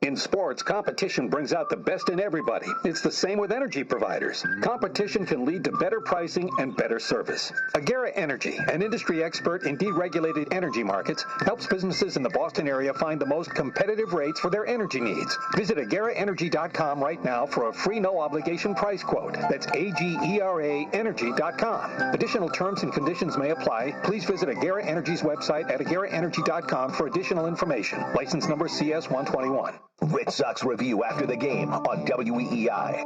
In sports, competition brings out the best in everybody. It's the same with energy providers. Competition can lead to better pricing and better service. Agera Energy, an industry expert in deregulated energy markets, helps businesses in the Boston area find the most competitive rates for their energy needs. Visit ageraenergy.com right now for a free no-obligation price quote. That's AGERAenergy.com. Additional terms and conditions may apply. Please visit Agera Energy's website at ageraenergy.com for additional information. License number CS121. Red Sox review after the game on WEEI.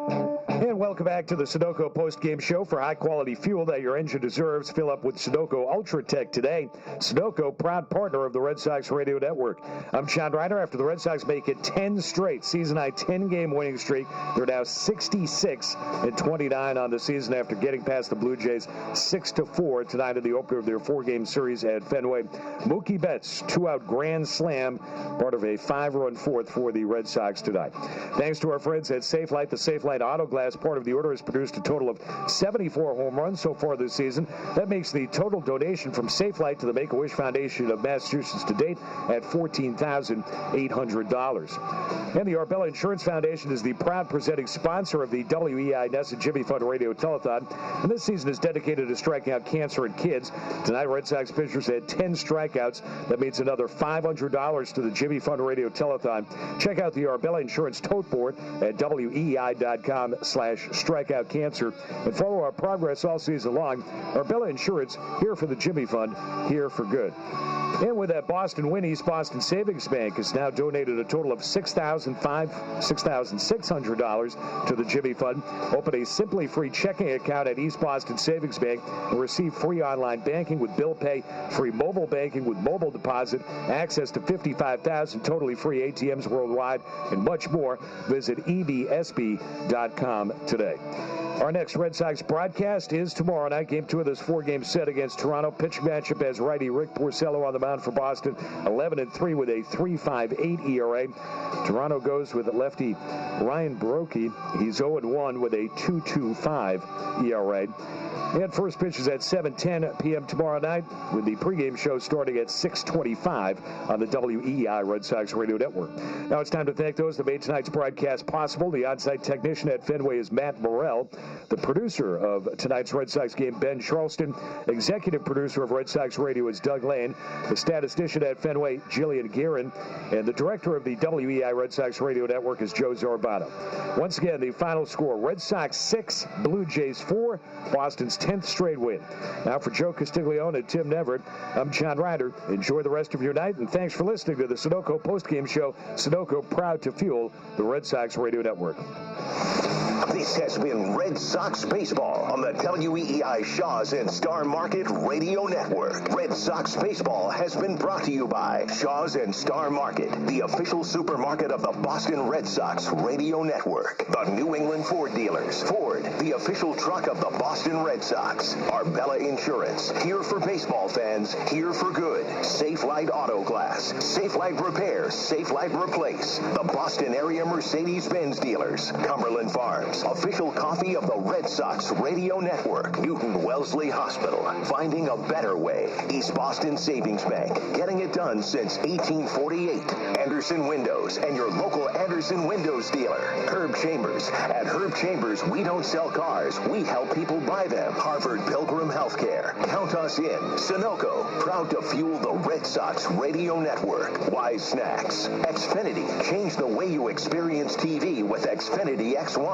And welcome back to the Sunoco post-game show for high-quality fuel that your engine deserves. Fill up with Sunoco Ultra Tech today. Sunoco, proud partner of the Red Sox Radio Network. I'm John Ryder. After the Red Sox make it 10 straight, season-high 10-game winning streak, they're now 66-29 on the season after getting past the Blue Jays 6-4 tonight in the opener of their 4-game series at Fenway. Mookie Betts, 2-out grand slam, part of a 5-run fourth for the Red Sox tonight. Thanks to our friends at Safelite. The Safelite Auto Glass part of the order has produced a total of 74 home runs so far this season. That makes the total donation from Safelite to the Make-A-Wish Foundation of Massachusetts to date at $14,800. And the Arbella Insurance Foundation is the proud presenting sponsor of the WEEI Ness and Jimmy Fund Radio Telethon. And this season is dedicated to striking out cancer in kids. Tonight, Red Sox pitchers had 10 strikeouts. That means another $500 to the Jimmy Fund Radio Telethon. Check out the Arbella Insurance tote board at weei.com/strikeoutcancer and follow our progress all season long. Arbella Insurance, here for the Jimmy Fund, here for good. And with that Boston win, East Boston Savings Bank has now donated a total of $6,600 to the Jimmy Fund. Open a simply free checking account at East Boston Savings Bank and receive free online banking with bill pay, free mobile banking with mobile deposit, access to 55,000 totally free ATMs worldwide, and much more. Visit ebsb.com today. Our next Red Sox broadcast is tomorrow night. Game 2 of this 4-game set against Toronto. Pitching matchup as righty Rick Porcello on the mound for Boston. 11-3 with a 3.58 ERA. Toronto goes with lefty Ryan Brockie. He's 0-1 with a 2.25 ERA. And first pitch is at 7:10 p.m. tomorrow night, with the pregame show starting at 6:25 on the WEEI Red Sox Radio Network. Now it's time to thank those that made tonight's broadcast possible. The on-site technician at Fenway is Matt Morrell. The producer of tonight's Red Sox game, Ben Charleston. Executive producer of Red Sox Radio is Doug Lane. The statistician at Fenway, Jillian Guerin. And the director of the WEEI Red Sox Radio Network is Joe Zarbano. Once again, the final score, Red Sox 6, Blue Jays 4, Boston's 10th straight win. Now for Joe Castiglione and Tim Neverett, I'm John Ryder. Enjoy the rest of your night, and thanks for listening to the Sunoco postgame show. Sunoco, proud to fuel the Red Sox Radio Network. This has been Red Sox Baseball on the WEEI Shaw's and Star Market Radio Network. Red Sox Baseball has been brought to you by Shaw's and Star Market, the official supermarket of the Boston Red Sox Radio Network. The New England Ford dealers. Ford, the official truck of the Boston Red Sox. Arbella Insurance, here for baseball fans, here for good. Safelite Auto Glass, Safelite Repair, Safelite Replace. The Boston area Mercedes-Benz dealers. Cumberland Farms, official coffee of the Red Sox Radio Network. Newton Wellesley Hospital, finding a better way. East Boston Savings Bank, getting it done since 1848. Anderson Windows and your local Anderson Windows dealer. Herb Chambers. At Herb Chambers, we don't sell cars, we help people buy them. Harvard Pilgrim Healthcare. Count us in. Sunoco, proud to fuel the Red Sox Radio Network. Wise Snacks. Xfinity, change the way you experience TV with Xfinity X1.